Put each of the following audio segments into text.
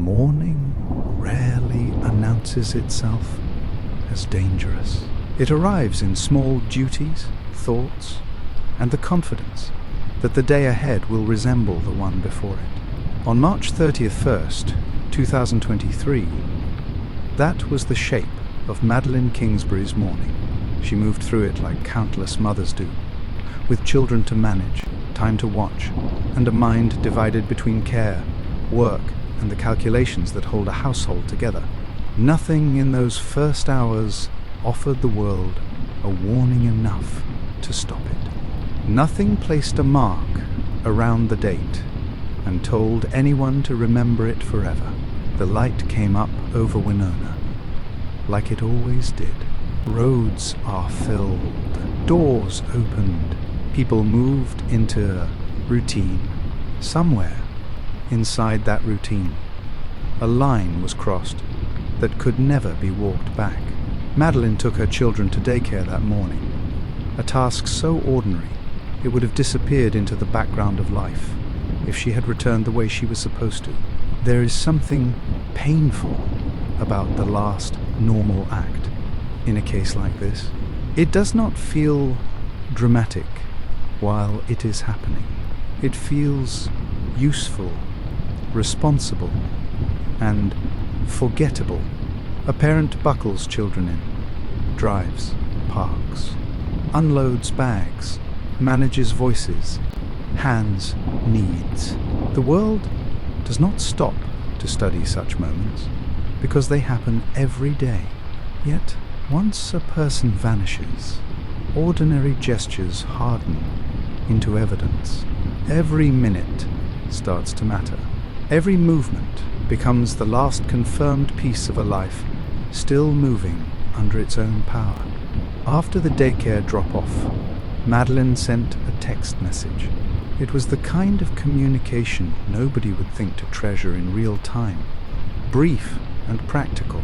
Morning rarely announces itself as dangerous. It arrives in small duties, thoughts, and the confidence that the day ahead will resemble the one before it. On March 31st, 2023, that was the shape of Madeline Kingsbury's morning. She moved through it like countless mothers do, with children to manage, time to watch, and a mind divided between care, work, and the calculations that hold a household together. Nothing in those first hours offered the world a warning enough to stop it. Nothing placed a mark around the date and told anyone to remember it forever. The light came up over Winona, like it always did. Roads are filled, doors opened, people moved into routine. Somewhere inside that routine, a line was crossed that could never be walked back. Madeline took her children to daycare that morning, a task so ordinary it would have disappeared into the background of life if she had returned the way she was supposed to. There is something painful about the last normal act in a case like this. It does not feel dramatic while it is happening. It feels useful, responsible, and forgettable. A parent buckles children in, drives, parks, unloads bags, manages voices, hands needs. The world does not stop to study such moments because they happen every day. Yet, once a person vanishes, ordinary gestures harden into evidence. Every minute starts to matter. Every movement becomes the last confirmed piece of a life still moving under its own power. After the daycare drop-off, Madeline sent a text message. It was the kind of communication nobody would think to treasure in real time. Brief and practical.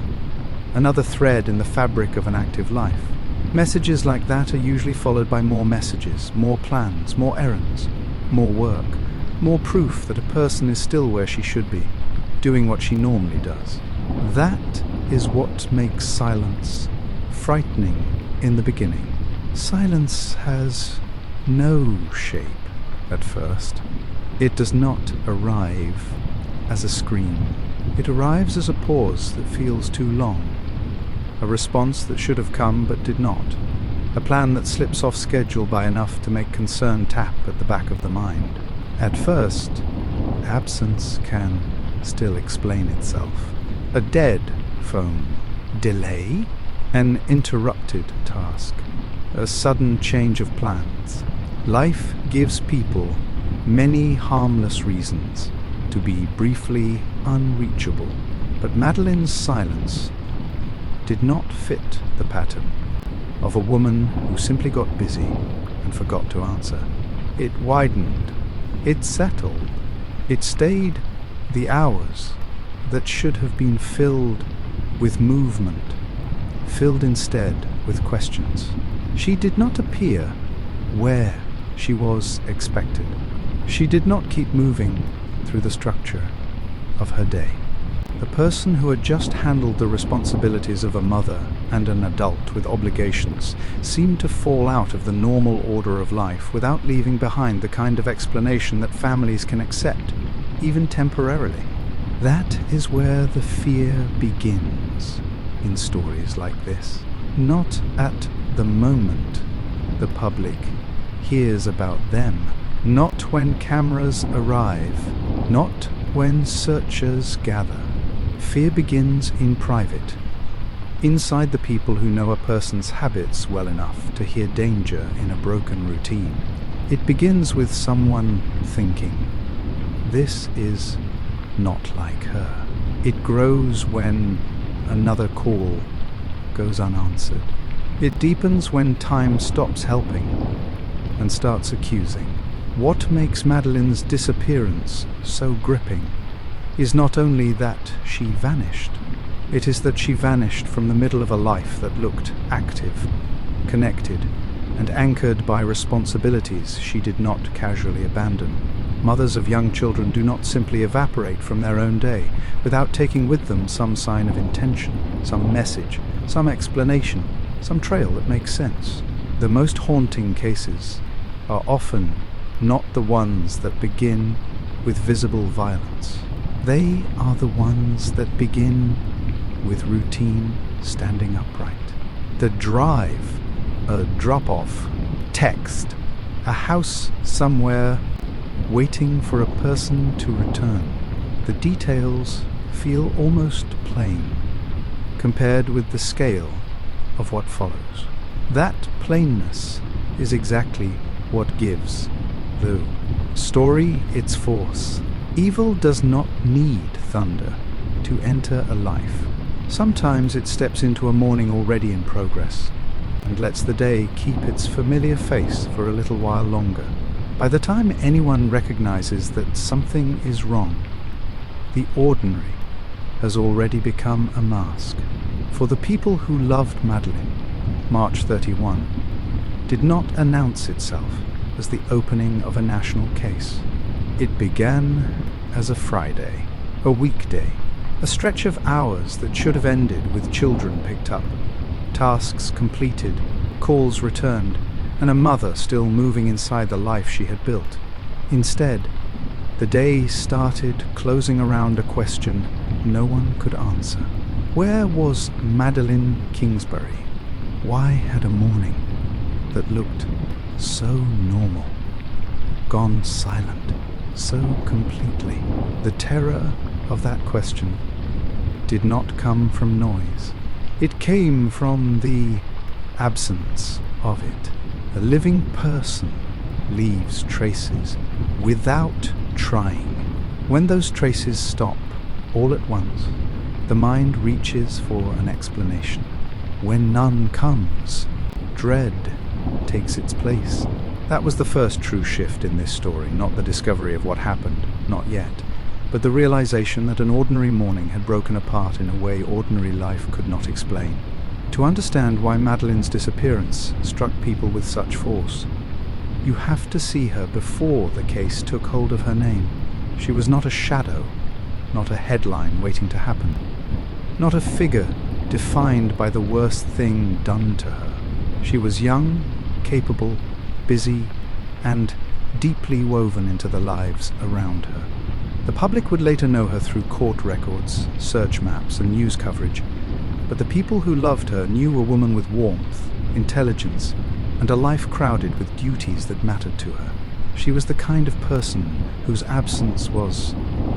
Another thread in the fabric of an active life. Messages like that are usually followed by more messages, more plans, more errands, more work, more proof that a person is still where she should be, doing what she normally does. That is what makes silence frightening in the beginning. Silence has no shape at first. It does not arrive as a scream. It arrives as a pause that feels too long, a response that should have come but did not, a plan that slips off schedule by enough to make concern tap at the back of the mind. At first, absence can still explain itself. A dead phone, delay, an interrupted task, a sudden change of plans. Life gives people many harmless reasons to be briefly unreachable, but Madeline's silence did not fit the pattern of a woman who simply got busy and forgot to answer. It widened, it settled, it stayed the hours that should have been filled with movement, filled instead with questions. She did not appear where she was expected. She did not keep moving through the structure of her day. The person who had just handled the responsibilities of a mother and an adult with obligations seemed to fall out of the normal order of life without leaving behind the kind of explanation that families can accept, even temporarily. That is where the fear begins in stories like this. Not at the moment the public hears about them, not when cameras arrive, not when searchers gather. Fear begins in private, inside the people who know a person's habits well enough to hear danger in a broken routine. It begins with someone thinking, "This is not like her." It grows when another call goes unanswered. It deepens when time stops helping and starts accusing. What makes Madeline's disappearance so gripping is not only that she vanished, it is that she vanished from the middle of a life that looked active, connected, and anchored by responsibilities she did not casually abandon. Mothers of young children do not simply evaporate from their own day without taking with them some sign of intention, some message, some explanation, some trail that makes sense. The most haunting cases are often not the ones that begin with visible violence. They are the ones that begin with routine standing upright. The drive, a drop-off, text, a house somewhere waiting for a person to return. The details feel almost plain compared with the scale of what follows. That plainness is exactly what gives the story its force. Evil does not need thunder to enter a life. Sometimes it steps into a morning already in progress and lets the day keep its familiar face for a little while longer. By the time anyone recognizes that something is wrong, the ordinary has already become a mask. For the people who loved Madeline, March 31 did not announce itself as the opening of a national case. It began as a Friday, a weekday, a stretch of hours that should have ended with children picked up, tasks completed, calls returned, and a mother still moving inside the life she had built. Instead, the day started closing around a question no one could answer. Where was Madeline Kingsbury? Why had a morning that looked so normal gone silent so completely? The terror of that question did not come from noise. It came from the absence of it. A living person leaves traces without trying. When those traces stop all at once, the mind reaches for an explanation. When none comes, dread takes its place. That was the first true shift in this story, not the discovery of what happened, not yet, but the realization that an ordinary morning had broken apart in a way ordinary life could not explain. To understand why Madeline's disappearance struck people with such force, you have to see her before the case took hold of her name. She was not a shadow, not a headline waiting to happen, not a figure defined by the worst thing done to her. She was young, capable, busy, and deeply woven into the lives around her. The public would later know her through court records, search maps, and news coverage, but the people who loved her knew a woman with warmth, intelligence, and a life crowded with duties that mattered to her. She was the kind of person whose absence was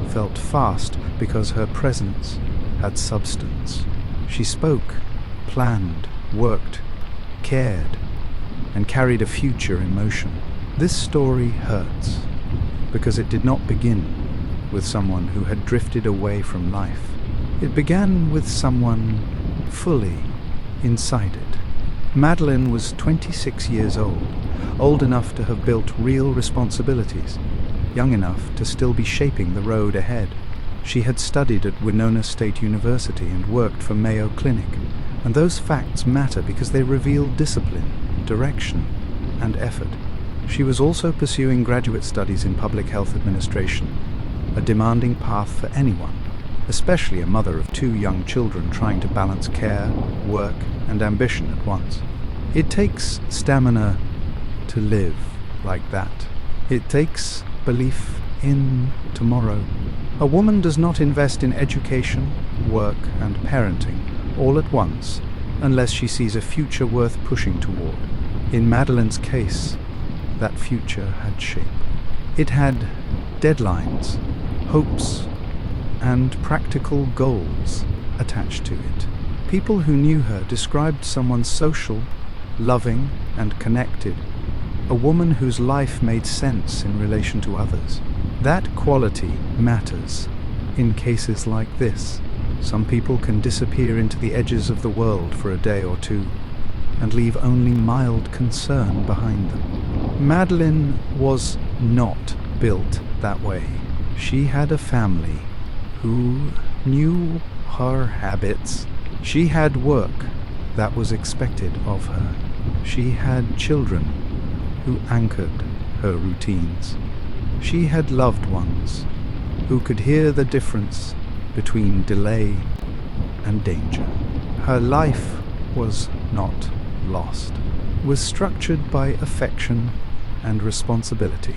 felt fast because her presence had substance. She spoke, planned, worked, cared, and carried a future in motion. This story hurts because it did not begin with someone who had drifted away from life. It began with someone fully inside it. Madeline was 26 years old enough to have built real responsibilities, young enough to still be shaping the road ahead. She had studied at Winona State University and worked for Mayo Clinic, and those facts matter because they reveal discipline, direction, and effort. She was also pursuing graduate studies in public health administration, a demanding path for anyone, especially a mother of 2 young children trying to balance care, work, and ambition at once. It takes stamina to live like that. It takes belief in tomorrow. A woman does not invest in education, work, and parenting all at once unless she sees a future worth pushing toward. In Madeline's case, that future had shape. It had deadlines, hopes, and practical goals attached to it. People who knew her described someone social, loving, and connected, a woman whose life made sense in relation to others. That quality matters in cases like this. Some people can disappear into the edges of the world for a day or two and leave only mild concern behind them. Madeline was not built that way. She had a family who knew her habits. She had work that was expected of her. She had children who anchored her routines. She had loved ones who could hear the difference between delay and danger. Her life was not lost, was structured by affection and responsibility.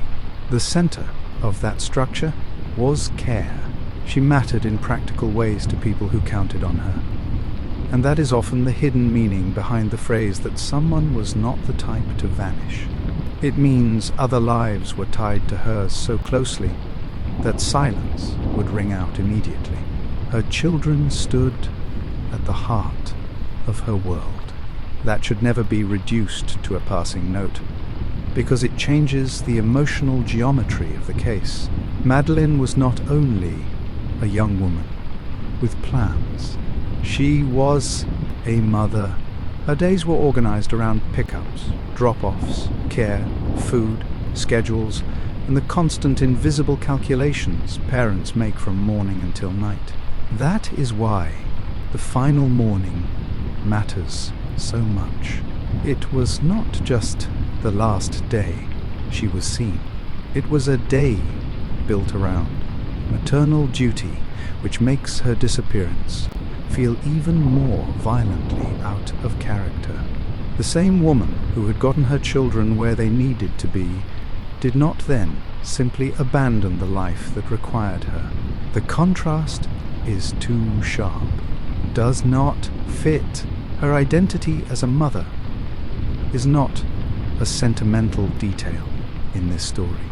The center of that structure was care. She mattered in practical ways to people who counted on her. And that is often the hidden meaning behind the phrase that someone was not the type to vanish. It means other lives were tied to hers so closely that silence would ring out immediately. Her children stood at the heart of her world. That should never be reduced to a passing note, because it changes the emotional geometry of the case. Madeline was not only a young woman with plans. She was a mother. Her days were organized around pickups, drop-offs, care, food, schedules, and the constant invisible calculations parents make from morning until night. That is why the final morning matters so much. It was not just the last day she was seen. It was a day built around maternal duty, which makes her disappearance feel even more violently out of character. The same woman who had gotten her children where they needed to be did not then simply abandon the life that required her. The contrast is too sharp, does not fit. Her identity as a mother is not a sentimental detail in this story.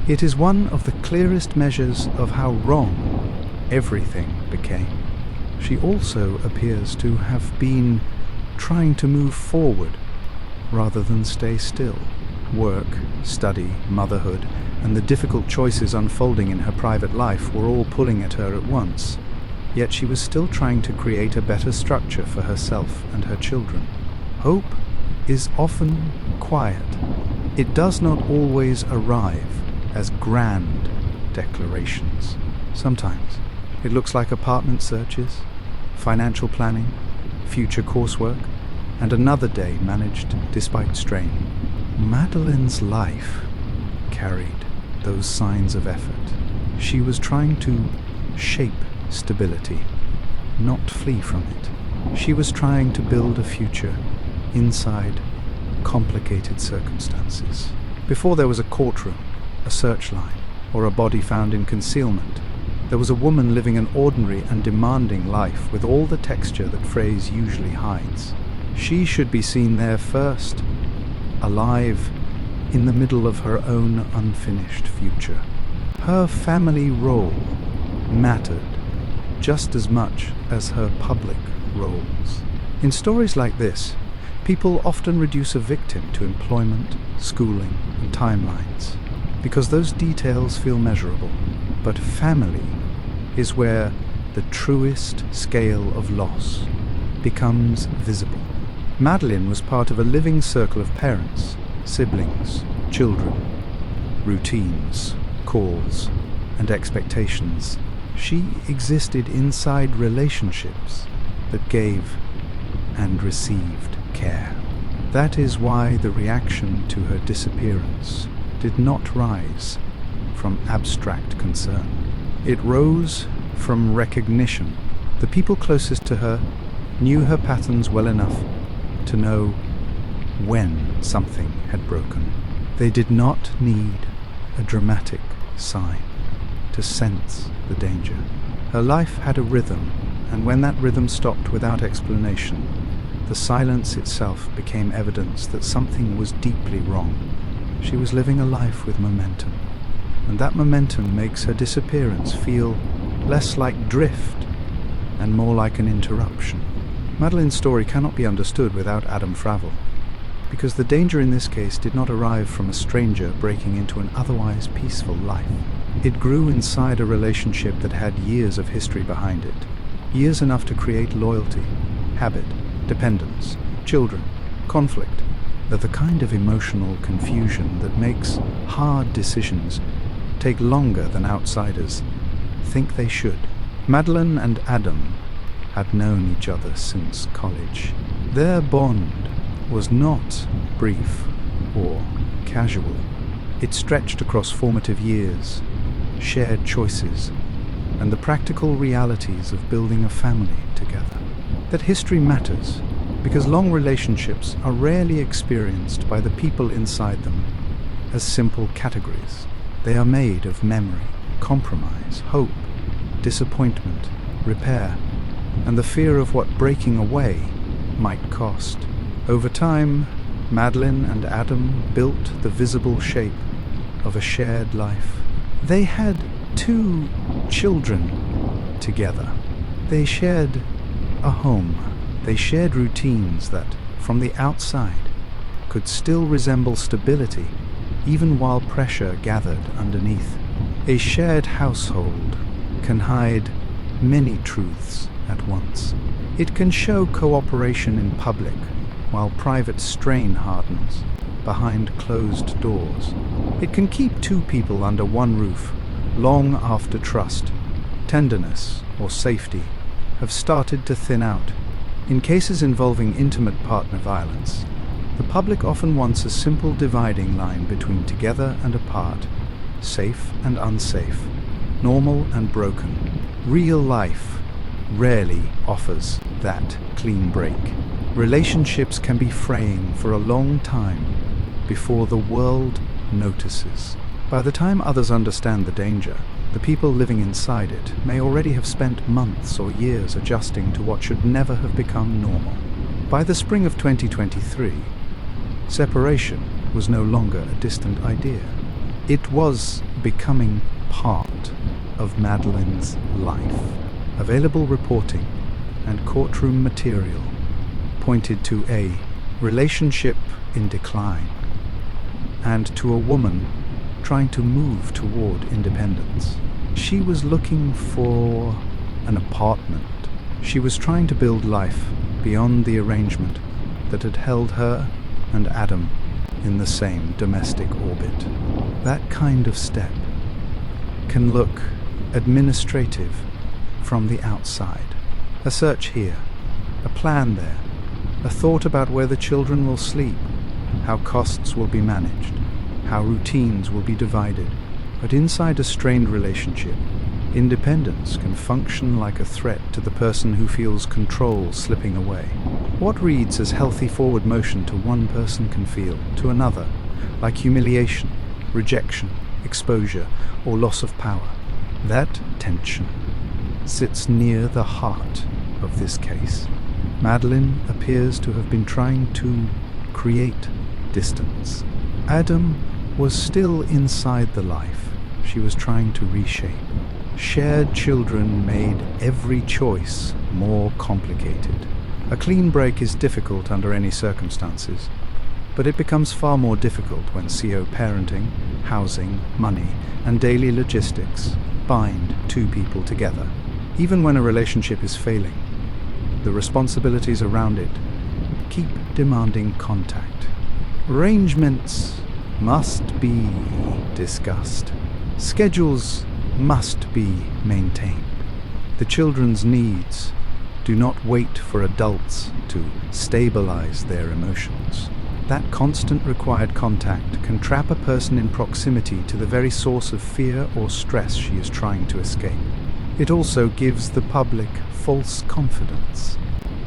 It is one of the clearest measures of how wrong everything became. She also appears to have been trying to move forward rather than stay still. Work, study, motherhood, and the difficult choices unfolding in her private life were all pulling at her at once. Yet she was still trying to create a better structure for herself and her children. Hope is often quiet. It does not always arrive as grand declarations. Sometimes it looks like apartment searches, financial planning, future coursework, and another day managed despite strain. Madeline's life carried those signs of effort. She was trying to shape stability, not flee from it. She was trying to build a future inside complicated circumstances. Before there was a courtroom, a search line, or a body found in concealment, there was a woman living an ordinary and demanding life with all the texture that phrase usually hides. She should be seen there first, alive in the middle of her own unfinished future. Her family role mattered just as much as her public roles. In stories like this, people often reduce a victim to employment, schooling, and timelines, because those details feel measurable. But family is where the truest scale of loss becomes visible. Madeline was part of a living circle of parents, siblings, children, routines, calls, and expectations. She existed inside relationships that gave and received care. That is why the reaction to her disappearance did not rise from abstract concern. It rose from recognition. The people closest to her knew her patterns well enough to know when something had broken. They did not need a dramatic sign to sense the danger. Her life had a rhythm, and when that rhythm stopped without explanation, the silence itself became evidence that something was deeply wrong. She was living a life with momentum, and that momentum makes her disappearance feel less like drift and more like an interruption. Madeline's story cannot be understood without Adam Fravel, because the danger in this case did not arrive from a stranger breaking into an otherwise peaceful life. It grew inside a relationship that had years of history behind it, years enough to create loyalty, habit, dependence, children, conflict, the kind of emotional confusion that makes hard decisions take longer than outsiders think they should. Madeline and Adam had known each other since college. Their bond was not brief or casual. It stretched across formative years, shared choices, and the practical realities of building a family together. That history matters because long relationships are rarely experienced by the people inside them as simple categories. They are made of memory, compromise, hope, disappointment, repair, and the fear of what breaking away might cost. Over time, Madeline and Adam built the visible shape of a shared life. They had 2 children together. They shared a home. They shared routines that, from the outside, could still resemble stability even while pressure gathered underneath. A shared household can hide many truths at once. It can show cooperation in public while private strain hardens behind closed doors. It can keep 2 people under one roof long after trust, tenderness, or safety have started to thin out. In cases involving intimate partner violence, the public often wants a simple dividing line between together and apart, safe and unsafe, normal and broken. Real life rarely offers that clean break. Relationships can be fraying for a long time before the world notices. By the time others understand the danger, the people living inside it may already have spent months or years adjusting to what should never have become normal. By the spring of 2023, separation was no longer a distant idea. It was becoming part of Madeline's life. Available reporting and courtroom material pointed to a relationship in decline and to a woman trying to move toward independence. She was looking for an apartment. She was trying to build life beyond the arrangement that had held her and Adam in the same domestic orbit. That kind of step can look administrative from the outside. A search here, a plan there, a thought about where the children will sleep, how costs will be managed, how routines will be divided. But inside a strained relationship, independence can function like a threat to the person who feels control slipping away. What reads as healthy forward motion to one person can feel, to another, like humiliation, rejection, exposure, or loss of power. That tension sits near the heart of this case. Madeline appears to have been trying to create distance. Adam was still inside the life she was trying to reshape. Shared children made every choice more complicated. A clean break is difficult under any circumstances, but it becomes far more difficult when parenting, housing, money, and daily logistics bind 2 people together. Even when a relationship is failing, the responsibilities around it keep demanding contact. Arrangements must be discussed. Schedules must be maintained. The children's needs do not wait for adults to stabilize their emotions. That constant required contact can trap a person in proximity to the very source of fear or stress she is trying to escape. It also gives the public false confidence.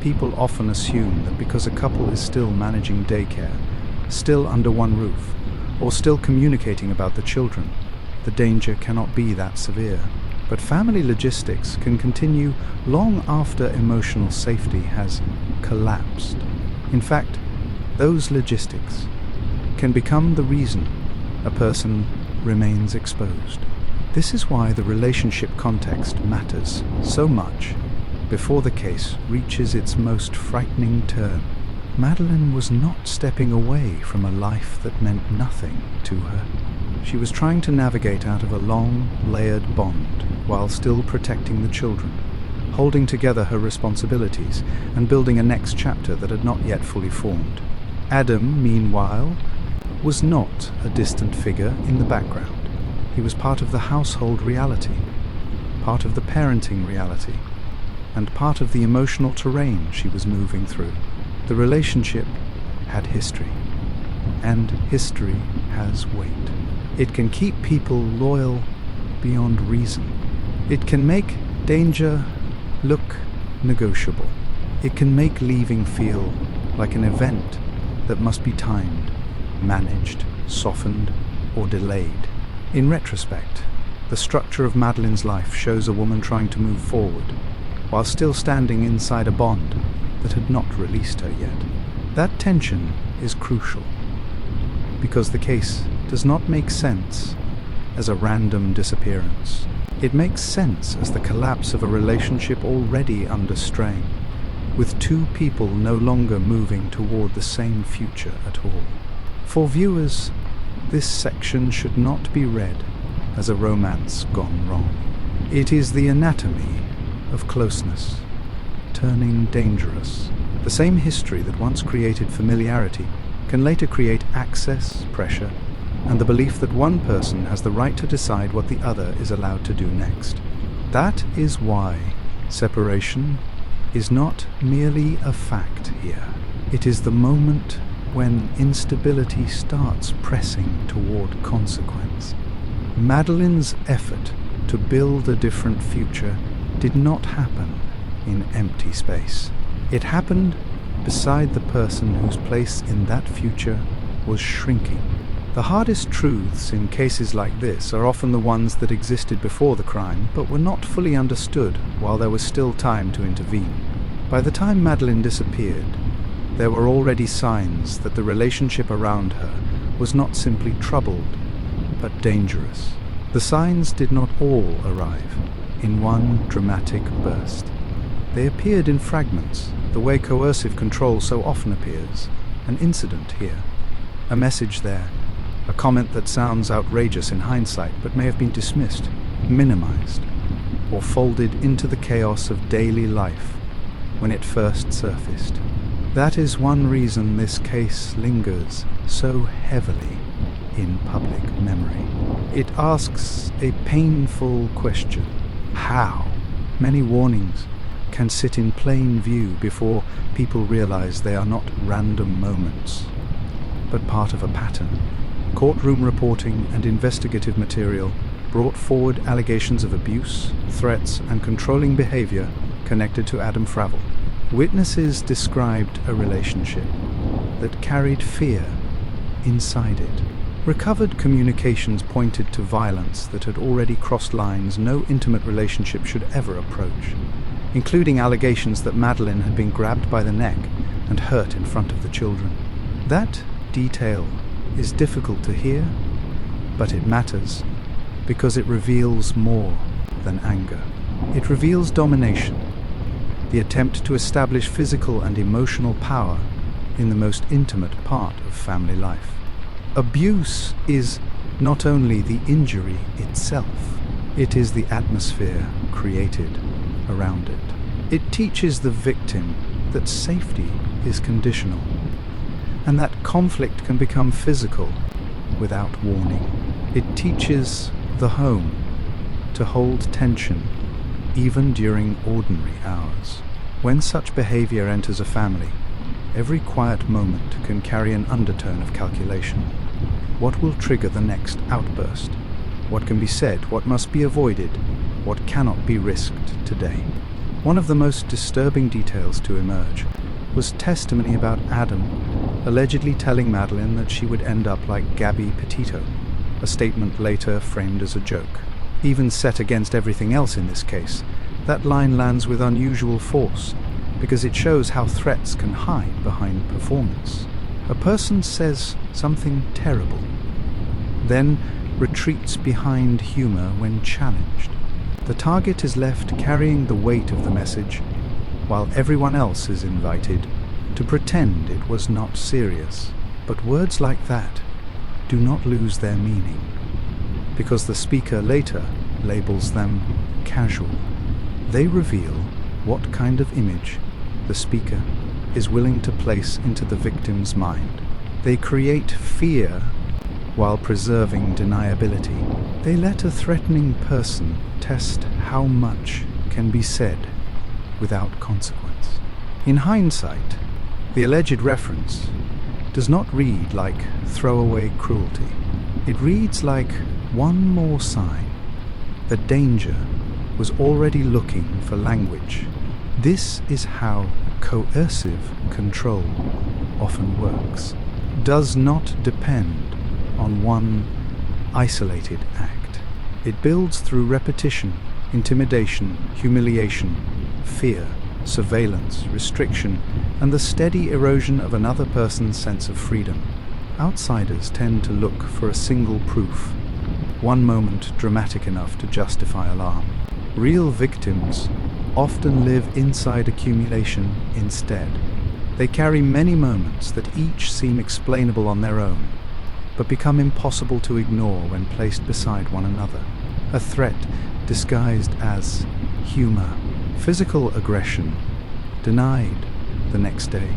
People often assume that because a couple is still managing daycare, still under one roof, or still communicating about the children, the danger cannot be that severe. But family logistics can continue long after emotional safety has collapsed. In fact, those logistics can become the reason a person remains exposed. This is why the relationship context matters so much before the case reaches its most frightening turn. Madeline was not stepping away from a life that meant nothing to her. She was trying to navigate out of a long, layered bond while still protecting the children, holding together her responsibilities and building a next chapter that had not yet fully formed. Adam, meanwhile, was not a distant figure in the background. He was part of the household reality, part of the parenting reality, and part of the emotional terrain she was moving through. The relationship had history, and history has weight. It can keep people loyal beyond reason. It can make danger look negotiable. It can make leaving feel like an event that must be timed, managed, softened, or delayed. In retrospect, the structure of Madeline's life shows a woman trying to move forward while still standing inside a bond that had not released her yet. That tension is crucial because the case does not make sense as a random disappearance. It makes sense as the collapse of a relationship already under strain, with two people no longer moving toward the same future at all. For viewers, this section should not be read as a romance gone wrong. It is the anatomy of closeness, turning dangerous. The same history that once created familiarity can later create access, pressure, and the belief that one person has the right to decide what the other is allowed to do next. That is why separation is not merely a fact here. It is the moment when instability starts pressing toward consequence. Madeline's effort to build a different future did not happen in empty space. It happened beside the person whose place in that future was shrinking. The hardest truths in cases like this are often the ones that existed before the crime but were not fully understood while there was still time to intervene. By the time Madeline disappeared, there were already signs that the relationship around her was not simply troubled, but dangerous. The signs did not all arrive in one dramatic burst. They appeared in fragments, the way coercive control so often appears. An incident here, a message there, a comment that sounds outrageous in hindsight but may have been dismissed, minimized, or folded into the chaos of daily life when it first surfaced. That is one reason this case lingers so heavily in public memory. It asks a painful question. How? Many warnings can sit in plain view before people realize they are not random moments, but part of a pattern. Courtroom reporting and investigative material brought forward allegations of abuse, threats, and controlling behavior connected to Adam Fravel. Witnesses described a relationship that carried fear inside it. Recovered communications pointed to violence that had already crossed lines no intimate relationship should ever approach, including allegations that Madeline had been grabbed by the neck and hurt in front of the children. That detail is difficult to hear, but it matters because it reveals more than anger. It reveals domination, the attempt to establish physical and emotional power in the most intimate part of family life. Abuse is not only the injury itself, it is the atmosphere created around it. It teaches the victim that safety is conditional, and that conflict can become physical without warning. It teaches the home to hold tension even during ordinary hours. When such behavior enters a family, every quiet moment can carry an undertone of calculation. What will trigger the next outburst? What can be said? What must be avoided? What cannot be risked today? One of the most disturbing details to emerge was testimony about Adam allegedly telling Madeline that she would end up like Gabby Petito, a statement later framed as a joke. Even set against everything else in this case, that line lands with unusual force because it shows how threats can hide behind performance. A person says something terrible, then retreats behind humor when challenged. The target is left carrying the weight of the message, while everyone else is invited to pretend it was not serious. But words like that do not lose their meaning, because the speaker later labels them casual. They reveal what kind of image the speaker is willing to place into the victim's mind. They create fear while preserving deniability. They let a threatening person test how much can be said without consequence. In hindsight, the alleged reference does not read like throwaway cruelty. It reads like one more sign that danger was already looking for language. This is how coercive control often works. Does not depend on one isolated act. It builds through repetition, intimidation, humiliation, fear, surveillance, restriction, and the steady erosion of another person's sense of freedom. Outsiders tend to look for a single proof, one moment dramatic enough to justify alarm. Real victims often live inside accumulation instead. They carry many moments that each seem explainable on their own, but become impossible to ignore when placed beside one another. A threat disguised as humor. Physical aggression denied the next day.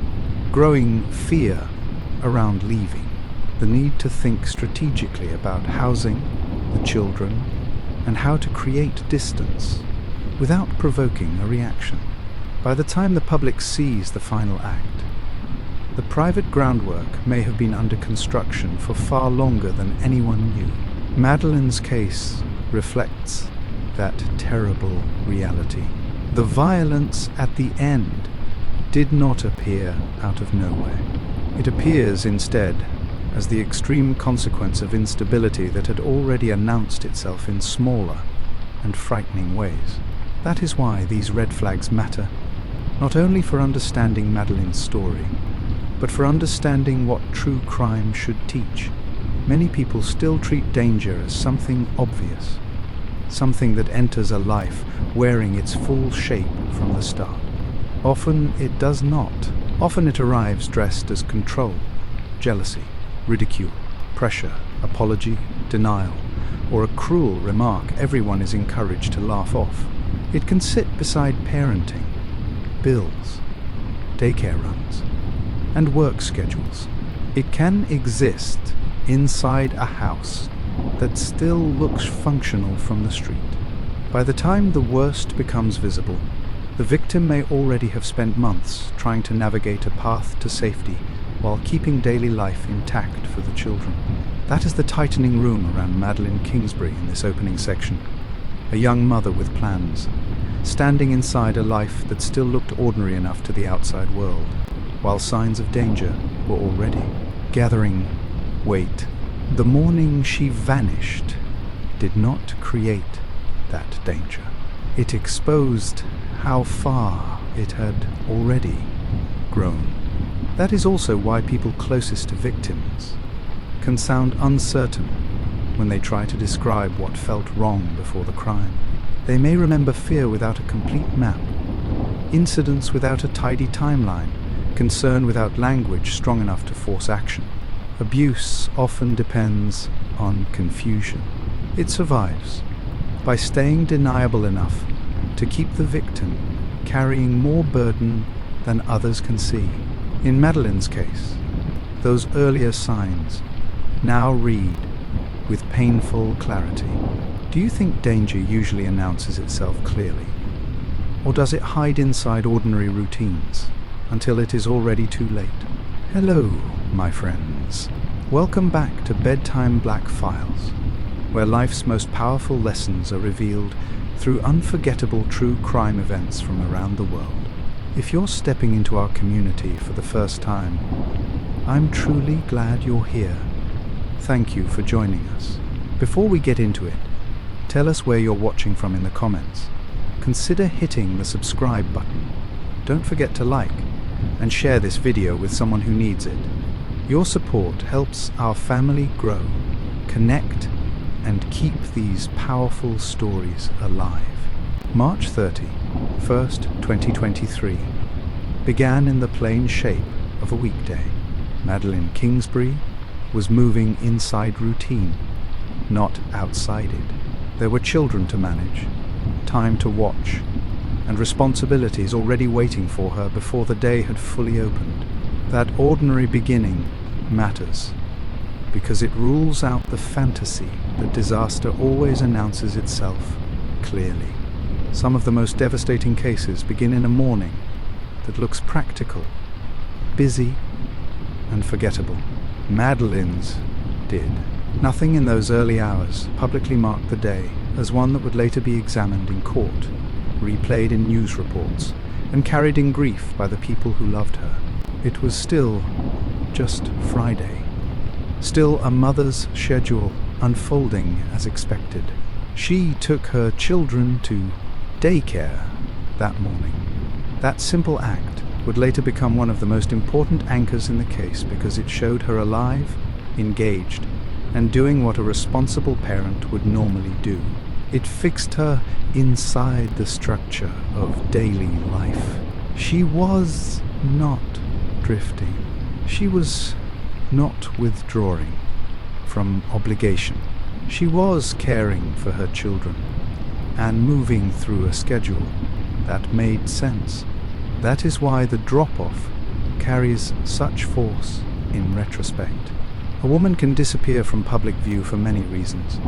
Growing fear around leaving. The need to think strategically about housing the children and how to create distance without provoking a reaction. By the time the public sees the final act, the private groundwork may have been under construction for far longer than anyone knew. Madeline's case reflects that terrible reality. The violence at the end did not appear out of nowhere. It appears instead as the extreme consequence of instability that had already announced itself in smaller and frightening ways. That is why these red flags matter, not only for understanding Madeline's story, but for understanding what true crime should teach. Many people still treat danger as something obvious, something that enters a life wearing its full shape from the start. Often it does not. Often it arrives dressed as control, jealousy, ridicule, pressure, apology, denial, or a cruel remark everyone is encouraged to laugh off. It can sit beside parenting, bills, daycare runs, and work schedules. It can exist inside a house that still looks functional from the street. By the time the worst becomes visible, the victim may already have spent months trying to navigate a path to safety while keeping daily life intact for the children. That is the tightening room around Madeline Kingsbury in this opening section. A young mother with plans, standing inside a life that still looked ordinary enough to the outside world, while signs of danger were already gathering weight. The morning she vanished did not create that danger. It exposed how far it had already grown. That is also why people closest to victims can sound uncertain when they try to describe what felt wrong before the crime. They may remember fear without a complete map, incidents without a tidy timeline, concern without language strong enough to force action. Abuse often depends on confusion. It survives by staying deniable enough to keep the victim carrying more burden than others can see. In Madeline's case, those earlier signs now read with painful clarity. Do you think danger usually announces itself clearly? Or does it hide inside ordinary routines until it is already too late? Hello, my friends. Welcome back to Bedtime Black Files, where life's most powerful lessons are revealed through unforgettable true crime events from around the world. If you're stepping into our community for the first time, I'm truly glad you're here. Thank you for joining us. Before we get into it, tell us where you're watching from in the comments. Consider hitting the subscribe button. Don't forget to like and share this video with someone who needs it. Your support helps our family grow, connect, and keep these powerful stories alive. March 31st, 2023 began in the plain shape of a weekday. Madeline Kingsbury was moving inside routine, not outside it. There were children to manage, time to watch, and responsibilities already waiting for her before the day had fully opened. That ordinary beginning matters because it rules out the fantasy that disaster always announces itself clearly. Some of the most devastating cases begin in a morning that looks practical, busy, and forgettable. Madeline's did. Nothing in those early hours publicly marked the day as one that would later be examined in court, replayed in news reports, and carried in grief by the people who loved her. It was still just Friday. Still a mother's schedule unfolding as expected. She took her children to daycare that morning. That simple act would later become one of the most important anchors in the case because it showed her alive, engaged, and doing what a responsible parent would normally do. It fixed her inside the structure of daily life. She was not drifting. She was not withdrawing from obligation. She was caring for her children and moving through a schedule that made sense. That is why the drop-off carries such force in retrospect. A woman can disappear from public view for many reasons,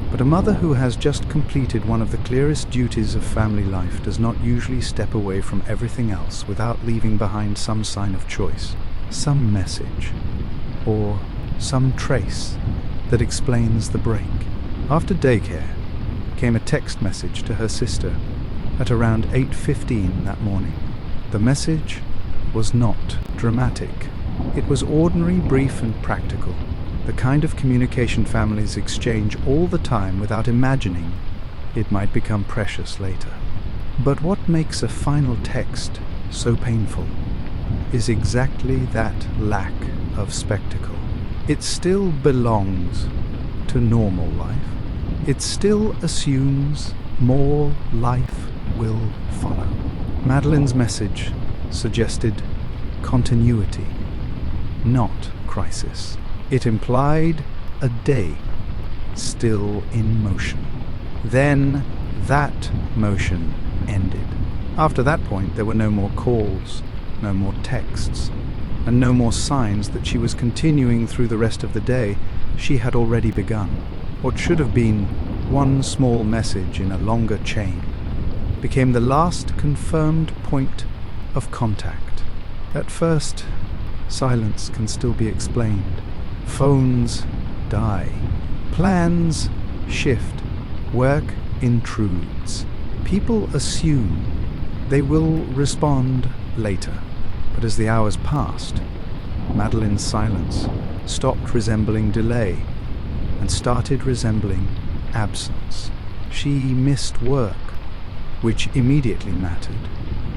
but a mother who has just completed one of the clearest duties of family life does not usually step away from everything else without leaving behind some sign of choice, some message, or some trace that explains the break. After daycare came a text message to her sister at around 8:15 that morning. The message was not dramatic. It was ordinary, brief, and practical, the kind of communication families exchange all the time without imagining it might become precious later. But what makes a final text so painful is exactly that lack of spectacle. It still belongs to normal life. It still assumes more life will follow. Madeline's message suggested continuity, not crisis. It implied a day still in motion. Then that motion ended. After that point, there were no more calls, no more texts, and no more signs that she was continuing through the rest of the day. She had already begun. What should have been one small message in a longer chain became the last confirmed point of contact. At first, silence can still be explained. Phones die. Plans shift. Work intrudes. People assume they will respond later. But as the hours passed, Madeline's silence stopped resembling delay and started resembling absence. She missed work, which immediately mattered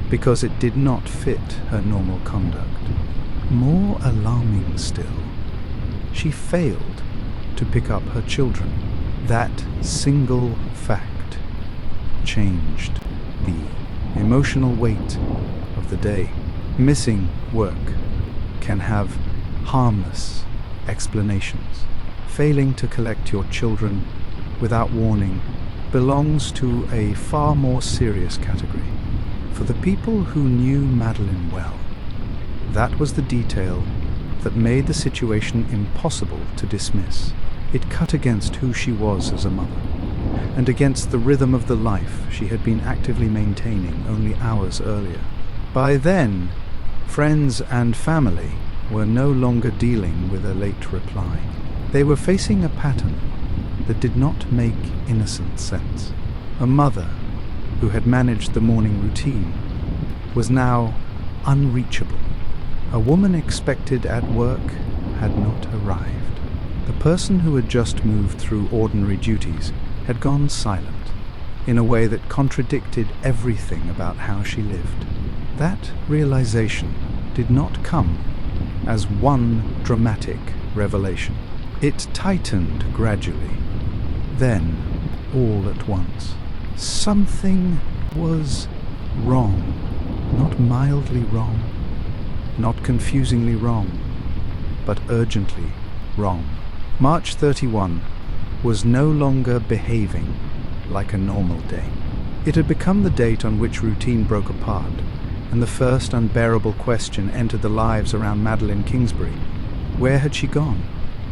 because it did not fit her normal conduct. More alarming still, she failed to pick up her children. That single fact changed the emotional weight of the day. Missing work can have harmless explanations. Failing to collect your children without warning belongs to a far more serious category. For the people who knew Madeline well, that was the detail that made the situation impossible to dismiss. It cut against who she was as a mother, and against the rhythm of the life she had been actively maintaining only hours earlier. By then, friends and family were no longer dealing with a late reply. They were facing a pattern that did not make innocent sense. A mother who had managed the morning routine was now unreachable. A woman expected at work had not arrived. The person who had just moved through ordinary duties had gone silent in a way that contradicted everything about how she lived. That realization did not come as one dramatic revelation. It tightened gradually, then all at once. Something was wrong, not mildly wrong, not confusingly wrong, but urgently wrong. March 31 was no longer behaving like a normal day. It had become the date on which routine broke apart, and the first unbearable question entered the lives around Madeline Kingsbury. Where had she gone?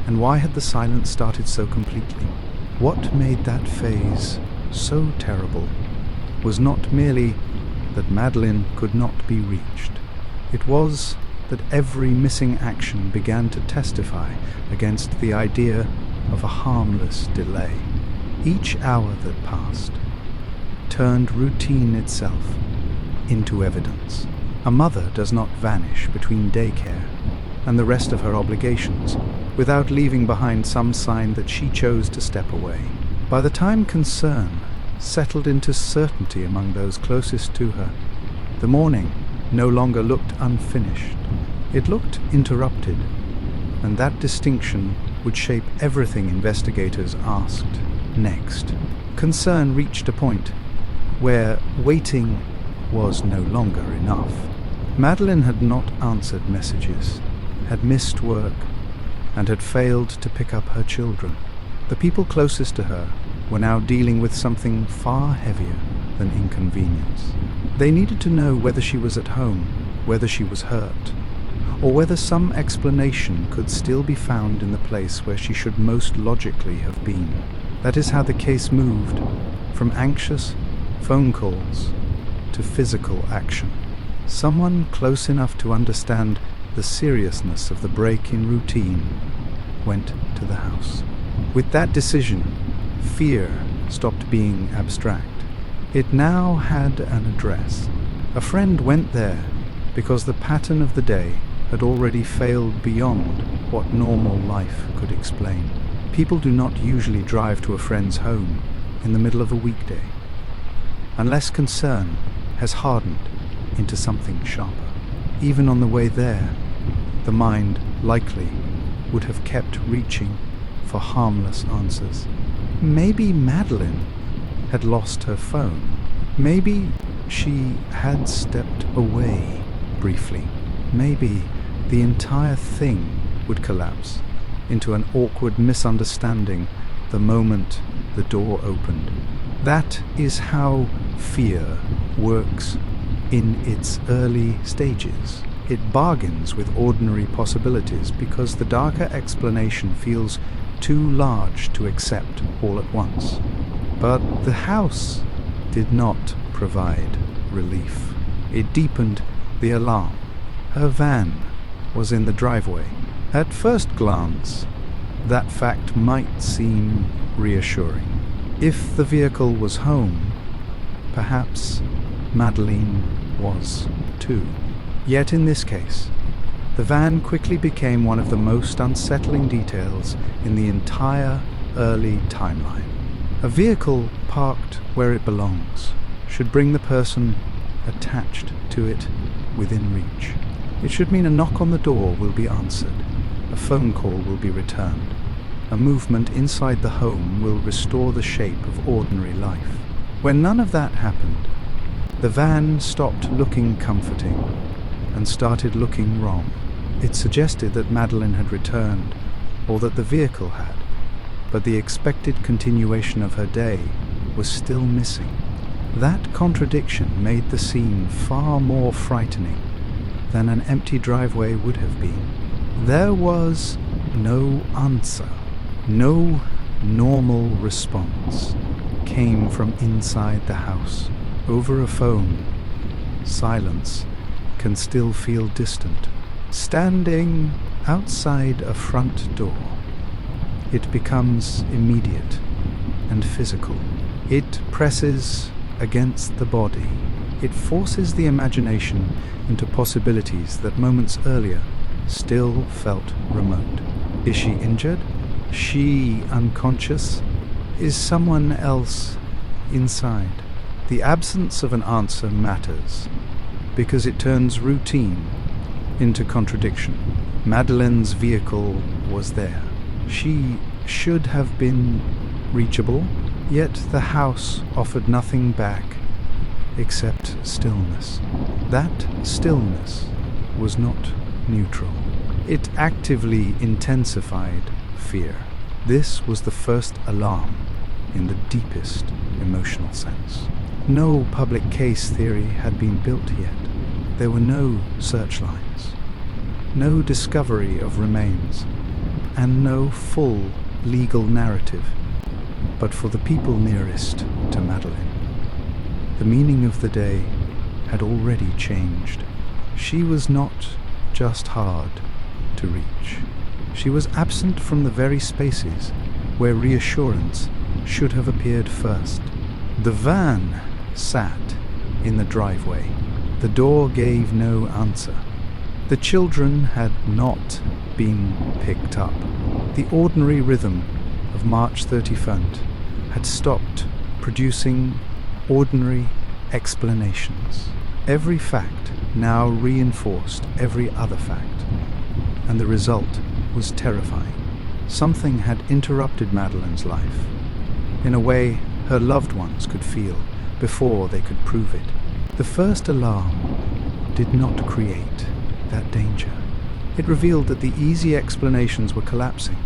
And why had the silence started so completely? What made that phase so terrible was not merely that Madeline could not be reached. It was that every missing action began to testify against the idea of a harmless delay. Each hour that passed turned routine itself into evidence. A mother does not vanish between daycare and the rest of her obligations without leaving behind some sign that she chose to step away. By the time concern settled into certainty among those closest to her, the morning no longer looked unfinished. It looked interrupted, and that distinction would shape everything investigators asked next. Concern reached a point where waiting was no longer enough. Madeline had not answered messages, had missed work, and had failed to pick up her children. The people closest to her were now dealing with something far heavier than inconvenience. They needed to know whether she was at home, whether she was hurt, or whether some explanation could still be found in the place where she should most logically have been. That is how the case moved from anxious phone calls to physical action. Someone close enough to understand the seriousness of the break in routine went to the house. With that decision, fear stopped being abstract. It now had an address. A friend went there because the pattern of the day had already failed beyond what normal life could explain. People do not usually drive to a friend's home in the middle of a weekday, unless concern has hardened into something sharper. Even on the way there, the mind likely would have kept reaching for harmless answers. Maybe Madeline had lost her phone. Maybe she had stepped away briefly. Maybe the entire thing would collapse into an awkward misunderstanding the moment the door opened. That is how fear works in its early stages. It bargains with ordinary possibilities because the darker explanation feels too large to accept all at once. But the house did not provide relief. It deepened the alarm. Her van was in the driveway. At first glance, that fact might seem reassuring. If the vehicle was home, perhaps Madeline was too. Yet in this case, the van quickly became one of the most unsettling details in the entire early timeline. A vehicle parked where it belongs should bring the person attached to it within reach. It should mean a knock on the door will be answered, a phone call will be returned, a movement inside the home will restore the shape of ordinary life. When none of that happened, the van stopped looking comforting and started looking wrong. It suggested that Madeline had returned, or that the vehicle had, but the expected continuation of her day was still missing. That contradiction made the scene far more frightening than an empty driveway would have been. There was no answer. No normal response came from inside the house. Over a phone, silence can still feel distant. Standing outside a front door, it becomes immediate and physical. It presses against the body. It forces the imagination into possibilities that moments earlier still felt remote. Is she injured? She unconscious? Is someone else inside? The absence of an answer matters because it turns routine into contradiction. Madeline's vehicle was there. She should have been reachable, yet the house offered nothing back except stillness. That stillness was not neutral. It actively intensified fear. This was the first alarm in the deepest emotional sense. No public case theory had been built yet. There were no searchlights, no discovery of remains, and no full legal narrative. But for the people nearest to Madeline, the meaning of the day had already changed. She was not just hard to reach. She was absent from the very spaces where reassurance should have appeared first. The van sat in the driveway. The door gave no answer. The children had not been picked up. The ordinary rhythm of March 31st had stopped producing ordinary explanations. Every fact now reinforced every other fact, and the result was terrifying. Something had interrupted Madeline's life in a way her loved ones could feel before they could prove it. The first alarm did not create that danger. It revealed that the easy explanations were collapsing,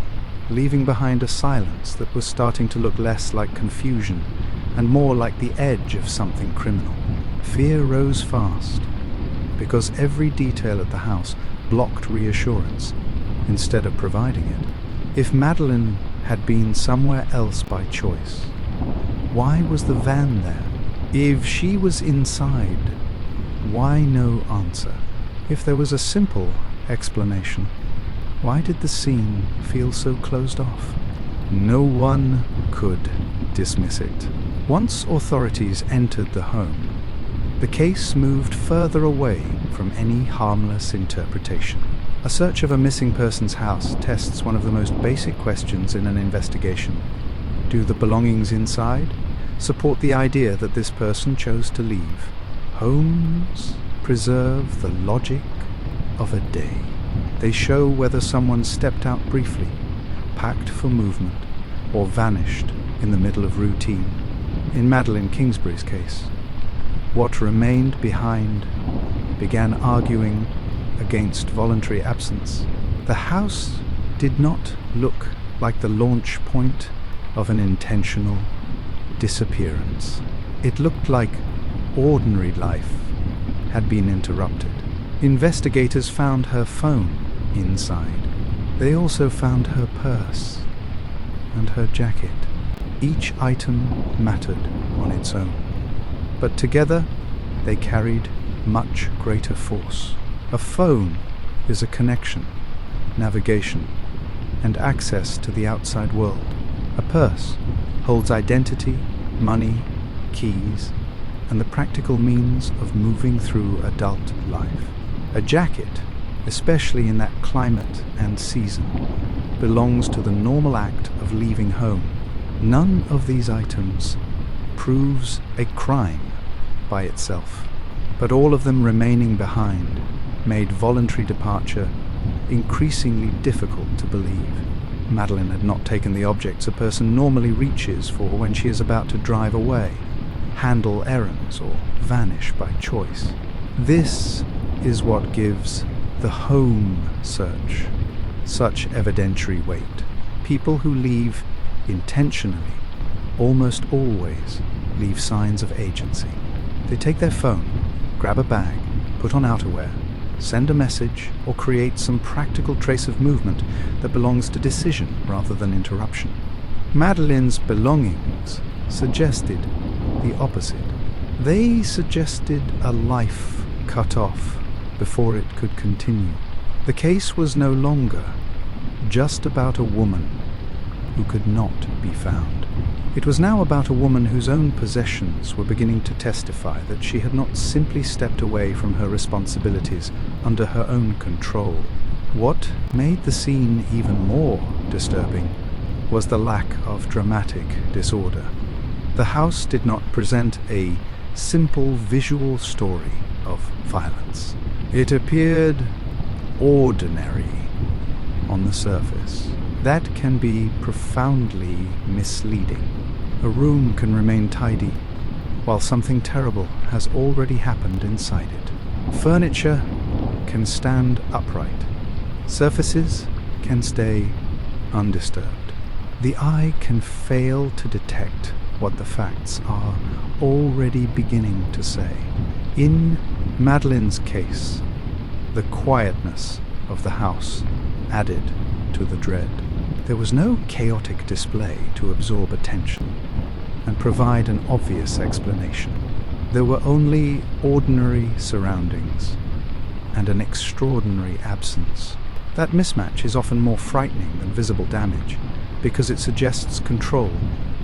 leaving behind a silence that was starting to look less like confusion and more like the edge of something criminal. Fear rose fast, because every detail at the house blocked reassurance instead of providing it. If Madeline had been somewhere else by choice, why was the van there? If she was inside, why no answer? If there was a simple explanation, why did the scene feel so closed off? No one could dismiss it. Once authorities entered the home, the case moved further away from any harmless interpretation. A search of a missing person's house tests one of the most basic questions in an investigation. Do the belongings inside support the idea that this person chose to leave? Homes preserve the logic of a day. They show whether someone stepped out briefly, packed for movement, or vanished in the middle of routine. In Madeline Kingsbury's case, what remained behind began arguing against voluntary absence. The house did not look like the launch point of an intentional disappearance. It looked like ordinary life had been interrupted. Investigators found her phone inside. They also found her purse and her jacket. Each item mattered on its own, but together they carried much greater force. A phone is a connection, navigation, and access to the outside world. A purse holds identity, money, keys, and the practical means of moving through adult life. A jacket, especially in that climate and season, belongs to the normal act of leaving home. None of these items proves a crime by itself, but all of them remaining behind made voluntary departure increasingly difficult to believe. Madeline had not taken the objects a person normally reaches for when she is about to drive away, handle errands, or vanish by choice. This is what gives the home search such evidentiary weight. People who leave intentionally almost always leave signs of agency. They take their phone, grab a bag, put on outerwear, send a message, or create some practical trace of movement that belongs to decision rather than interruption. Madeline's belongings suggested the opposite. They suggested a life cut off before it could continue. The case was no longer just about a woman who could not be found. It was now about a woman whose own possessions were beginning to testify that she had not simply stepped away from her responsibilities under her own control. What made the scene even more disturbing was the lack of dramatic disorder. The house did not present a simple visual story of violence. It appeared ordinary on the surface. That can be profoundly misleading. A room can remain tidy while something terrible has already happened inside it. Furniture can stand upright. Surfaces can stay undisturbed. The eye can fail to detect what the facts are already beginning to say. In Madeline's case, the quietness of the house added to the dread. There was no chaotic display to absorb attention and provide an obvious explanation. There were only ordinary surroundings, and an extraordinary absence. That mismatch is often more frightening than visible damage because it suggests control,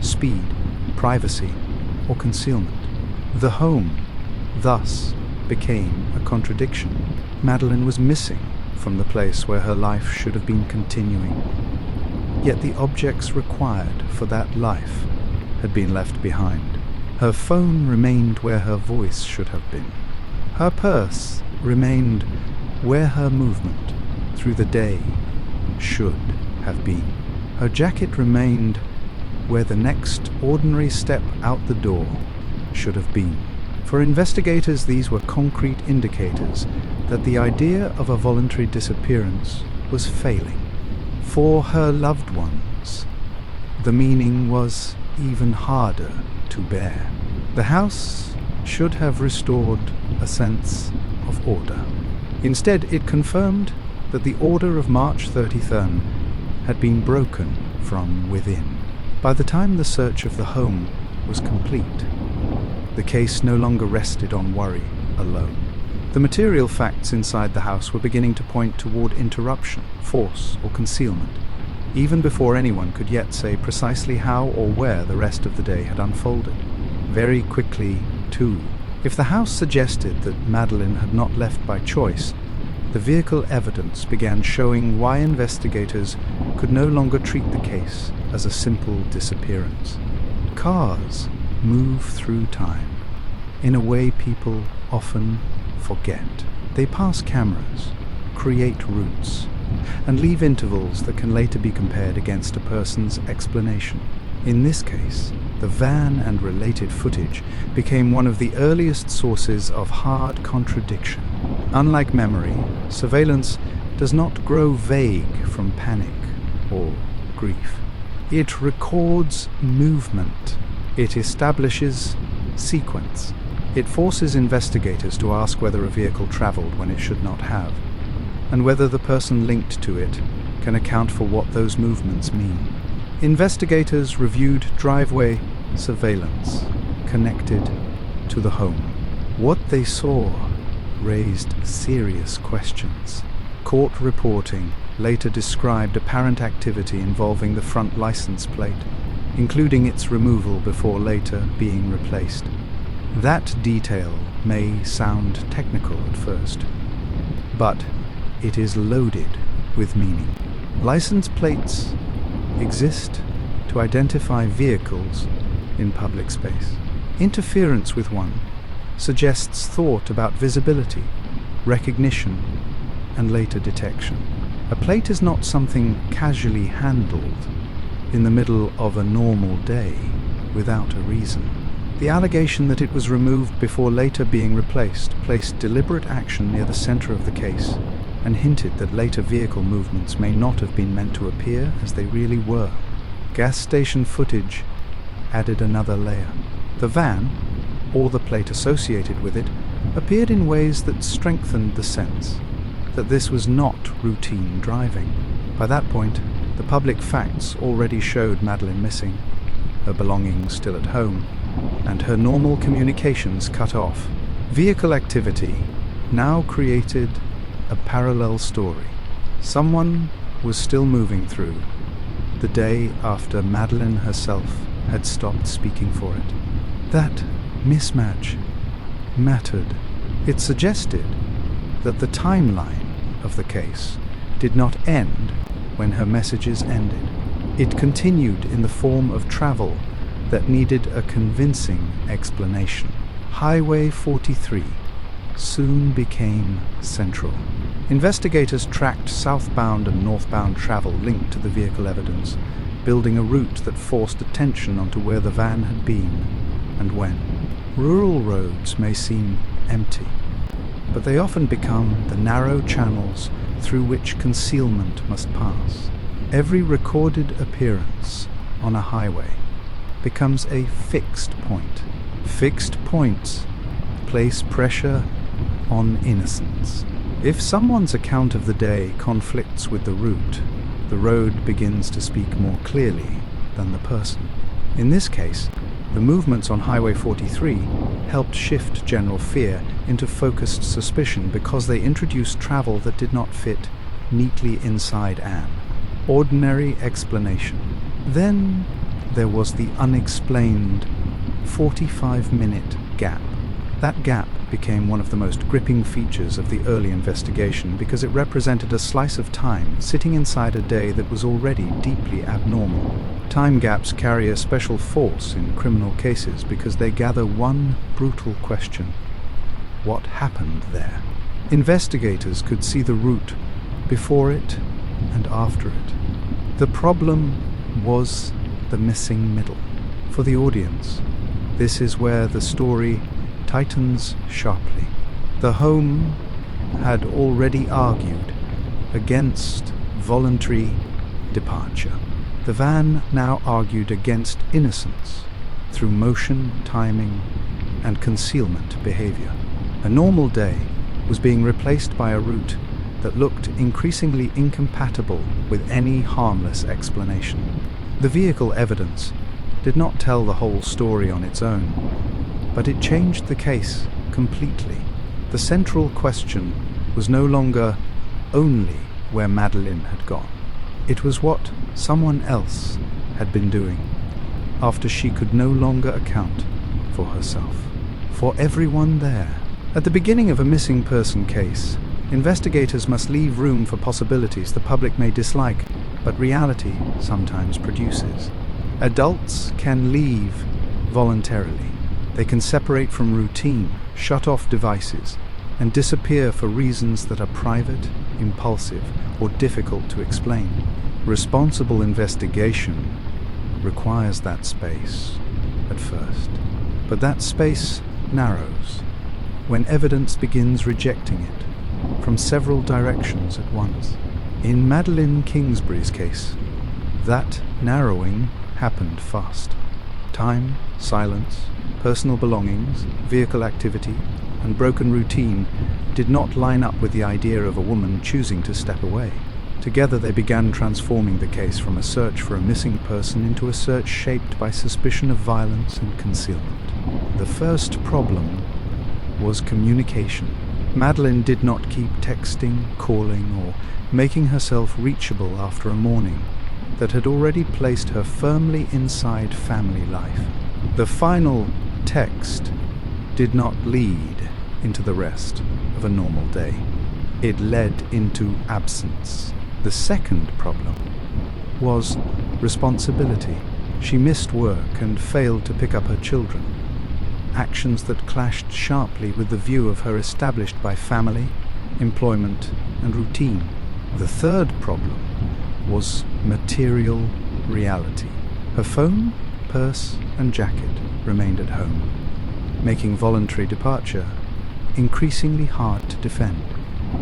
speed, privacy, or concealment. The home, thus, became a contradiction. Madeline was missing from the place where her life should have been continuing. Yet the objects required for that life had been left behind. Her phone remained where her voice should have been. Her purse remained where her movement through the day should have been. Her jacket remained where the next ordinary step out the door should have been. For investigators, these were concrete indicators that the idea of a voluntary disappearance was failing. For her loved ones, the meaning was even harder to bear. The house should have restored a sense of order. Instead, it confirmed that the order of March 33rd had been broken from within. By the time the search of the home was complete, the case no longer rested on worry alone. The material facts inside the house were beginning to point toward interruption, force, or concealment, even before anyone could yet say precisely how or where the rest of the day had unfolded. Very quickly, too, if the house suggested that Madeline had not left by choice, the vehicle evidence began showing why investigators could no longer treat the case as a simple disappearance. Cars move through time in a way people often forget. They pass cameras, create routes, and leave intervals that can later be compared against a person's explanation. In this case, the van and related footage became one of the earliest sources of hard contradiction. Unlike memory, surveillance does not grow vague from panic or grief. It records movement. It establishes sequence. It forces investigators to ask whether a vehicle traveled when it should not have, and whether the person linked to it can account for what those movements mean. Investigators reviewed driveway surveillance connected to the home. What they saw raised serious questions. Court reporting later described apparent activity involving the front license plate, including its removal before later being replaced. That detail may sound technical at first, but it is loaded with meaning. License plates exist to identify vehicles in public space. Interference with one suggests thought about visibility, recognition, and later detection. A plate is not something casually handled in the middle of a normal day without a reason. The allegation that it was removed before later being replaced placed deliberate action near the center of the case and hinted that later vehicle movements may not have been meant to appear as they really were. Gas station footage added another layer. The van, or the plate associated with it, appeared in ways that strengthened the sense that this was not routine driving. By that point, the public facts already showed Madeline missing, her belongings still at home, and her normal communications cut off. Vehicle activity now created a parallel story. Someone was still moving through, the day after Madeline herself had stopped speaking for it. That mismatch mattered. It suggested that the timeline of the case did not end when her messages ended. It continued in the form of travel that needed a convincing explanation. Highway 43 soon became central. Investigators tracked southbound and northbound travel linked to the vehicle evidence, building a route that forced attention onto where the van had been and when. Rural roads may seem empty, but they often become the narrow channels through which concealment must pass. Every recorded appearance on a highway becomes a fixed point. Fixed points place pressure on innocence. If someone's account of the day conflicts with the route, the road begins to speak more clearly than the person. In this case, the movements on Highway 43 helped shift general fear into focused suspicion because they introduced travel that did not fit neatly inside an ordinary explanation. Then there was the unexplained 45-minute gap. That gap became one of the most gripping features of the early investigation because it represented a slice of time sitting inside a day that was already deeply abnormal. Time gaps carry a special force in criminal cases because they gather one brutal question: what happened there? Investigators could see the route before it and after it. The problem was the missing middle. For the audience, this is where the story tightens sharply. The home had already argued against voluntary departure. The van now argued against innocence through motion, timing, and concealment behavior. A normal day was being replaced by a route that looked increasingly incompatible with any harmless explanation. The vehicle evidence did not tell the whole story on its own, but it changed the case completely. The central question was no longer only where Madeline had gone. It was what someone else had been doing after she could no longer account for herself. For everyone there. At the beginning of a missing person case, investigators must leave room for possibilities the public may dislike, but reality sometimes produces. Adults can leave voluntarily. They can separate from routine, shut off devices, and disappear for reasons that are private, impulsive, or difficult to explain. Responsible investigation requires that space at first, but that space narrows when evidence begins rejecting it from several directions at once. In Madeline Kingsbury's case, that narrowing happened fast. Time, silence, personal belongings, vehicle activity, and broken routine did not line up with the idea of a woman choosing to step away. Together they began transforming the case from a search for a missing person into a search shaped by suspicion of violence and concealment. The first problem was communication. Madeline did not keep texting, calling, or making herself reachable after a morning that had already placed her firmly inside family life. The final text did not lead into the rest of a normal day. It led into absence. The second problem was responsibility. She missed work and failed to pick up her children, actions that clashed sharply with the view of her established by family, employment, and routine. The third problem was material reality. Her phone, purse, and jacket remained at home, making voluntary departure increasingly hard to defend.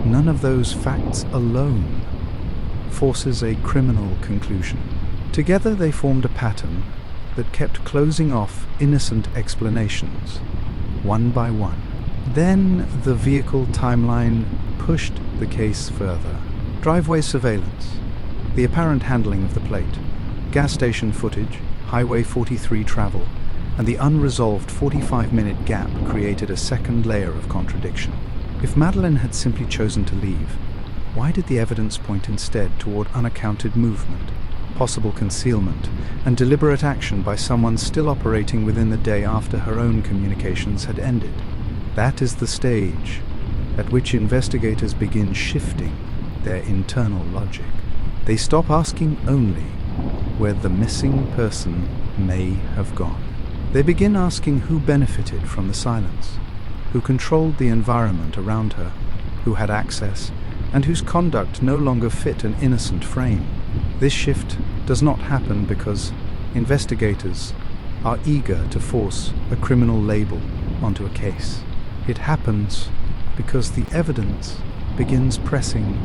None of those facts alone forces a criminal conclusion. Together they formed a pattern that kept closing off innocent explanations, one by one. Then the vehicle timeline pushed the case further. Driveway surveillance, the apparent handling of the plate, gas station footage, Highway 43 travel, and the unresolved 45-minute gap created a second layer of contradiction. If Madeline had simply chosen to leave, why did the evidence point instead toward unaccounted movement, possible concealment, and deliberate action by someone still operating within the day after her own communications had ended? That is the stage at which investigators begin shifting their internal logic. They stop asking only where the missing person may have gone. They begin asking who benefited from the silence, who controlled the environment around her, who had access, and whose conduct no longer fit an innocent frame. This shift does not happen because investigators are eager to force a criminal label onto a case. It happens because the evidence begins pressing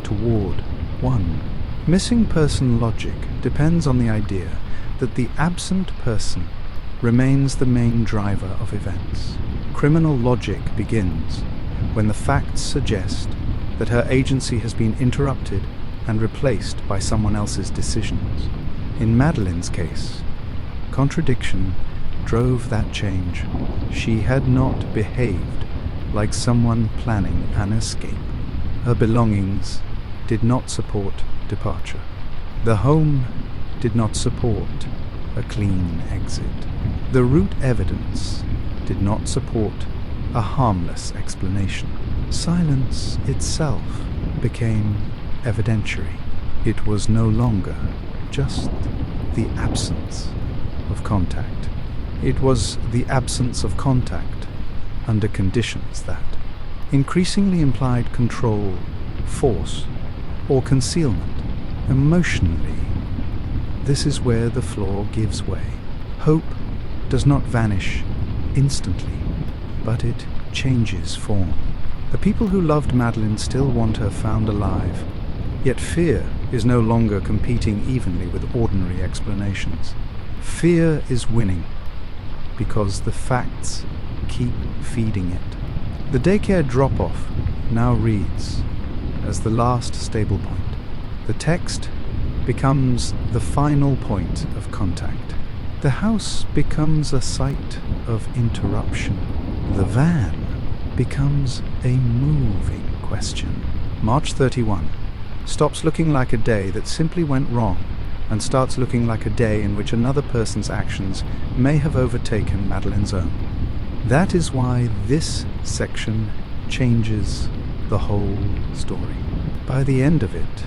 toward one. Missing person logic depends on the idea that the absent person remains the main driver of events. Criminal logic begins when the facts suggest that her agency has been interrupted and replaced by someone else's decisions. In Madeline's case, contradiction drove that change. She had not behaved like someone planning an escape. Her belongings did not support departure. The home did not support a clean exit. The root evidence did not support a harmless explanation. Silence itself became evidentiary. It was no longer just the absence of contact. It was the absence of contact under conditions that increasingly implied control, force, or concealment. Emotionally, this is where the floor gives way. Hope does not vanish instantly, but it changes form. The people who loved Madeline still want her found alive, yet fear is no longer competing evenly with ordinary explanations. Fear is winning because the facts keep feeding it. The daycare drop-off now reads as the last stable point. The text becomes the final point of contact. The house becomes a site of interruption. The van becomes a moving question. March 31 stops looking like a day that simply went wrong and starts looking like a day in which another person's actions may have overtaken Madeline's own. That is why this section changes the whole story. By the end of it,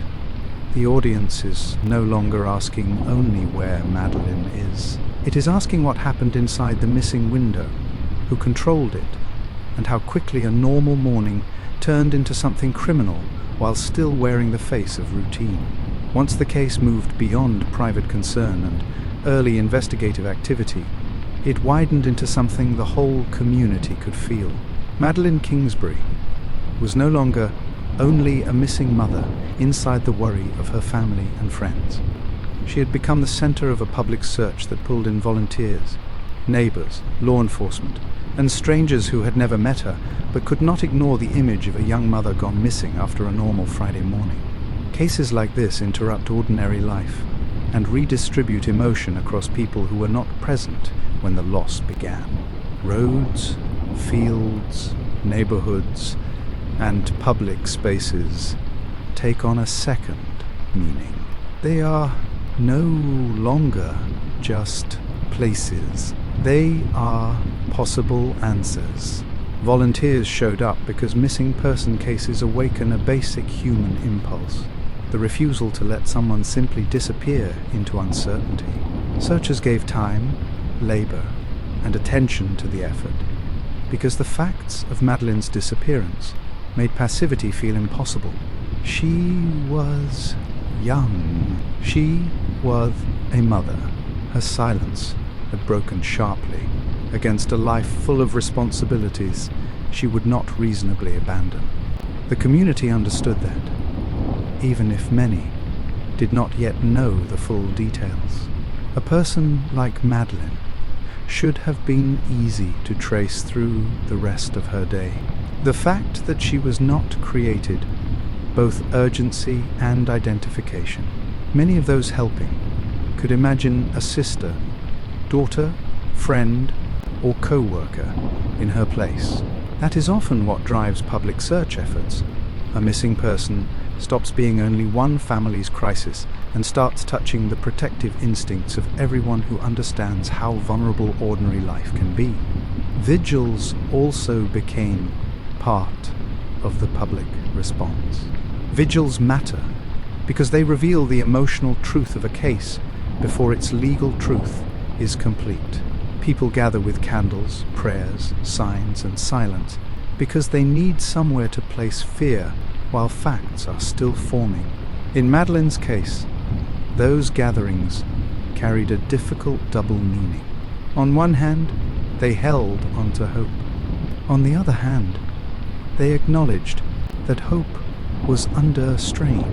the audience is no longer asking only where Madeline is. It is asking what happened inside the missing window, who controlled it, and how quickly a normal morning turned into something criminal while still wearing the face of routine. Once the case moved beyond private concern and early investigative activity, it widened into something the whole community could feel. Madeline Kingsbury was no longer only a missing mother inside the worry of her family and friends. She had become the center of a public search that pulled in volunteers, neighbors, law enforcement, and strangers who had never met her but could not ignore the image of a young mother gone missing after a normal Friday morning. Cases like this interrupt ordinary life and redistribute emotion across people who were not present when the loss began. Roads, fields, neighborhoods, and public spaces take on a second meaning. They are no longer just places. They are possible answers. Volunteers showed up because missing person cases awaken a basic human impulse, the refusal to let someone simply disappear into uncertainty. Searchers gave time, labor, and attention to the effort because the facts of Madeline's disappearance made passivity feel impossible. She was young. She was a mother. Her silence had broken sharply against a life full of responsibilities she would not reasonably abandon. The community understood that, even if many did not yet know the full details. A person like Madeline should have been easy to trace through the rest of her day. The fact that she was not created both urgency and identification. Many of those helping could imagine a sister, daughter, friend, or co-worker in her place. That is often what drives public search efforts. A missing person stops being only one family's crisis and starts touching the protective instincts of everyone who understands how vulnerable ordinary life can be. Vigils also became part of the public response. Vigils matter because they reveal the emotional truth of a case before its legal truth is complete. People gather with candles, prayers, signs, and silence because they need somewhere to place fear while facts are still forming. In Madeline's case, those gatherings carried a difficult double meaning. On one hand, they held onto hope. On the other hand, they acknowledged that hope was under strain.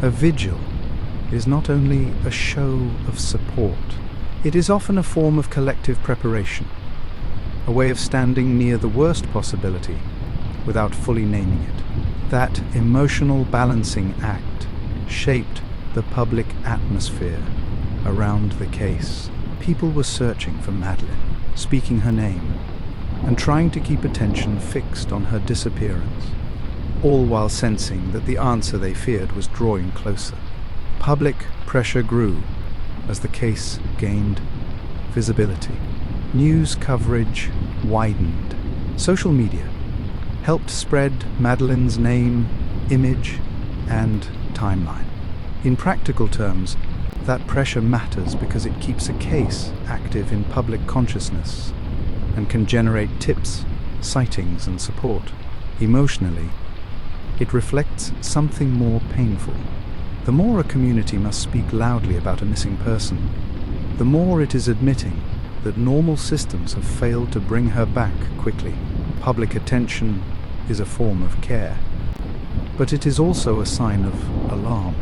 A vigil is not only a show of support, it is often a form of collective preparation, a way of standing near the worst possibility without fully naming it. That emotional balancing act shaped the public atmosphere around the case. People were searching for Madeline, speaking her name, and trying to keep attention fixed on her disappearance, all while sensing that the answer they feared was drawing closer. Public pressure grew as the case gained visibility. News coverage widened. Social media helped spread Madeline's name, image, and timeline. In practical terms, that pressure matters because it keeps a case active in public consciousness and can generate tips, sightings, and support. Emotionally, it reflects something more painful. The more a community must speak loudly about a missing person, the more it is admitting that normal systems have failed to bring her back quickly. Public attention is a form of care, but it is also a sign of alarm.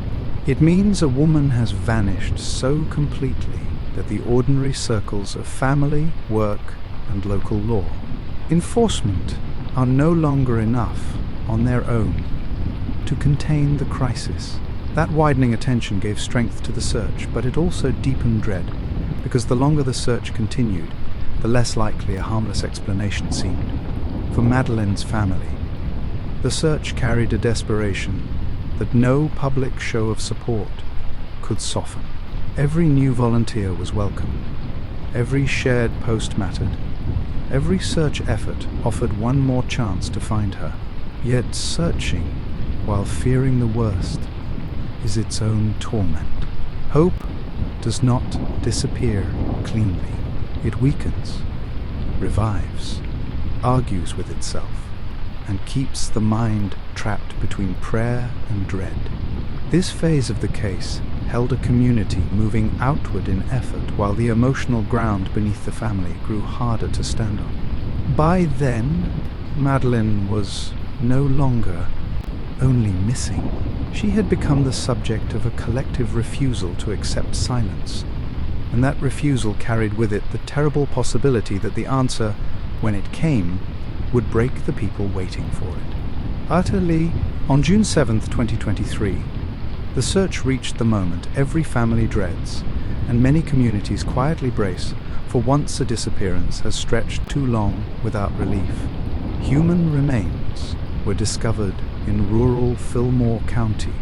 It means a woman has vanished so completely that the ordinary circles of family, work, and local law, enforcement, are no longer enough on their own to contain the crisis. That widening attention gave strength to the search, but it also deepened dread, because the longer the search continued, the less likely a harmless explanation seemed. For Madeline's family, the search carried a desperation that no public show of support could soften. Every new volunteer was welcome. Every shared post mattered. Every search effort offered one more chance to find her. Yet searching, while fearing the worst, is its own torment. Hope does not disappear cleanly. It weakens, revives, argues with itself, and keeps the mind trapped between prayer and dread. This phase of the case held a community moving outward in effort, while the emotional ground beneath the family grew harder to stand on. By then, Madeline was no longer only missing. She had become the subject of a collective refusal to accept silence, and that refusal carried with it the terrible possibility that the answer, when it came, would break the people waiting for it. Utterly, on June 7th, 2023, the search reached the moment every family dreads, and many communities quietly brace, for once a disappearance has stretched too long without relief. Human remains were discovered in rural Fillmore County,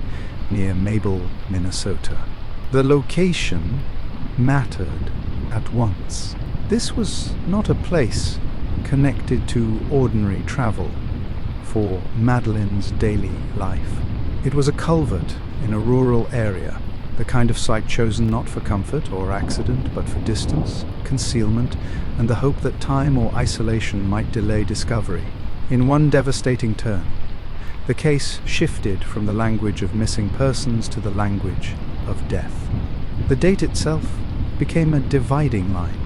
near Mabel, Minnesota. The location mattered at once. This was not a place connected to ordinary travel for Madeline's daily life. It was a culvert in a rural area, the kind of site chosen not for comfort or accident, but for distance, concealment, and the hope that time or isolation might delay discovery. In one devastating turn, the case shifted from the language of missing persons to the language of death. The date itself became a dividing line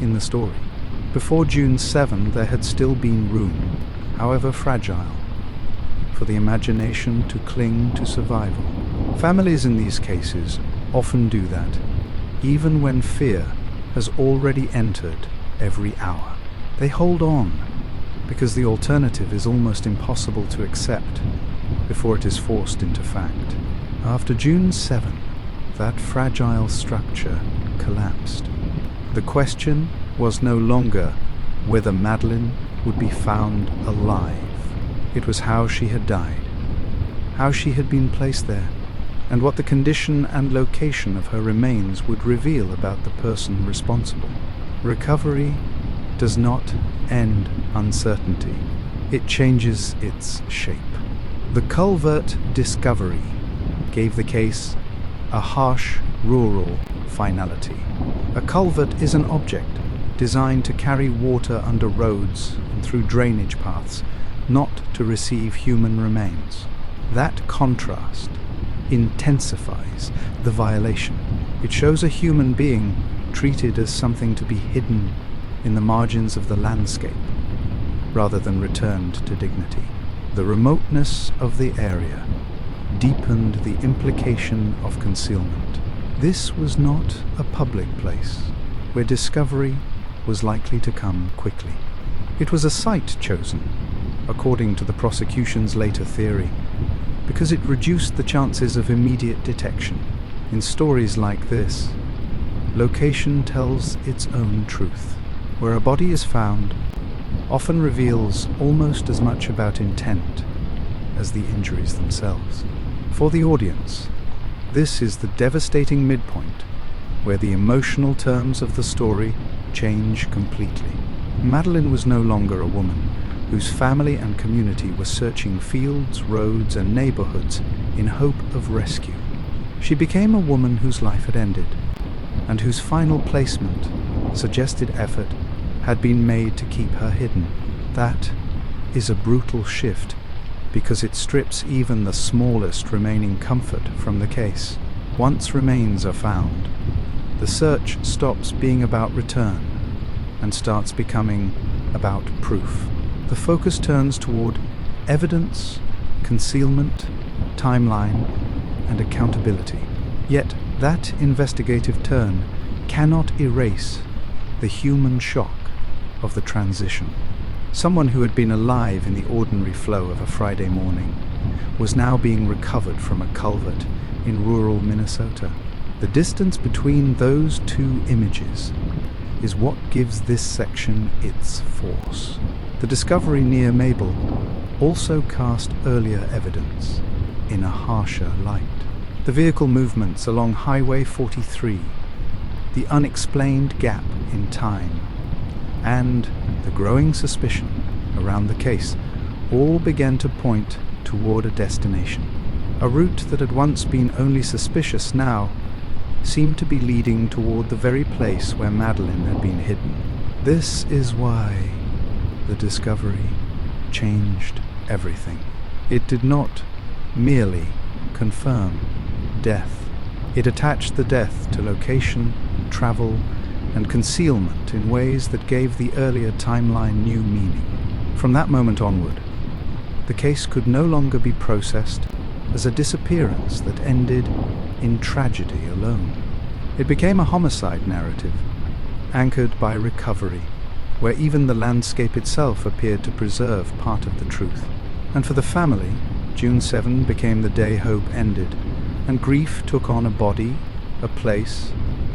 in the story. Before June 7, there had still been room, however fragile, for the imagination to cling to survival. Families in these cases often do that, even when fear has already entered every hour. They hold on, because the alternative is almost impossible to accept before it is forced into fact. After June 7, that fragile structure collapsed. The question was no longer whether Madeline would be found alive. It was how she had died, how she had been placed there, and what the condition and location of her remains would reveal about the person responsible. Recovery does not end uncertainty. It changes its shape. The culvert discovery gave the case a harsh rural finality. A culvert is an object designed to carry water under roads and through drainage paths, not to receive human remains. That contrast intensifies the violation. It shows a human being treated as something to be hidden in the margins of the landscape, rather than returned to dignity. The remoteness of the area deepened the implication of concealment. This was not a public place where discovery was likely to come quickly. It was a site chosen, according to the prosecution's later theory, because it reduced the chances of immediate detection. In stories like this, location tells its own truth. where a body is found, often reveals almost as much about intent as the injuries themselves. For the audience, this is the devastating midpoint where the emotional terms of the story change completely. Madeline was no longer a woman whose family and community were searching fields, roads, and neighborhoods in hope of rescue. She became a woman whose life had ended, and whose final placement suggested effort had been made to keep her hidden. That is a brutal shift, because it strips even the smallest remaining comfort from the case. Once remains are found, the search stops being about return and starts becoming about proof. The focus turns toward evidence, concealment, timeline, and accountability. Yet that investigative turn cannot erase the human shock of the transition. Someone who had been alive in the ordinary flow of a Friday morning was now being recovered from a culvert in rural Minnesota. The distance between those two images is what gives this section its force. The discovery near Mabel also cast earlier evidence in a harsher light. The vehicle movements along Highway 43, the unexplained gap in time, and the growing suspicion around the case all began to point toward a destination. A route that had once been only suspicious now seemed to be leading toward the very place where Madeline had been hidden. This is why the discovery changed everything. It did not merely confirm death. It attached the death to location, travel, and concealment in ways that gave the earlier timeline new meaning. From that moment onward, the case could no longer be processed as a disappearance that ended in tragedy alone. It became a homicide narrative, anchored by recovery, where even the landscape itself appeared to preserve part of the truth. And for the family, June 7 became the day hope ended, and grief took on a body, a place,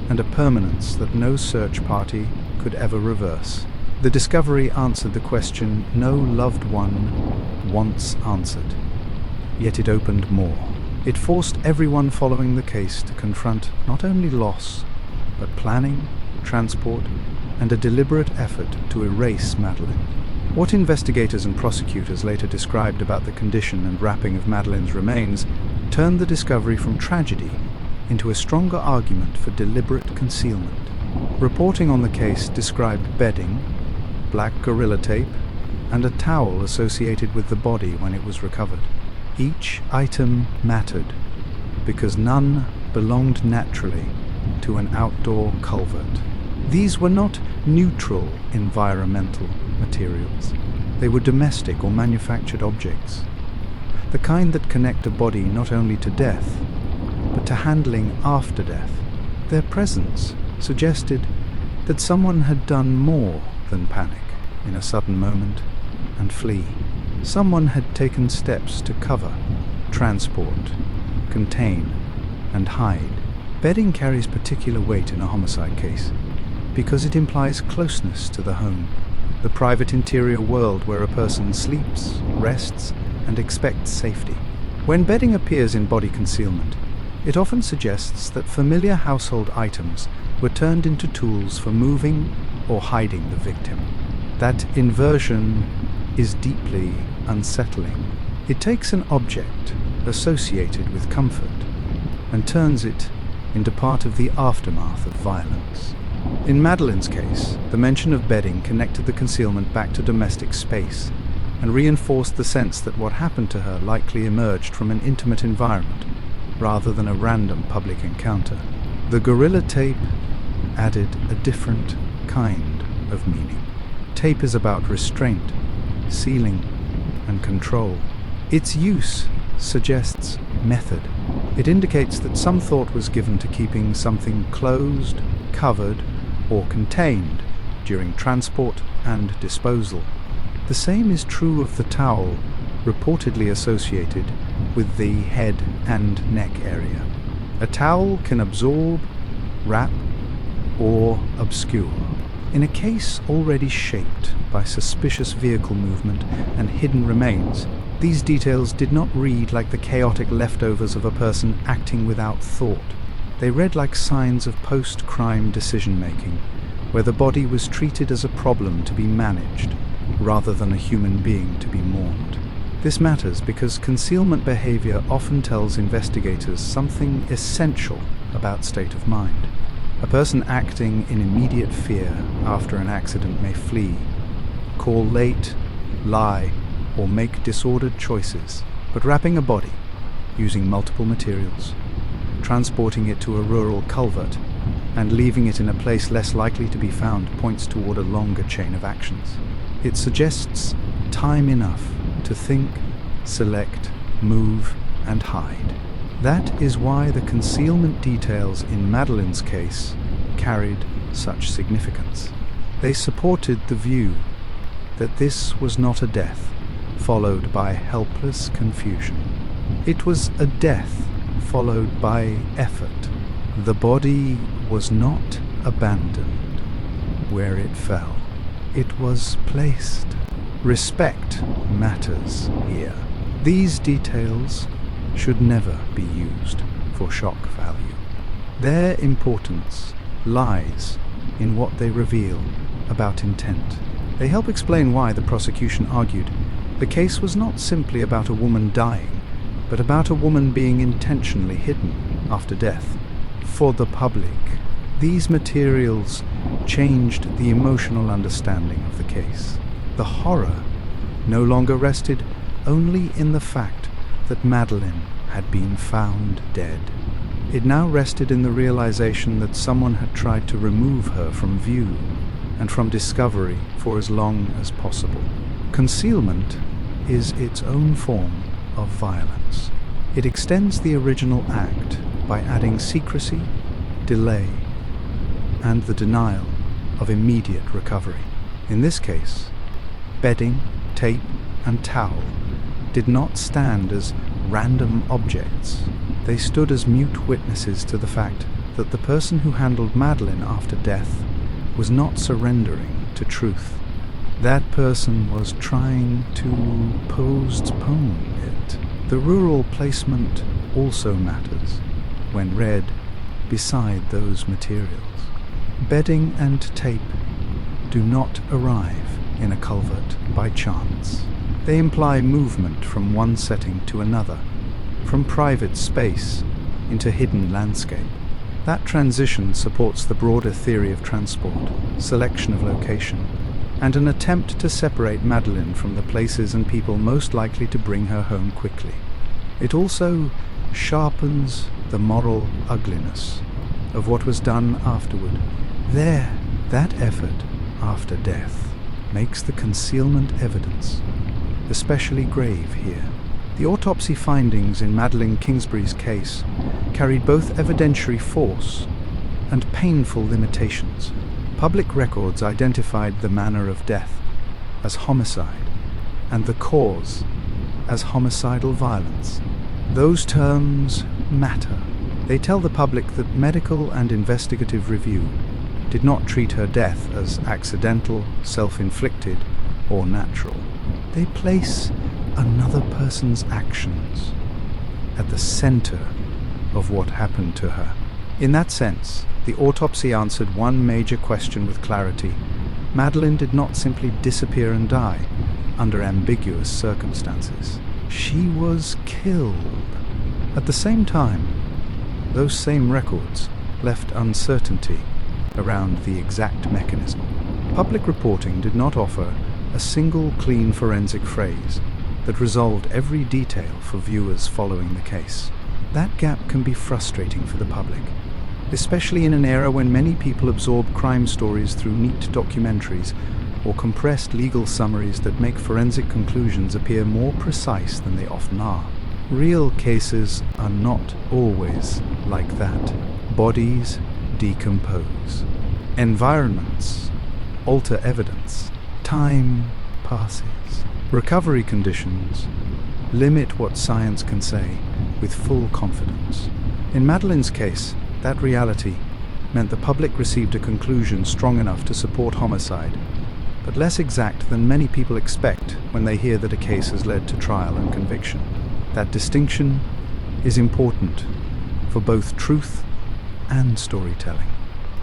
and a permanence that no search party could ever reverse. The discovery answered the question no loved one once answered. Yet it opened more. It forced everyone following the case to confront not only loss, but planning, transport, and a deliberate effort to erase Madeline. What investigators and prosecutors later described about the condition and wrapping of Madeline's remains turned the discovery from tragedy into a stronger argument for deliberate concealment. Reporting on the case described bedding, black gorilla tape, and a towel associated with the body when it was recovered. Each item mattered because none belonged naturally to an outdoor culvert. These were not neutral environmental materials. They were domestic or manufactured objects, the kind that connect a body not only to death, but to handling after death. Their presence suggested that someone had done more than panic in a sudden moment and flee. Someone had taken steps to cover, transport, contain, and hide. Bedding carries particular weight in a homicide case because it implies closeness to the home, the private interior world where a person sleeps, rests, and expects safety. When bedding appears in body concealment, it often suggests that familiar household items were turned into tools for moving or hiding the victim. That inversion is deeply unsettling. It takes an object associated with comfort and turns it into part of the aftermath of violence. In Madeline's case, the mention of bedding connected the concealment back to domestic space and reinforced the sense that what happened to her likely emerged from an intimate environment rather than a random public encounter. The gorilla tape added a different kind of meaning. Tape is about restraint, sealing, and control. Its use suggests method. It indicates that some thought was given to keeping something closed, covered, or contained during transport and disposal. The same is true of the towel reportedly associated with the head and neck area. A towel can absorb, wrap, or obscure. In a case already shaped by suspicious vehicle movement and hidden remains, these details did not read like the chaotic leftovers of a person acting without thought. They read like signs of post-crime decision-making, where the body was treated as a problem to be managed, rather than a human being to be mourned. This matters because concealment behavior often tells investigators something essential about state of mind. A person acting in immediate fear after an accident may flee, call late, lie, or make disordered choices, but wrapping a body, using multiple materials, transporting it to a rural culvert, and leaving it in a place less likely to be found points toward a longer chain of actions. It suggests time enough to think, select, move, and hide. That is why the concealment details in Madeline's case carried such significance. They supported the view that this was not a death followed by helpless confusion. It was a death followed by effort. The body was not abandoned where it fell. It was placed. Respect matters here. These details should never be used for shock value. Their importance lies in what they reveal about intent. They help explain why the prosecution argued the case was not simply about a woman dying, but about a woman being intentionally hidden after death. For the public, these materials changed the emotional understanding of the case. The horror no longer rested only in the fact that Madeline had been found dead. It now rested in the realization that someone had tried to remove her from view and from discovery for as long as possible. Concealment is its own form of violence. It extends the original act by adding secrecy, delay, and the denial of immediate recovery. In this case, bedding, tape, and towel did not stand as random objects. They stood as mute witnesses to the fact that the person who handled Madeline after death was not surrendering to truth. That person was trying to postpone it. The rural placement also matters when read beside those materials. Bedding and tape do not arrive in a culvert by chance. They imply movement from one setting to another, from private space into hidden landscape. That transition supports the broader theory of transport, selection of location, and an attempt to separate Madeline from the places and people most likely to bring her home quickly. It also sharpens the moral ugliness of what was done afterward. That effort after death makes the concealment evidence especially grave here. The autopsy findings in Madeline Kingsbury's case carried both evidentiary force and painful limitations. Public records identified the manner of death as homicide and the cause as homicidal violence. Those terms matter. They tell the public that medical and investigative review did not treat her death as accidental, self-inflicted, or natural. They place another person's actions at the center of what happened to her. In that sense, the autopsy answered one major question with clarity. Madeline did not simply disappear and die under ambiguous circumstances. She was killed. At the same time, those same records left uncertainty around the exact mechanism. Public reporting did not offer a single clean forensic phrase that resolved every detail for viewers following the case. That gap can be frustrating for the public, especially in an era when many people absorb crime stories through neat documentaries or compressed legal summaries that make forensic conclusions appear more precise than they often are. Real cases are not always like that. Bodies decompose. Environments alter evidence. Time passes. Recovery conditions limit what science can say with full confidence. In Madeline's case, that reality meant the public received a conclusion strong enough to support homicide, but less exact than many people expect when they hear that a case has led to trial and conviction. That distinction is important for both truth and storytelling.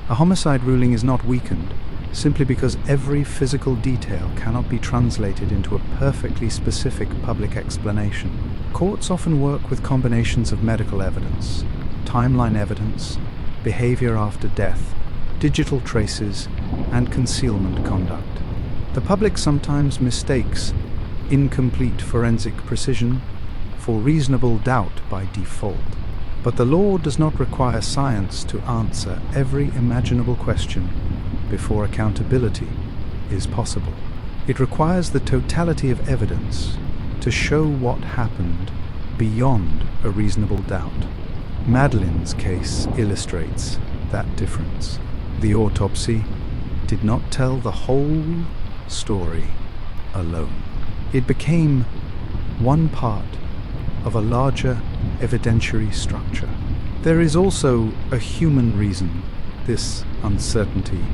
A homicide ruling is not weakened simply because every physical detail cannot be translated into a perfectly specific public explanation. Courts often work with combinations of medical evidence, timeline evidence, behavior after death, digital traces, and concealment conduct. The public sometimes mistakes incomplete forensic precision for reasonable doubt by default. But the law does not require science to answer every imaginable question before accountability is possible. It requires the totality of evidence to show what happened beyond a reasonable doubt. Madeline's case illustrates that difference. The autopsy did not tell the whole story alone. It became one part of a larger evidentiary structure. There is also a human reason this uncertainty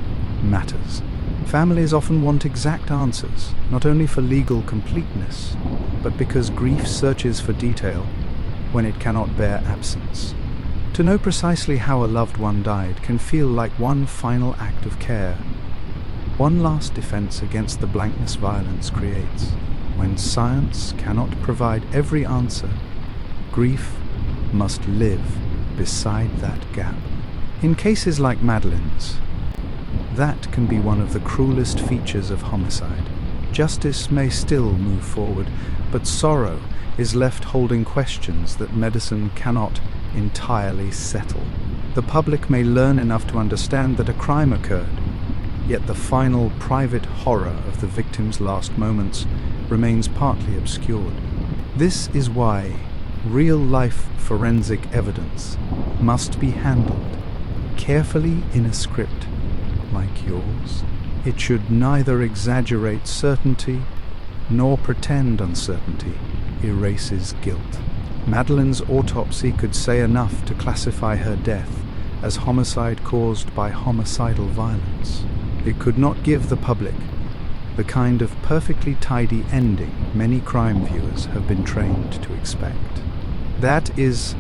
matters. Families often want exact answers, not only for legal completeness, but because grief searches for detail when it cannot bear absence. To know precisely how a loved one died can feel like one final act of care, one last defense against the blankness violence creates. When science cannot provide every answer, grief must live beside that gap. In cases like Madeline's, that can be one of the cruelest features of homicide. Justice may still move forward, but sorrow is left holding questions that medicine cannot entirely settle. The public may learn enough to understand that a crime occurred, yet the final private horror of the victim's last moments remains partly obscured. This is why real-life forensic evidence must be handled carefully in a script like yours. It should neither exaggerate certainty nor pretend uncertainty erases guilt. Madeline's autopsy could say enough to classify her death as homicide caused by homicidal violence. It could not give the public the kind of perfectly tidy ending many crime viewers have been trained to expect. That is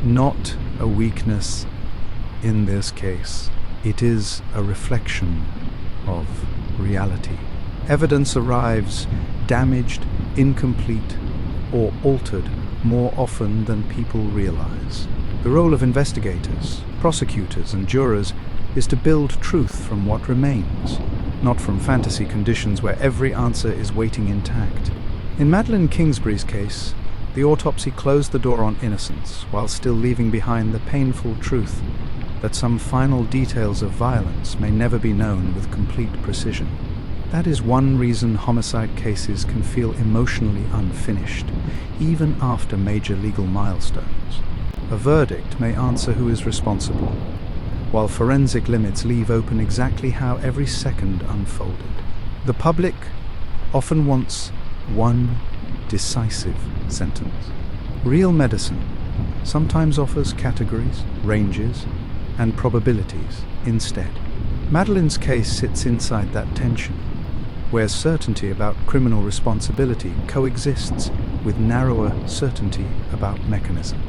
not a weakness in this case. It is a reflection of reality. Evidence arrives damaged, incomplete, or altered more often than people realize. The role of investigators, prosecutors, and jurors is to build truth from what remains, not from fantasy conditions where every answer is waiting intact. In Madeline Kingsbury's case, the autopsy closed the door on innocence while still leaving behind the painful truth that some final details of violence may never be known with complete precision. That is one reason homicide cases can feel emotionally unfinished, even after major legal milestones. A verdict may answer who is responsible, while forensic limits leave open exactly how every second unfolded. The public often wants one decisive sentence. Real medicine sometimes offers categories, ranges, and probabilities instead. Madeline's case sits inside that tension, where certainty about criminal responsibility coexists with narrower certainty about mechanism.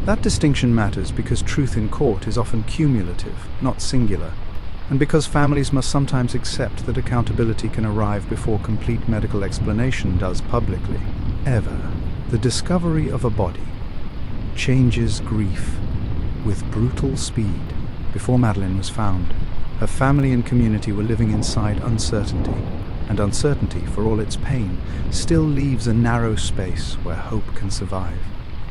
That distinction matters because truth in court is often cumulative, not singular, and because families must sometimes accept that accountability can arrive before complete medical explanation does publicly. Ever, the discovery of a body changes grief with brutal speed. Before Madeline was found, her family and community were living inside uncertainty, and uncertainty, for all its pain, still leaves a narrow space where hope can survive.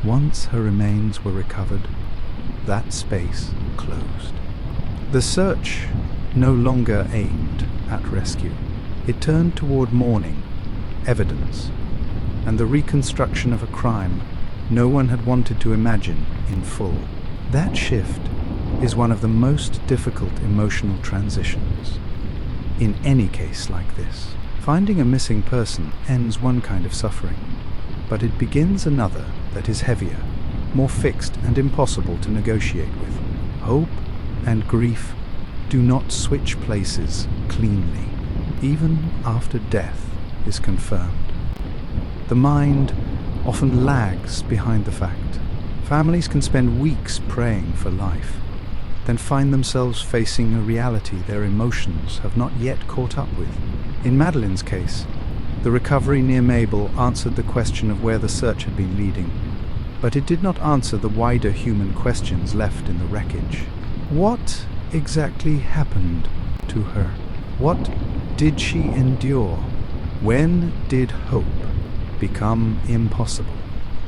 Once her remains were recovered, that space closed. The search no longer aimed at rescue. It turned toward mourning, evidence, and the reconstruction of a crime no one had wanted to imagine in full. That shift is one of the most difficult emotional transitions. In any case like this, finding a missing person ends one kind of suffering, but it begins another that is heavier, more fixed and impossible to negotiate with. Hope and grief do not switch places cleanly, even after death is confirmed. The mind often lags behind the fact. Families can spend weeks praying for life, then find themselves facing a reality their emotions have not yet caught up with. In Madeline's case, the recovery near Mabel answered the question of where the search had been leading, but it did not answer the wider human questions left in the wreckage. What exactly happened to her? What did she endure? When did hope become impossible?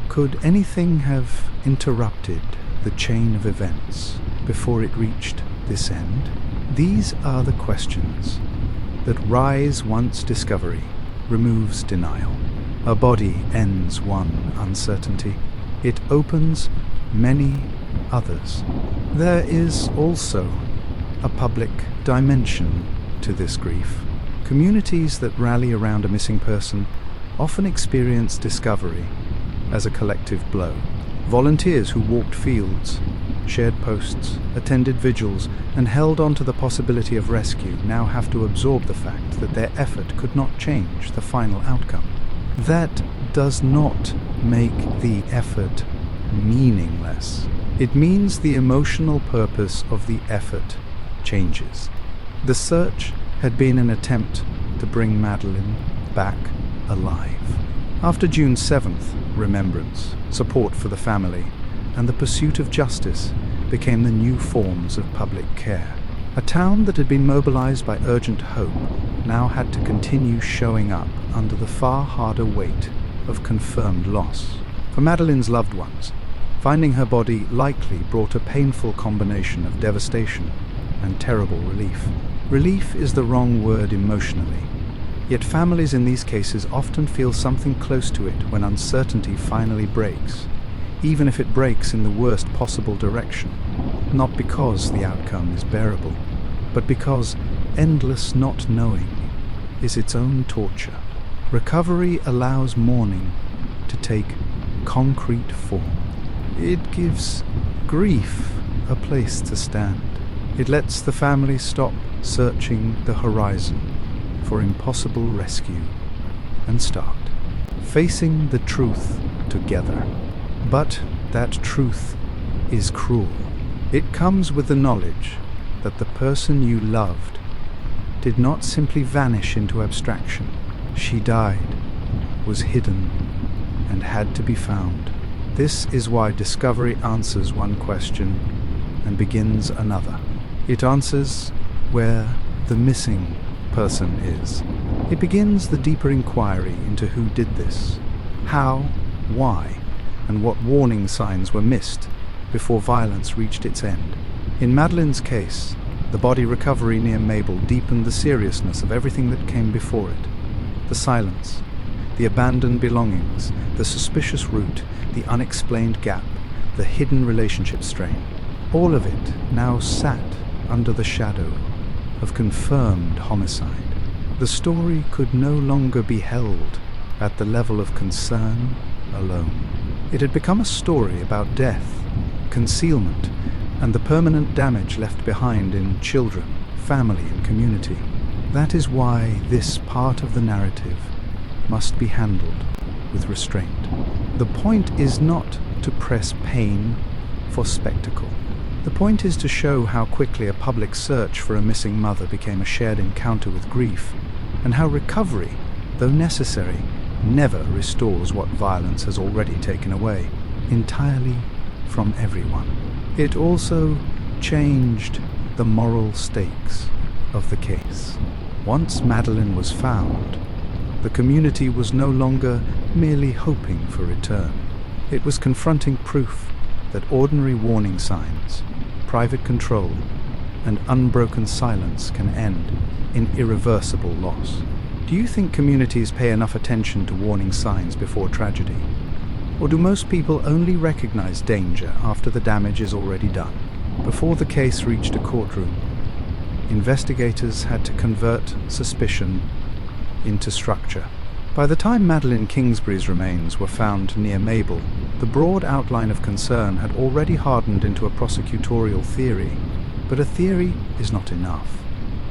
Could anything have interrupted the chain of events before it reached this end? These are the questions that rise once discovery removes denial. A body ends one uncertainty. It opens many others. There is also a public dimension to this grief. Communities that rally around a missing person often experience discovery as a collective blow. Volunteers who walked fields, shared posts, attended vigils, and held on to the possibility of rescue now have to absorb the fact that their effort could not change the final outcome. That does not make the effort meaningless. It means the emotional purpose of the effort changes. The search had been an attempt to bring Madeline back alive. After June 7th, remembrance, support for the family, and the pursuit of justice became the new forms of public care. A town that had been mobilized by urgent hope now had to continue showing up under the far harder weight of confirmed loss. For Madeline's loved ones, finding her body likely brought a painful combination of devastation and terrible relief. Relief is the wrong word emotionally, yet families in these cases often feel something close to it when uncertainty finally breaks, even if it breaks in the worst possible direction, not because the outcome is bearable, but because endless not knowing is its own torture. Recovery allows mourning to take concrete form. It gives grief a place to stand. It lets the family stop searching the horizon for impossible rescue and start facing the truth together. But that truth is cruel. It comes with the knowledge that the person you loved did not simply vanish into abstraction. She died, was hidden, and had to be found. This is why discovery answers one question and begins another. It answers where the missing person is. It begins the deeper inquiry into who did this, how, why, and what warning signs were missed before violence reached its end. In Madeline's case, the body recovery near Mabel deepened the seriousness of everything that came before it. The silence, the abandoned belongings, the suspicious route, the unexplained gap, the hidden relationship strain. All of it now sat under the shadow of confirmed homicide. The story could no longer be held at the level of concern alone. It had become a story about death, concealment, and the permanent damage left behind in children, family, and community. That is why this part of the narrative must be handled with restraint. The point is not to press pain for spectacle. The point is to show how quickly a public search for a missing mother became a shared encounter with grief, and how recovery, though necessary, never restores what violence has already taken away, entirely from everyone. It also changed the moral stakes of the case. Once Madeline was found, the community was no longer merely hoping for return. It was confronting proof that ordinary warning signs, private control, and unbroken silence can end in irreversible loss. Do you think communities pay enough attention to warning signs before tragedy? Or do most people only recognize danger after the damage is already done? Before the case reached a courtroom, investigators had to convert suspicion into structure. By the time Madeline Kingsbury's remains were found near Mabel, the broad outline of concern had already hardened into a prosecutorial theory. But a theory is not enough.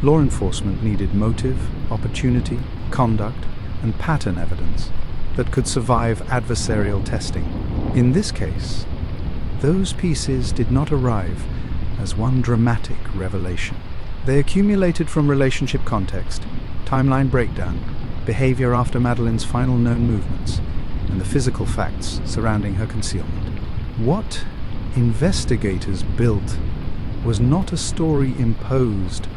Law enforcement needed motive, opportunity, conduct, and pattern evidence that could survive adversarial testing. In this case, those pieces did not arrive as one dramatic revelation. They accumulated from relationship context, timeline breakdown, behavior after Madeline's final known movements, and the physical facts surrounding her concealment. What investigators built was not a story imposed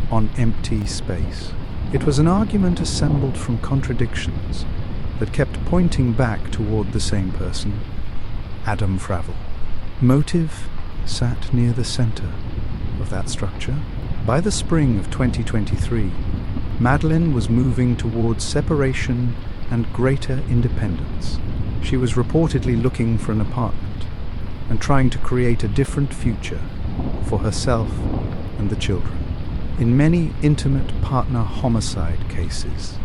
on empty space. It was an argument assembled from contradictions that kept pointing back toward the same person, Adam Fravel. Motive sat near the center of that structure. By the spring of 2023, Madeline was moving towards separation and greater independence. She was reportedly looking for an apartment and trying to create a different future for herself and the children. In many intimate partner homicide cases,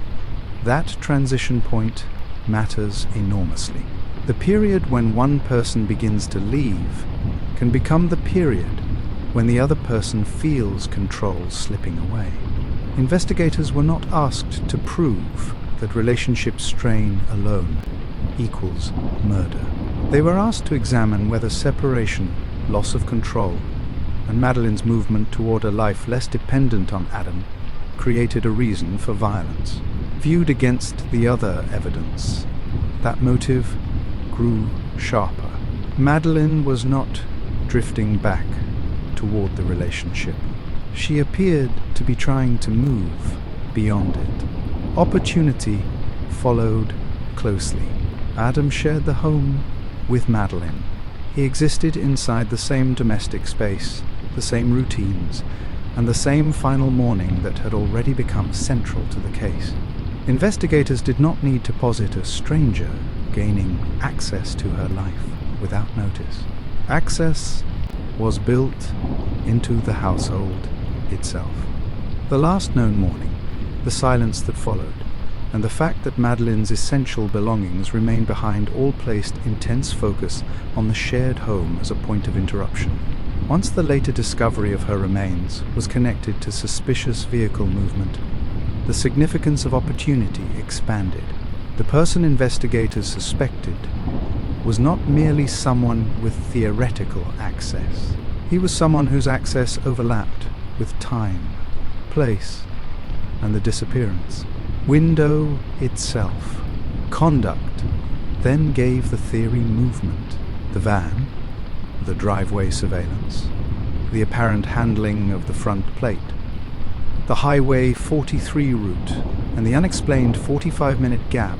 that transition point matters enormously. The period when one person begins to leave can become the period when the other person feels control slipping away. Investigators were not asked to prove that relationship strain alone equals murder. They were asked to examine whether separation, loss of control, and Madeline's movement toward a life less dependent on Adam created a reason for violence. Viewed against the other evidence, that motive grew sharper. Madeline was not drifting back toward the relationship. She appeared to be trying to move beyond it. Opportunity followed closely. Adam shared the home with Madeline. He existed inside the same domestic space, the same routines, and the same final morning that had already become central to the case. Investigators did not need to posit a stranger gaining access to her life without notice. Access was built into the household itself. The last known morning, the silence that followed, and the fact that Madeline's essential belongings remained behind all placed intense focus on the shared home as a point of interruption. Once the later discovery of her remains was connected to suspicious vehicle movement, the significance of opportunity expanded. The person investigators suspected was not merely someone with theoretical access. He was someone whose access overlapped with time, place, and the disappearance. Window itself. Conduct then gave the theory movement. The van, the driveway surveillance, the apparent handling of the front plate, the Highway 43 route, and the unexplained 45-minute gap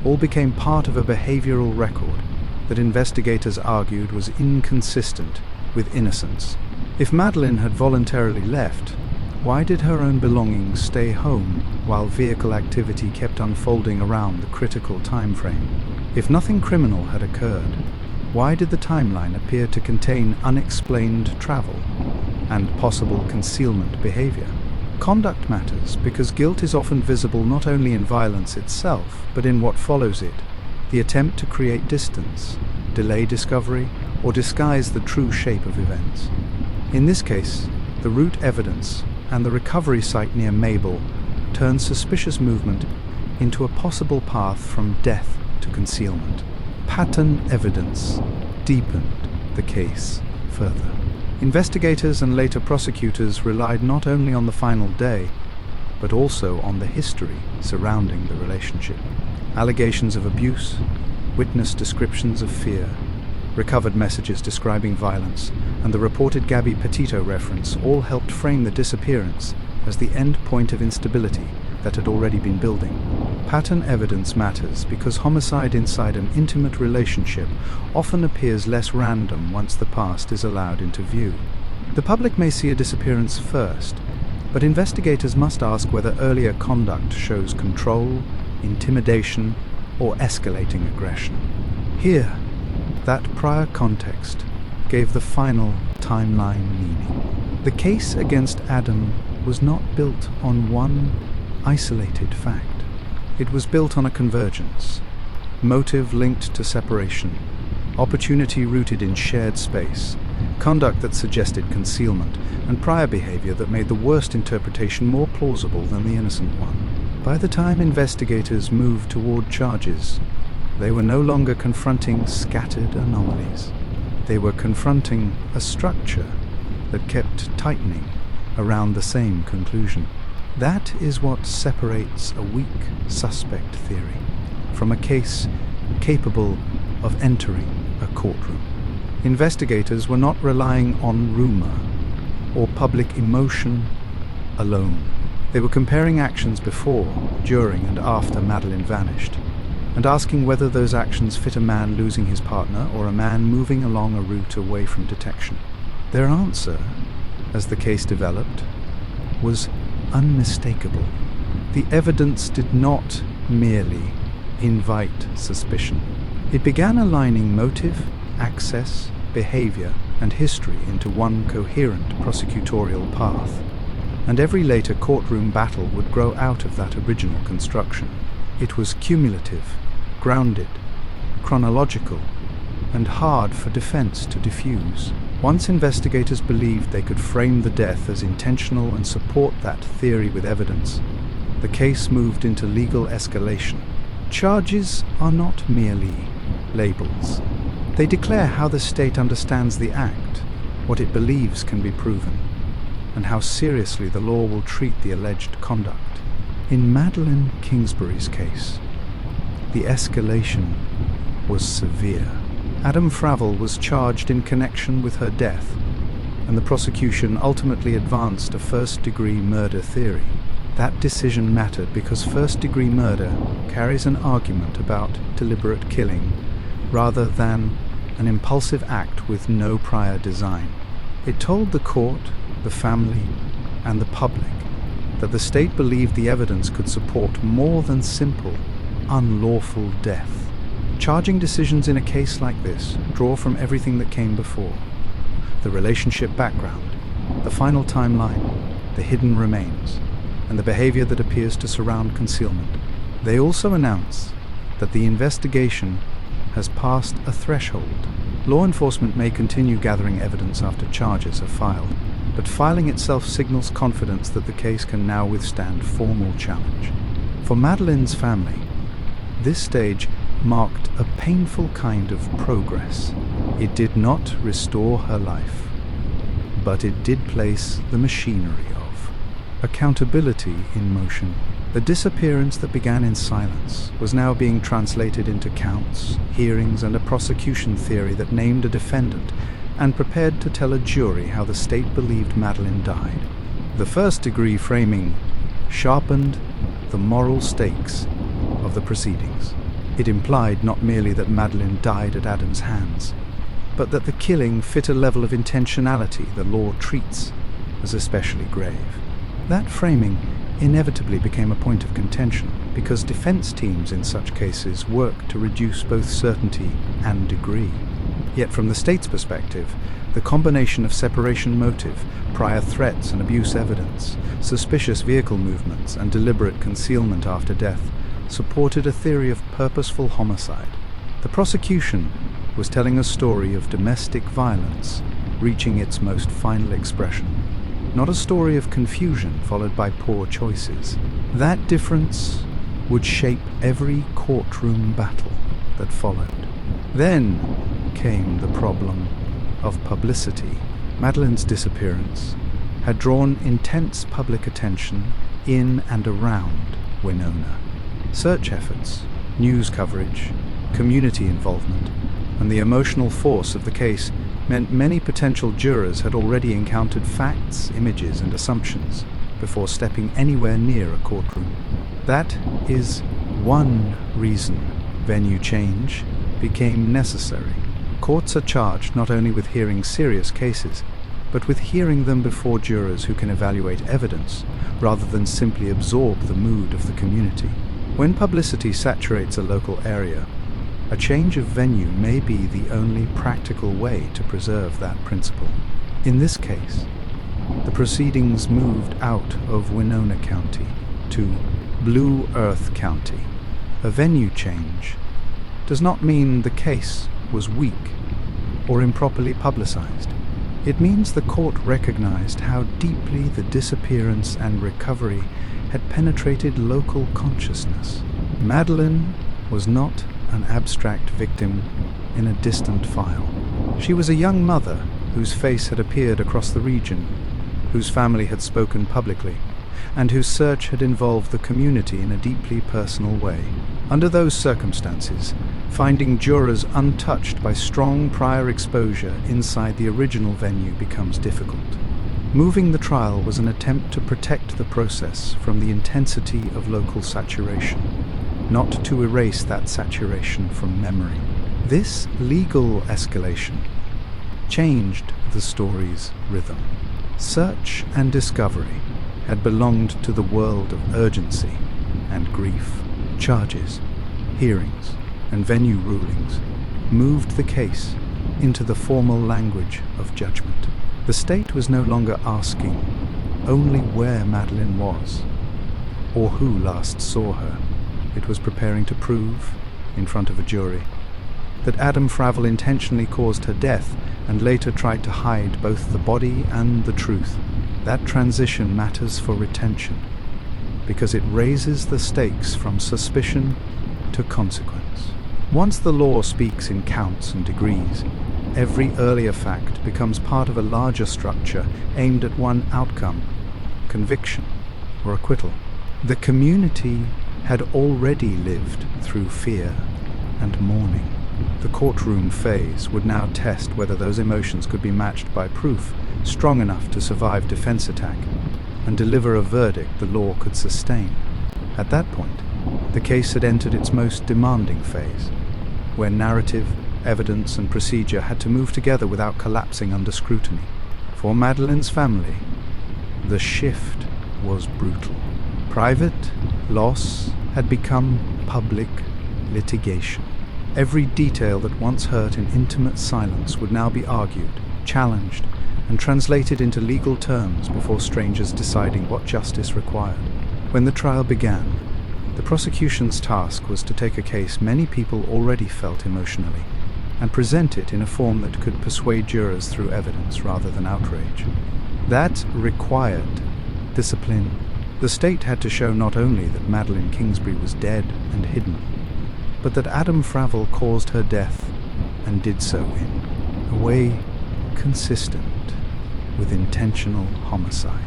all became part of a behavioral record that investigators argued was inconsistent with innocence. If Madeline had voluntarily left, why did her own belongings stay home while vehicle activity kept unfolding around the critical time frame? If nothing criminal had occurred, why did the timeline appear to contain unexplained travel and possible concealment behavior? Conduct matters because guilt is often visible not only in violence itself, but in what follows it, the attempt to create distance, delay discovery, or disguise the true shape of events. In this case, the route evidence and the recovery site near Mabel turned suspicious movement into a possible path from death to concealment. Pattern evidence deepened the case further. Investigators and later prosecutors relied not only on the final day, but also on the history surrounding the relationship. Allegations of abuse, witness descriptions of fear, recovered messages describing violence, and the reported Gabby Petito reference all helped frame the disappearance as the end point of instability that had already been building. Pattern evidence matters because homicide inside an intimate relationship often appears less random once the past is allowed into view. The public may see a disappearance first, but investigators must ask whether earlier conduct shows control, intimidation, or escalating aggression. Here, that prior context gave the final timeline meaning. The case against Adam was not built on one isolated fact. It was built on a convergence. Motive linked to separation, opportunity rooted in shared space, conduct that suggested concealment, and prior behavior that made the worst interpretation more plausible than the innocent one. By the time investigators moved toward charges, they were no longer confronting scattered anomalies. They were confronting a structure that kept tightening around the same conclusion. That is what separates a weak suspect theory from a case capable of entering a courtroom. Investigators were not relying on rumor or public emotion alone. They were comparing actions before, during, and after Madeline vanished, and asking whether those actions fit a man losing his partner or a man moving along a route away from detection. Their answer, as the case developed, was unmistakable. The evidence did not merely invite suspicion. It began aligning motive, access, behavior, and history into one coherent prosecutorial path, and every later courtroom battle would grow out of that original construction. It was cumulative, grounded, chronological, and hard for defense to diffuse. Once investigators believed they could frame the death as intentional and support that theory with evidence, the case moved into legal escalation. Charges are not merely labels. They declare how the state understands the act, what it believes can be proven, and how seriously the law will treat the alleged conduct. In Madeline Kingsbury's case, the escalation was severe. Adam Fravel was charged in connection with her death, and the prosecution ultimately advanced a first-degree murder theory. That decision mattered because first-degree murder carries an argument about deliberate killing rather than an impulsive act with no prior design. It told the court, the family, and the public that the state believed the evidence could support more than simple, unlawful death. Charging decisions in a case like this draw from everything that came before: the relationship background, the final timeline, the hidden remains, and the behavior that appears to surround concealment. They also announce that the investigation has passed a threshold. Law enforcement may continue gathering evidence after charges are filed, but filing itself signals confidence that the case can now withstand formal challenge. For Madeline's family, this stage marked a painful kind of progress. It did not restore her life, but it did place the machinery of accountability in motion. The disappearance that began in silence was now being translated into counts, hearings, and a prosecution theory that named a defendant and prepared to tell a jury how the state believed Madeline died. The first-degree framing sharpened the moral stakes of the proceedings. It implied not merely that Madeline died at Adam's hands, but that the killing fit a level of intentionality the law treats as especially grave. That framing inevitably became a point of contention because defense teams in such cases work to reduce both certainty and degree. Yet from the state's perspective, the combination of separation motive, prior threats and abuse evidence, suspicious vehicle movements, and deliberate concealment after death supported a theory of purposeful homicide. The prosecution was telling a story of domestic violence reaching its most final expression, not a story of confusion followed by poor choices. That difference would shape every courtroom battle that followed. Then came the problem of publicity. Madeline's disappearance had drawn intense public attention in and around Winona. Search efforts, news coverage, community involvement, and the emotional force of the case meant many potential jurors had already encountered facts, images, and assumptions before stepping anywhere near a courtroom. That is one reason venue change became necessary. Courts are charged not only with hearing serious cases, but with hearing them before jurors who can evaluate evidence rather than simply absorb the mood of the community. When publicity saturates a local area, a change of venue may be the only practical way to preserve that principle. In this case, the proceedings moved out of Winona County to Blue Earth County. A venue change does not mean the case was weak or improperly publicized. It means the court recognized how deeply the disappearance and recovery had penetrated local consciousness. Madeline was not an abstract victim in a distant file. She was a young mother whose face had appeared across the region, whose family had spoken publicly, and whose search had involved the community in a deeply personal way. Under those circumstances, finding jurors untouched by strong prior exposure inside the original venue becomes difficult. Moving the trial was an attempt to protect the process from the intensity of local saturation, not to erase that saturation from memory. This legal escalation changed the story's rhythm. Search and discovery had belonged to the world of urgency and grief. Charges, hearings, and venue rulings moved the case into the formal language of judgment. The state was no longer asking only where Madeline was or who last saw her. It was preparing to prove, in front of a jury, that Adam Fravel intentionally caused her death and later tried to hide both the body and the truth. That transition matters for retention, because it raises the stakes from suspicion to consequence. Once the law speaks in counts and degrees, every earlier fact becomes part of a larger structure aimed at one outcome: conviction or acquittal. The community had already lived through fear and mourning. The courtroom phase would now test whether those emotions could be matched by proof strong enough to survive defense attack and deliver a verdict the law could sustain. At that point, the case had entered its most demanding phase, where narrative, evidence, and procedure had to move together without collapsing under scrutiny. For Madeline's family, the shift was brutal. Private loss had become public litigation. Every detail that once hurt in intimate silence would now be argued, challenged, and translated into legal terms before strangers deciding what justice required. When the trial began, the prosecution's task was to take a case many people already felt emotionally and present it in a form that could persuade jurors through evidence rather than outrage. That required discipline. The state had to show not only that Madeline Kingsbury was dead and hidden, but that Adam Fravel caused her death and did so in a way consistent with intentional homicide.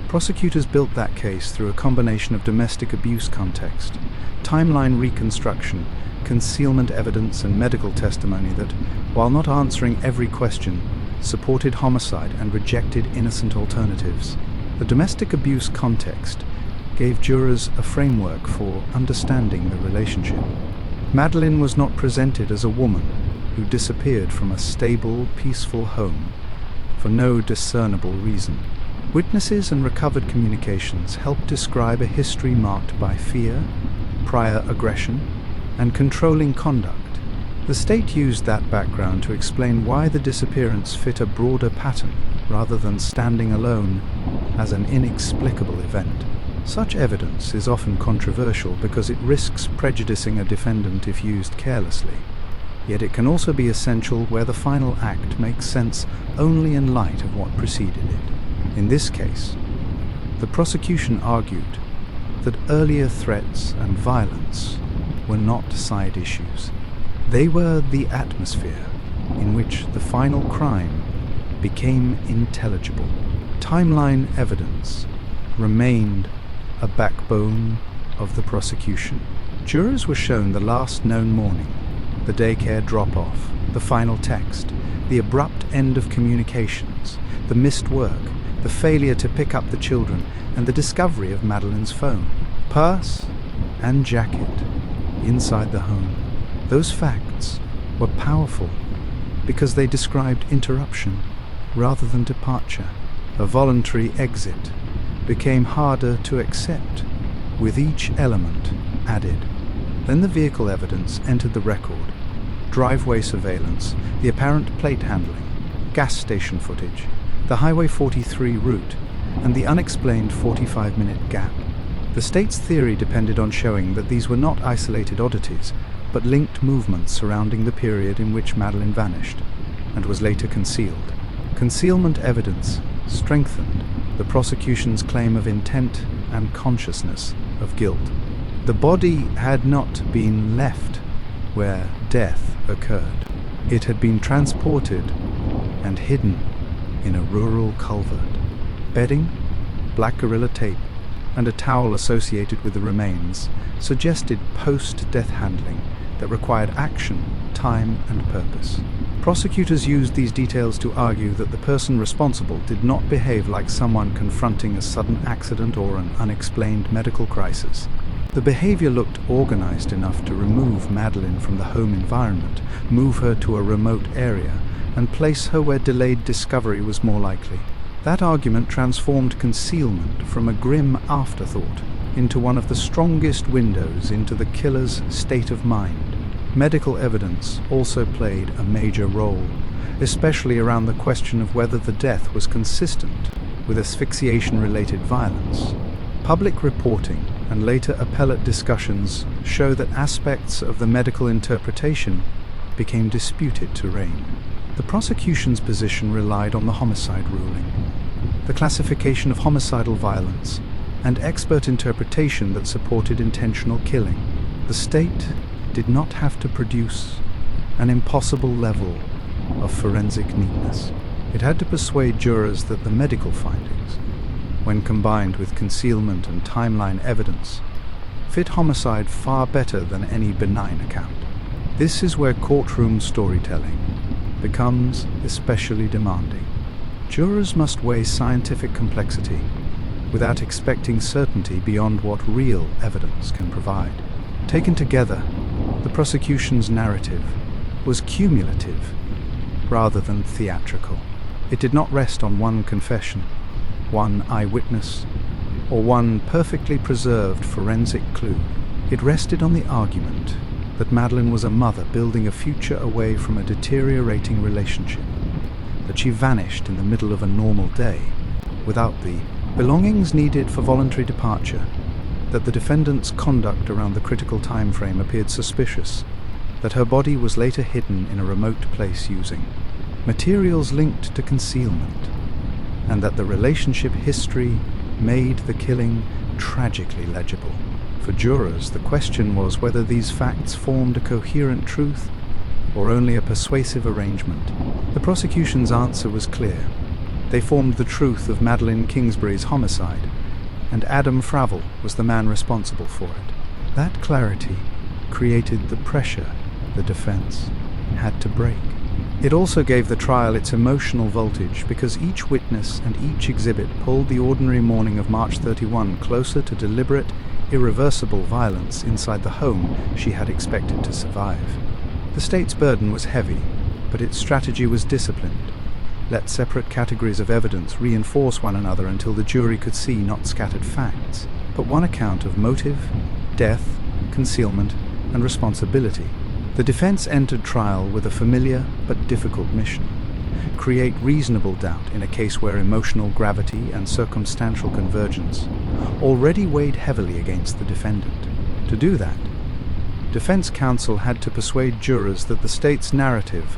Prosecutors built that case through a combination of domestic abuse context, timeline reconstruction, concealment evidence, and medical testimony that, while not answering every question, supported homicide and rejected innocent alternatives. The domestic abuse context gave jurors a framework for understanding the relationship. Madeline was not presented as a woman who disappeared from a stable, peaceful home for no discernible reason. Witnesses and recovered communications helped describe a history marked by fear, prior aggression, and controlling conduct. The state used that background to explain why the disappearance fit a broader pattern rather than standing alone as an inexplicable event. Such evidence is often controversial because it risks prejudicing a defendant if used carelessly. Yet it can also be essential where the final act makes sense only in light of what preceded it. In this case, the prosecution argued that earlier threats and violence were not side issues. They were the atmosphere in which the final crime became intelligible. Timeline evidence remained a backbone of the prosecution. Jurors were shown the last known morning, the daycare drop-off, the final text, the abrupt end of communications, the missed work, the failure to pick up the children, and the discovery of Madeline's phone, purse, and jacket inside the home. Those facts were powerful because they described interruption rather than departure. A voluntary exit became harder to accept with each element added. Then the vehicle evidence entered the record: driveway surveillance, the apparent plate handling, gas station footage, the Highway 43 route, and the unexplained 45-minute gap. The state's theory depended on showing that these were not isolated oddities, but linked movements surrounding the period in which Madeline vanished and was later concealed. Concealment evidence strengthened the prosecution's claim of intent and consciousness of guilt. The body had not been left where death occurred. It had been transported and hidden in a rural culvert. Bedding, black gorilla tape, and a towel associated with the remains suggested post-death handling that required action, time, and purpose. Prosecutors used these details to argue that the person responsible did not behave like someone confronting a sudden accident or an unexplained medical crisis. The behavior looked organized enough to remove Madeline from the home environment, move her to a remote area, and place her where delayed discovery was more likely. That argument transformed concealment from a grim afterthought into one of the strongest windows into the killer's state of mind. Medical evidence also played a major role, especially around the question of whether the death was consistent with asphyxiation-related violence. Public reporting and later appellate discussions show that aspects of the medical interpretation became disputed terrain. The prosecution's position relied on the homicide ruling, the classification of homicidal violence, and expert interpretation that supported intentional killing. The state did not have to produce an impossible level of forensic neatness. It had to persuade jurors that the medical findings, when combined with concealment and timeline evidence, fit homicide far better than any benign account. This is where courtroom storytelling becomes especially demanding. Jurors must weigh scientific complexity without expecting certainty beyond what real evidence can provide. Taken together, the prosecution's narrative was cumulative rather than theatrical. It did not rest on one confession, one eyewitness, or one perfectly preserved forensic clue. It rested on the argument that Madeline was a mother building a future away from a deteriorating relationship, that she vanished in the middle of a normal day without the belongings needed for voluntary departure, that the defendant's conduct around the critical time frame appeared suspicious, that her body was later hidden in a remote place using materials linked to concealment, and that the relationship history made the killing tragically legible. For jurors, the question was whether these facts formed a coherent truth or only a persuasive arrangement. The prosecution's answer was clear. They formed the truth of Madeline Kingsbury's homicide, and Adam Fravel was the man responsible for it. That clarity created the pressure the defense had to break. It also gave the trial its emotional voltage because each witness and each exhibit pulled the ordinary morning of March 31 closer to deliberate, irreversible violence inside the home she had expected to survive. The state's burden was heavy, but its strategy was disciplined. Let separate categories of evidence reinforce one another until the jury could see not scattered facts, but one account of motive, death, concealment, and responsibility. The defense entered trial with a familiar but difficult mission: create reasonable doubt in a case where emotional gravity and circumstantial convergence already weighed heavily against the defendant. To do that, defense counsel had to persuade jurors that the state's narrative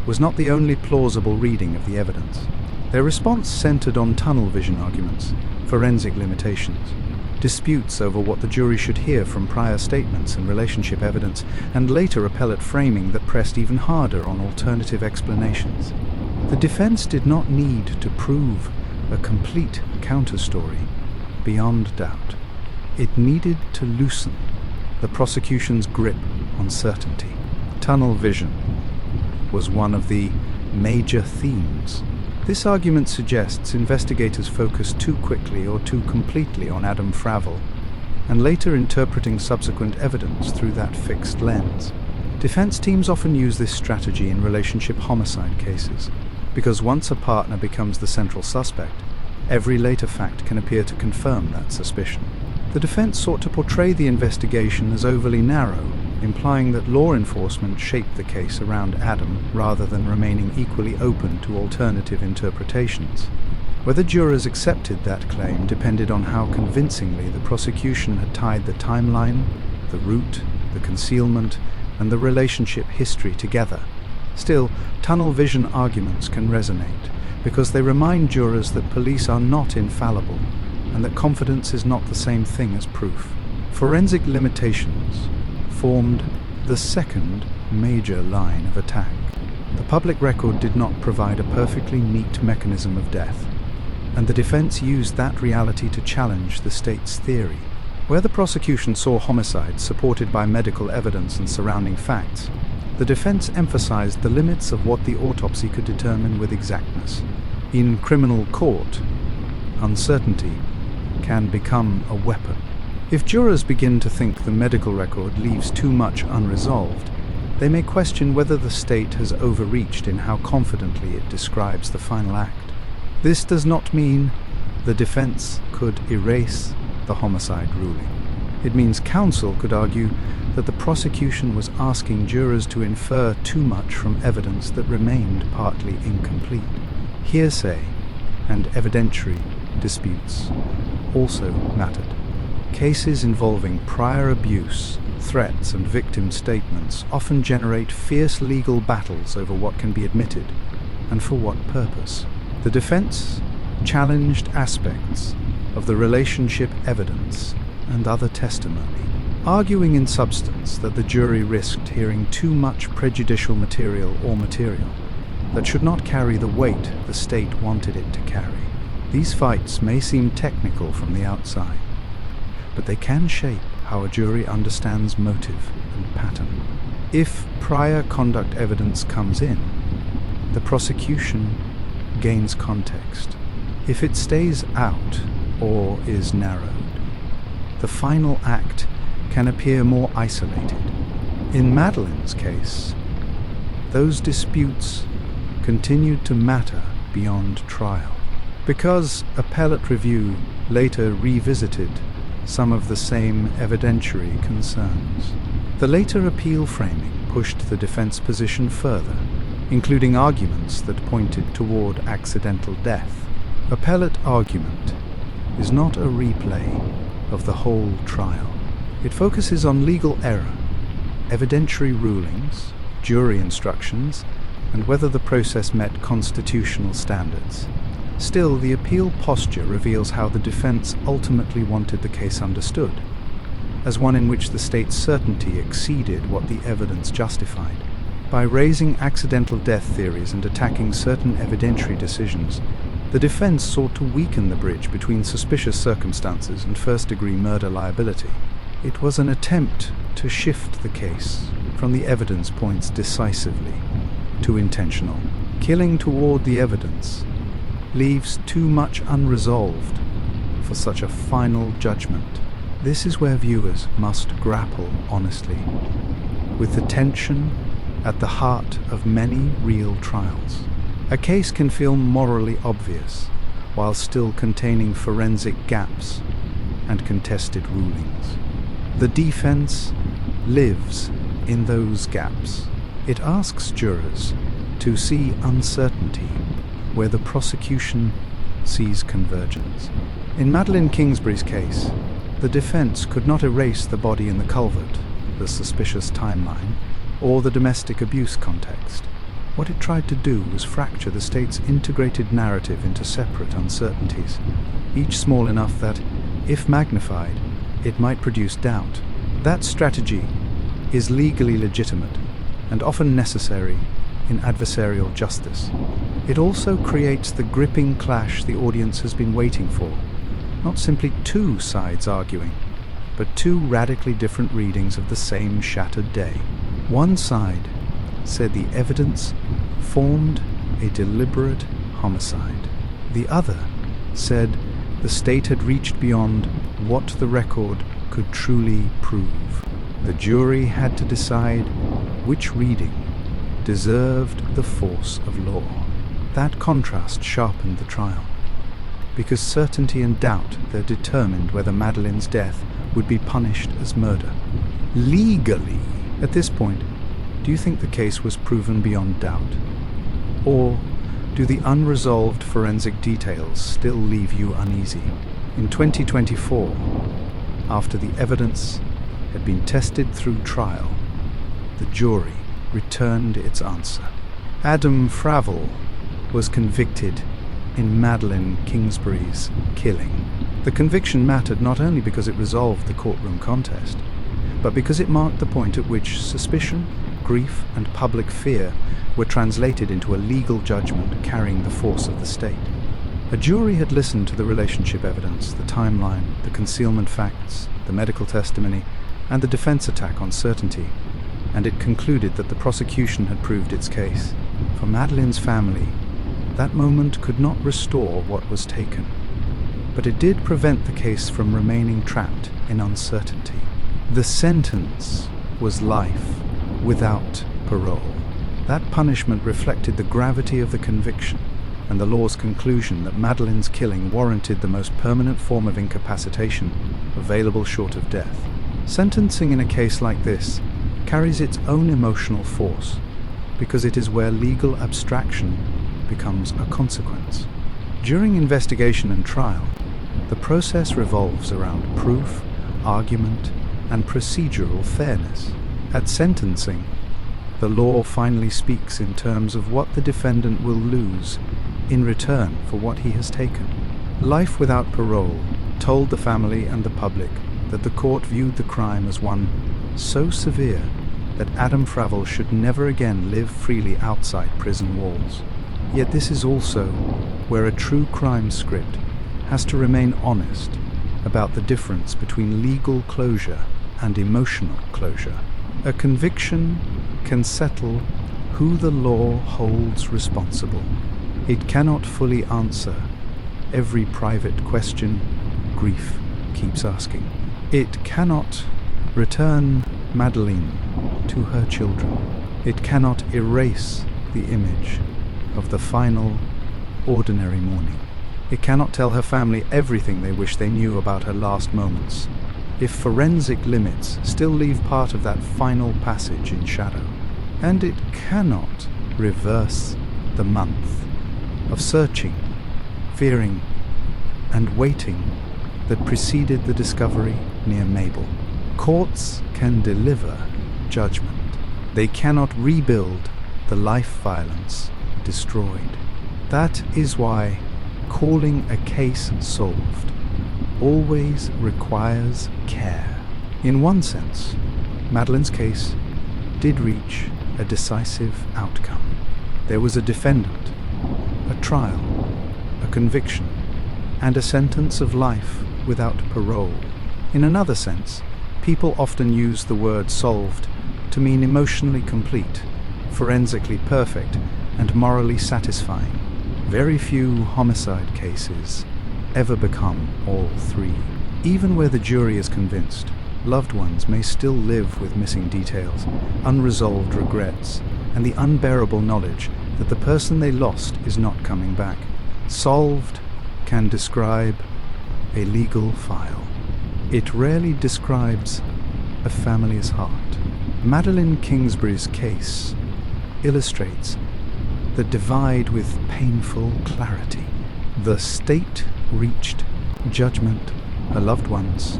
was not the only plausible reading of the evidence. Their response centered on tunnel vision arguments, forensic limitations, disputes over what the jury should hear from prior statements and relationship evidence, and later appellate framing that pressed even harder on alternative explanations. The defense did not need to prove a complete counterstory beyond doubt. It needed to loosen the prosecution's grip on certainty. Tunnel vision was one of the major themes. This argument suggests investigators focused too quickly or too completely on Adam Fravel, and later interpreting subsequent evidence through that fixed lens. Defense teams often use this strategy in relationship homicide cases, because once a partner becomes the central suspect, every later fact can appear to confirm that suspicion. The defense sought to portray the investigation as overly narrow, implying that law enforcement shaped the case around Adam rather than remaining equally open to alternative interpretations. Whether jurors accepted that claim depended on how convincingly the prosecution had tied the timeline, the route, the concealment, and the relationship history together. Still, tunnel vision arguments can resonate because they remind jurors that police are not infallible and that confidence is not the same thing as proof. Forensic limitations formed the second major line of attack. The public record did not provide a perfectly neat mechanism of death, and the defense used that reality to challenge the state's theory. Where the prosecution saw homicide supported by medical evidence and surrounding facts, the defense emphasized the limits of what the autopsy could determine with exactness. In criminal court, uncertainty can become a weapon. If jurors begin to think the medical record leaves too much unresolved, they may question whether the state has overreached in how confidently it describes the final act. This does not mean the defense could erase the homicide ruling. It means counsel could argue that the prosecution was asking jurors to infer too much from evidence that remained partly incomplete. Hearsay and evidentiary disputes also mattered. Cases involving prior abuse, threats, and victim statements often generate fierce legal battles over what can be admitted and for what purpose. The defense challenged aspects of the relationship evidence and other testimony, arguing in substance that the jury risked hearing too much prejudicial material or material that should not carry the weight the state wanted it to carry. These fights may seem technical from the outside, but they can shape how a jury understands motive and pattern. If prior conduct evidence comes in, the prosecution gains context. If it stays out or is narrowed, the final act can appear more isolated. In Madeline's case, those disputes continued to matter beyond trial, because appellate review later revisited some of the same evidentiary concerns. The later appeal framing pushed the defense position further, including arguments that pointed toward accidental death. Appellate argument is not a replay of the whole trial. It focuses on legal error, evidentiary rulings, jury instructions, and whether the process met constitutional standards. Still, the appeal posture reveals how the defense ultimately wanted the case understood, as one in which the state's certainty exceeded what the evidence justified. By raising accidental death theories and attacking certain evidentiary decisions, the defense sought to weaken the bridge between suspicious circumstances and first-degree murder liability. It was an attempt to shift the case from the evidence points decisively to intentional. Killing toward the evidence leaves too much unresolved for such a final judgment. This is where viewers must grapple honestly with the tension at the heart of many real trials. A case can feel morally obvious while still containing forensic gaps and contested rulings. The defense lives in those gaps. It asks jurors to see uncertainty where the prosecution sees convergence. In Madeline Kingsbury's case, the defense could not erase the body in the culvert, the suspicious timeline, or the domestic abuse context. What it tried to do was fracture the state's integrated narrative into separate uncertainties, each small enough that, if magnified, it might produce doubt. That strategy is legally legitimate and often necessary in adversarial justice. It also creates the gripping clash the audience has been waiting for, not simply two sides arguing, but two radically different readings of the same shattered day. One side said the evidence formed a deliberate homicide. The other said the state had reached beyond what the record could truly prove. The jury had to decide which reading deserved the force of law. That contrast sharpened the trial, because certainty and doubt there determined whether Madeline's death would be punished as murder. Legally, at this point, do you think the case was proven beyond doubt? Or do the unresolved forensic details still leave you uneasy? In 2024, after the evidence had been tested through trial, the jury returned its answer. Adam Fravel was convicted in Madeline Kingsbury's killing. The conviction mattered not only because it resolved the courtroom contest, but because it marked the point at which suspicion, grief, and public fear were translated into a legal judgment carrying the force of the state. A jury had listened to the relationship evidence, the timeline, the concealment facts, the medical testimony, and the defense attack on certainty, and it concluded that the prosecution had proved its case. For Madeline's family, that moment could not restore what was taken, but it did prevent the case from remaining trapped in uncertainty. The sentence was life without parole. That punishment reflected the gravity of the conviction and the law's conclusion that Madeline's killing warranted the most permanent form of incapacitation available short of death. Sentencing in a case like this carries its own emotional force because it is where legal abstraction becomes a consequence. During investigation and trial, the process revolves around proof, argument, and procedural fairness. At sentencing, the law finally speaks in terms of what the defendant will lose in return for what he has taken. Life without parole told the family and the public that the court viewed the crime as one so severe that Adam Fravel should never again live freely outside prison walls. Yet this is also where a true crime script has to remain honest about the difference between legal closure and emotional closure. A conviction can settle who the law holds responsible. It cannot fully answer every private question grief keeps asking. It cannot return Madeline to her children. It cannot erase the image of the final, ordinary morning. It cannot tell her family everything they wish they knew about her last moments, if forensic limits still leave part of that final passage in shadow. And it cannot reverse the month of searching, fearing, and waiting that preceded the discovery near Mabel. Courts can deliver judgment. They cannot rebuild the life violence destroyed. That is why calling a case solved always requires care. In one sense, Madeline's case did reach a decisive outcome. There was a defendant, a trial, a conviction, and a sentence of life without parole. In another sense, people often use the word solved to mean emotionally complete, forensically perfect, and morally satisfying. Very few homicide cases ever become all three. Even where the jury is convinced, loved ones may still live with missing details, unresolved regrets, and the unbearable knowledge that the person they lost is not coming back. Solved can describe a legal file. It rarely describes a family's heart. Madeline Kingsbury's case illustrates the divide with painful clarity. The state reached judgment. Her loved ones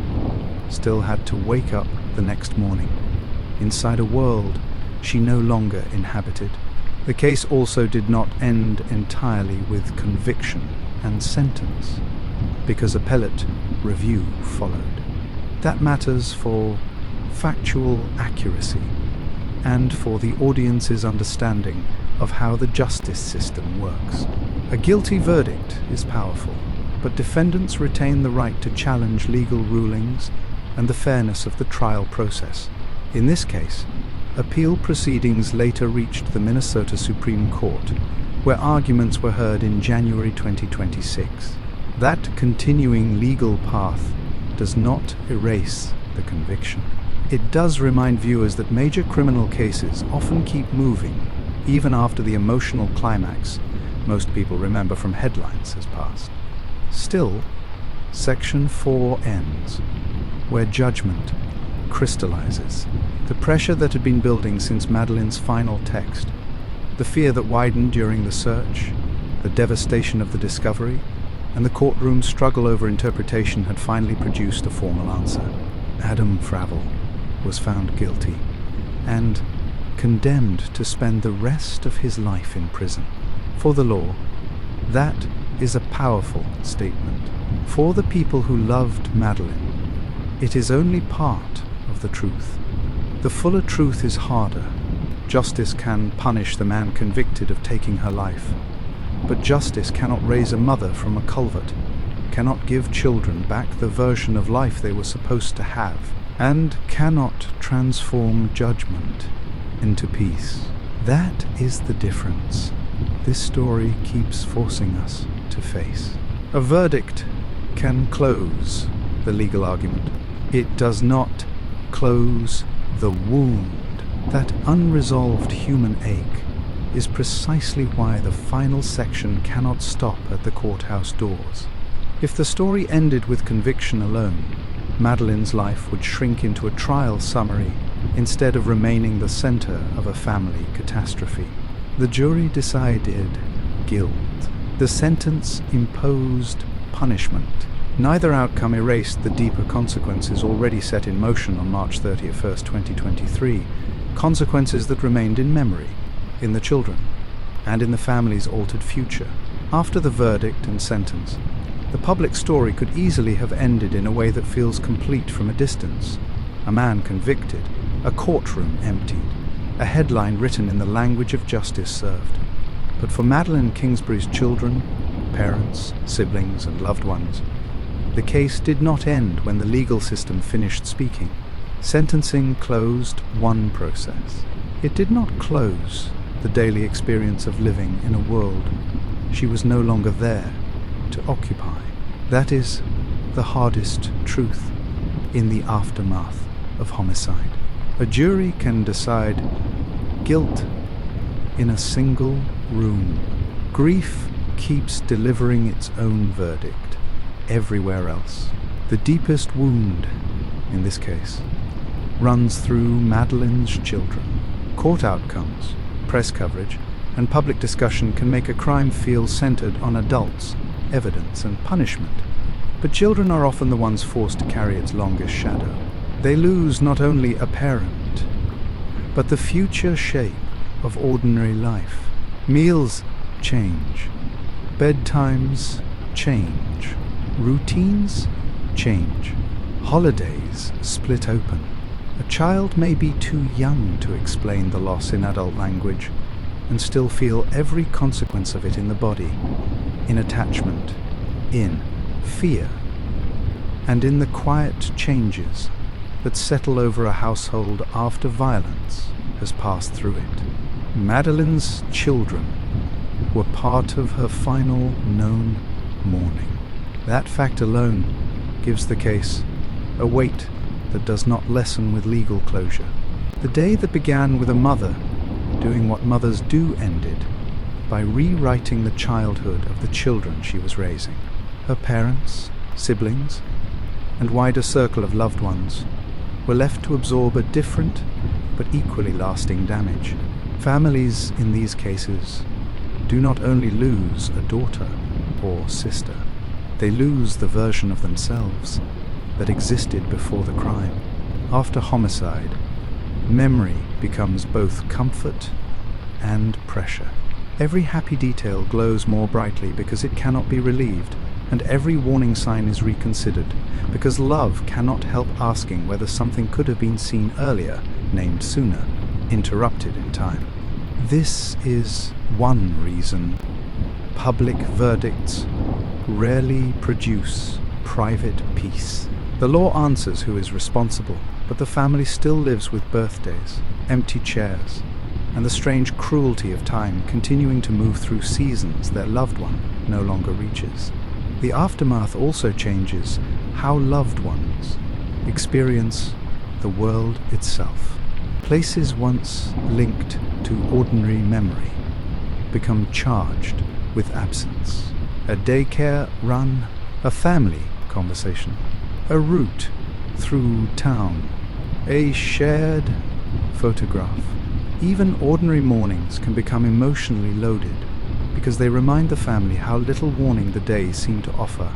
still had to wake up the next morning inside a world she no longer inhabited. The case also did not end entirely with conviction and sentence, because appellate review followed. That matters for factual accuracy and for the audience's understanding of how the justice system works. A guilty verdict is powerful, but defendants retain the right to challenge legal rulings and the fairness of the trial process. In this case, appeal proceedings later reached the Minnesota Supreme Court, where arguments were heard in January 2026. That continuing legal path does not erase the conviction. It does remind viewers that major criminal cases often keep moving, even after the emotional climax most people remember from headlines has passed. Still, Section 4 ends, where judgment crystallizes. The pressure that had been building since Madeline's final text, the fear that widened during the search, the devastation of the discovery, and the courtroom's struggle over interpretation had finally produced a formal answer. Adam Fravel was found guilty and condemned to spend the rest of his life in prison. For the law, that is a powerful statement. For the people who loved Madeline, it is only part of the truth. The fuller truth is harder. Justice can punish the man convicted of taking her life, but justice cannot raise a mother from a culvert, cannot give children back the version of life they were supposed to have, and cannot transform judgment into peace. That is the difference this story keeps forcing us to face. A verdict can close the legal argument. It does not close the wound. That unresolved human ache is precisely why the final section cannot stop at the courthouse doors. If the story ended with conviction alone, Madeline's life would shrink into a trial summary instead of remaining the center of a family catastrophe. The jury decided guilt. The sentence imposed punishment. Neither outcome erased the deeper consequences already set in motion on March 31st, 2023, consequences that remained in memory, in the children, and in the family's altered future. After the verdict and sentence, the public story could easily have ended in a way that feels complete from a distance. A man convicted, a courtroom emptied, a headline written in the language of justice served. But for Madeline Kingsbury's children, parents, siblings, and loved ones, the case did not end when the legal system finished speaking. Sentencing closed one process. It did not close the daily experience of living in a world she was no longer there to occupy. That is the hardest truth in the aftermath of homicide. A jury can decide guilt in a single room. Grief keeps delivering its own verdict everywhere else. The deepest wound, in this case, runs through Madeline's children. Court outcomes, press coverage, and public discussion can make a crime feel centered on adults, evidence, and punishment. But children are often the ones forced to carry its longest shadow. They lose not only a parent, but the future shape of ordinary life. Meals change. Bedtimes change. Routines change. Holidays split open. A child may be too young to explain the loss in adult language and still feel every consequence of it in the body, in attachment, in fear, and in the quiet changes that settle over a household after violence has passed through it. Madeline's children were part of her final known mourning. That fact alone gives the case a weight that does not lessen with legal closure. The day that began with a mother doing what mothers do ended by rewriting the childhood of the children she was raising. Her parents, siblings, and wider circle of loved ones were left to absorb a different but equally lasting damage. Families in these cases do not only lose a daughter or sister, they lose the version of themselves that existed before the crime. After homicide, memory becomes both comfort and pressure. Every happy detail glows more brightly because it cannot be relieved, and every warning sign is reconsidered because love cannot help asking whether something could have been seen earlier, named sooner, interrupted in time. This is one reason public verdicts rarely produce private peace. The law answers who is responsible, but the family still lives with birthdays, empty chairs, and the strange cruelty of time continuing to move through seasons their loved one no longer reaches. The aftermath also changes how loved ones experience the world itself. Places once linked to ordinary memory become charged with absence. A daycare run, a family conversation, a route through town, a shared photograph. Even ordinary mornings can become emotionally loaded because they remind the family how little warning the day seemed to offer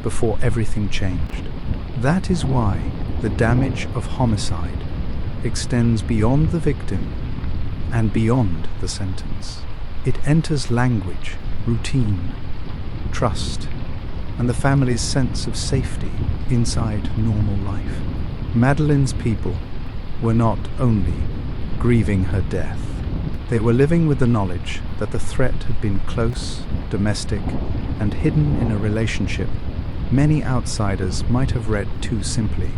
before everything changed. That is why the damage of homicide extends beyond the victim and beyond the sentence. It enters language, routine, trust, and the family's sense of safety inside normal life. Madeline's people were not only grieving her death, they were living with the knowledge that the threat had been close, domestic, and hidden in a relationship many outsiders might have read too simply.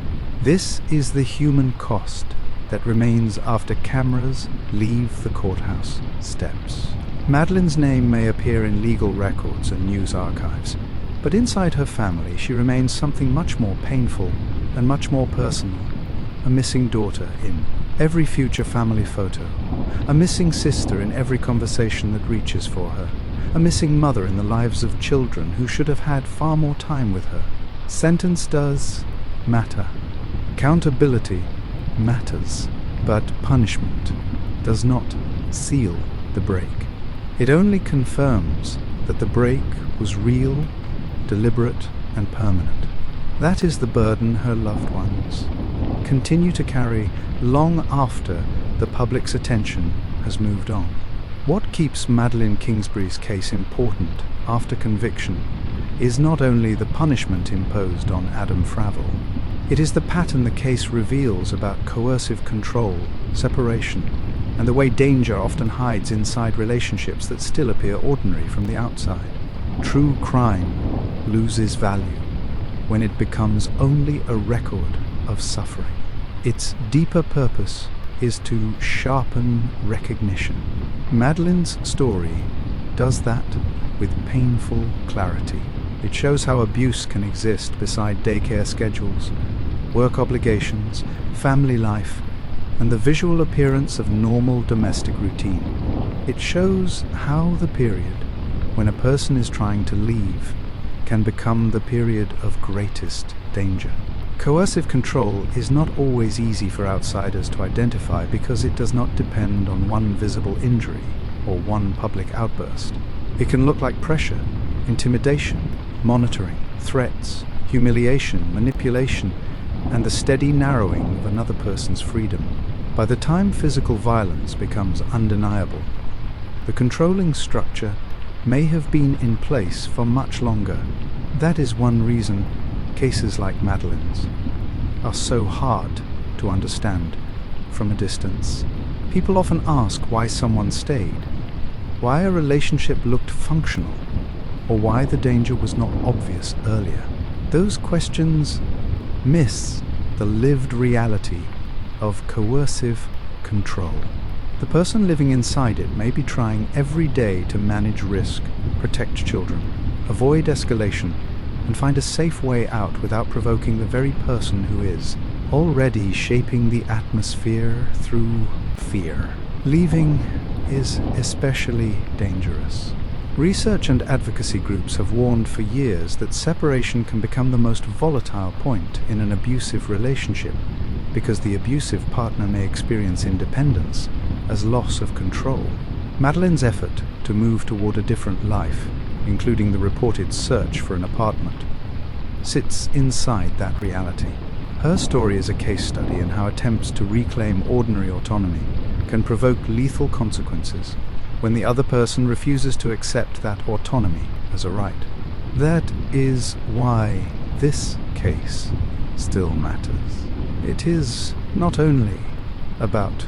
This is the human cost that remains after cameras leave the courthouse steps. Madeline's name may appear in legal records and news archives, but inside her family she remains something much more painful and much more personal. A missing daughter in every future family photo, a missing sister in every conversation that reaches for her, a missing mother in the lives of children who should have had far more time with her. Sentence does matter. Accountability matters, but punishment does not seal the break. It only confirms that the break was real, deliberate, and permanent. That is the burden her loved ones continue to carry long after the public's attention has moved on. What keeps Madeline Kingsbury's case important after conviction is not only the punishment imposed on Adam Fravel, it is the pattern the case reveals about coercive control, separation, and the way danger often hides inside relationships that still appear ordinary from the outside. True crime loses value when it becomes only a record of suffering. Its deeper purpose is to sharpen recognition. Madeline's story does that with painful clarity. It shows how abuse can exist beside daycare schedules, work obligations, family life, and the visual appearance of normal domestic routine. It shows how the period when a person is trying to leave can become the period of greatest danger. Coercive control is not always easy for outsiders to identify because it does not depend on one visible injury or one public outburst. It can look like pressure, intimidation, monitoring, threats, humiliation, manipulation, and the steady narrowing of another person's freedom. By the time physical violence becomes undeniable, the controlling structure may have been in place for much longer. That is one reason cases like Madeline's are so hard to understand from a distance. People often ask why someone stayed, why a relationship looked functional, or why the danger was not obvious earlier. Those questions miss the lived reality of coercive control. The person living inside it may be trying every day to manage risk, protect children, avoid escalation, and find a safe way out without provoking the very person who is already shaping the atmosphere through fear. Leaving is especially dangerous. Research and advocacy groups have warned for years that separation can become the most volatile point in an abusive relationship because the abusive partner may experience independence as loss of control. Madeline's effort to move toward a different life, including the reported search for an apartment, sits inside that reality. Her story is a case study in how attempts to reclaim ordinary autonomy can provoke lethal consequences when the other person refuses to accept that autonomy as a right. That is why this case still matters. It is not only about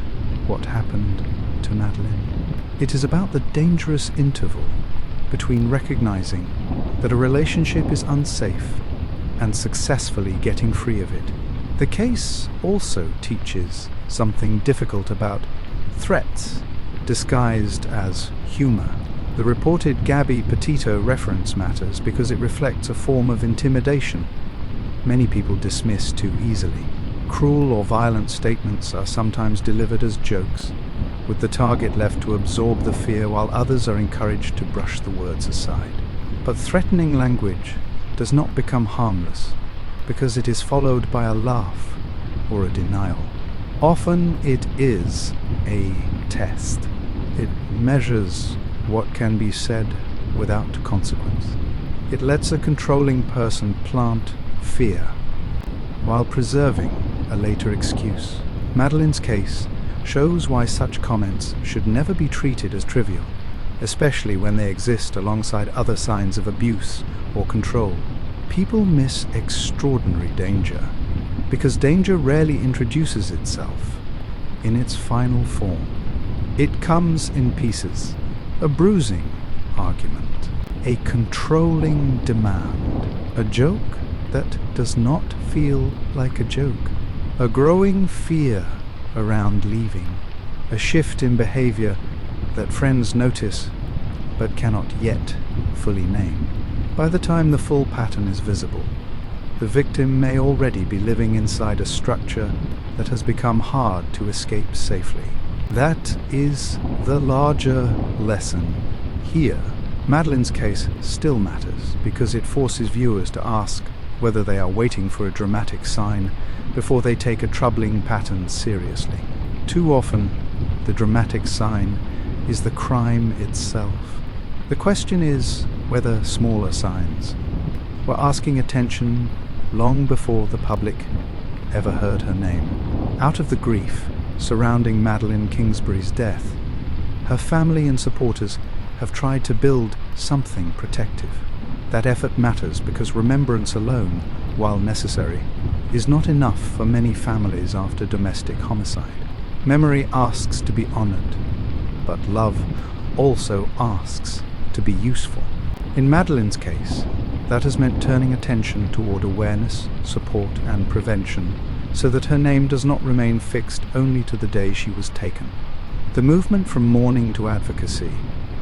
what happened to Madeline. It is about the dangerous interval between recognizing that a relationship is unsafe and successfully getting free of it. The case also teaches something difficult about threats disguised as humor. The reported Gabby Petito reference matters because it reflects a form of intimidation many people dismiss too easily. Cruel or violent statements are sometimes delivered as jokes, with the target left to absorb the fear while others are encouraged to brush the words aside. But threatening language does not become harmless because it is followed by a laugh or a denial. Often it is a test. It measures what can be said without consequence. It lets a controlling person plant fear while preserving a later excuse. Madeline's case shows why such comments should never be treated as trivial, especially when they exist alongside other signs of abuse or control. People miss extraordinary danger because danger rarely introduces itself in its final form. It comes in pieces, a bruising argument, a controlling demand, a joke that does not feel like a joke, a growing fear around leaving, a shift in behavior that friends notice but cannot yet fully name. By the time the full pattern is visible, the victim may already be living inside a structure that has become hard to escape safely. That is the larger lesson here. Madeline's case still matters because it forces viewers to ask whether they are waiting for a dramatic sign before they take a troubling pattern seriously. Too often, the dramatic sign is the crime itself. The question is whether smaller signs were asking attention long before the public ever heard her name. Out of the grief surrounding Madeline Kingsbury's death, her family and supporters have tried to build something protective. That effort matters because remembrance alone, while necessary, is not enough for many families after domestic homicide. Memory asks to be honored, but love also asks to be useful. In Madeline's case, that has meant turning attention toward awareness, support, and prevention so that her name does not remain fixed only to the day she was taken. The movement from mourning to advocacy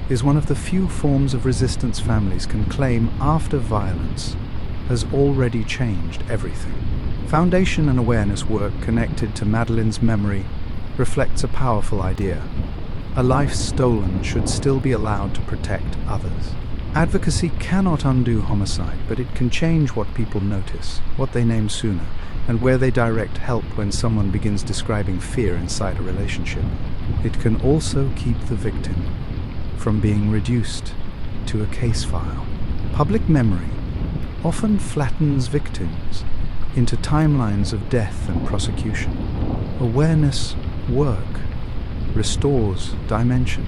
is one of the few forms of resistance families can claim after violence has already changed everything. Foundation and awareness work connected to Madeline's memory reflects a powerful idea. A life stolen should still be allowed to protect others. Advocacy cannot undo homicide, but it can change what people notice, what they name sooner, and where they direct help when someone begins describing fear inside a relationship. It can also keep the victim from being reduced to a case file. Public memory often flattens victims into timelines of death and prosecution. Awareness work restores dimension.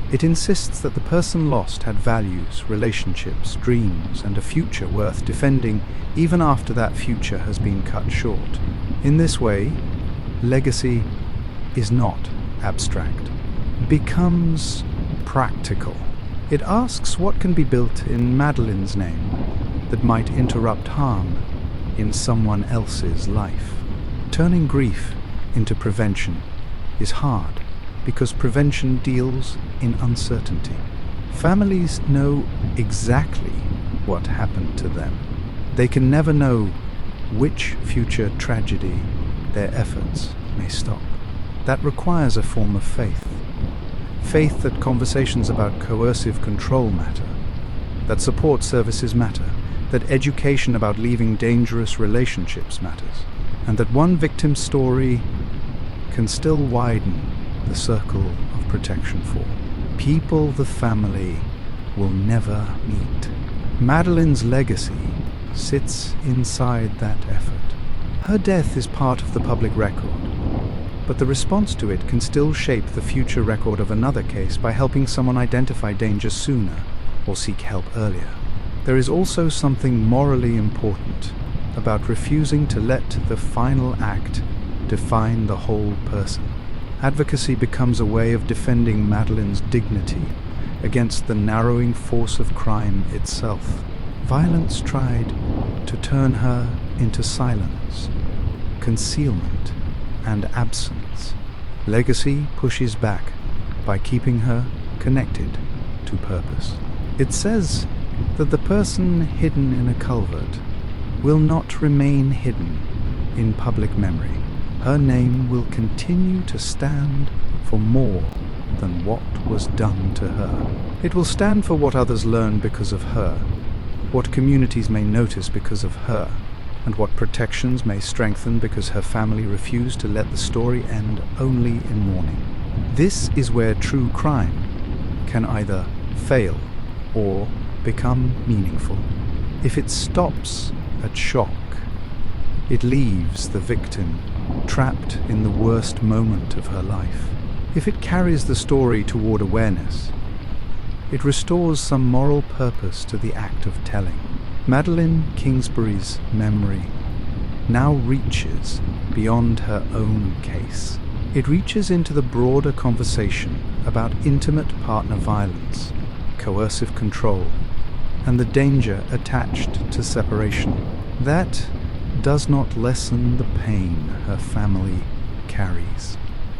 It insists that the person lost had values, relationships, dreams, and a future worth defending even after that future has been cut short. In this way, legacy is not abstract. It becomes practical. It asks what can be built in Madeline's name that might interrupt harm in someone else's life. Turning grief into prevention is hard because prevention deals in uncertainty. Families know exactly what happened to them. They can never know which future tragedy their efforts may stop. That requires a form of faith. Faith that conversations about coercive control matter, that support services matter, that education about leaving dangerous relationships matters, and that one victim's story can still widen the circle of protection for people the family will never meet. Madeline's legacy sits inside that effort. Her death is part of the public record, but the response to it can still shape the future record of another case by helping someone identify danger sooner or seek help earlier. There is also something morally important about refusing to let the final act define the whole person. Advocacy becomes a way of defending Madeline's dignity against the narrowing force of crime itself. Violence tried to turn her into silence, concealment, and absence. Legacy pushes back by keeping her connected to purpose. It says that the person hidden in a culvert will not remain hidden in public memory. Her name will continue to stand for more than what was done to her. It will stand for what others learn because of her, what communities may notice because of her, and what protections may strengthen because her family refused to let the story end only in mourning. This is where true crime can either fail or become meaningful. If it stops at shock, it leaves the victim trapped in the worst moment of her life. If it carries the story toward awareness, it restores some moral purpose to the act of telling. Madeline Kingsbury's memory now reaches beyond her own case. It reaches into the broader conversation about intimate partner violence, coercive control, and the danger attached to separation. That does not lessen the pain her family carries.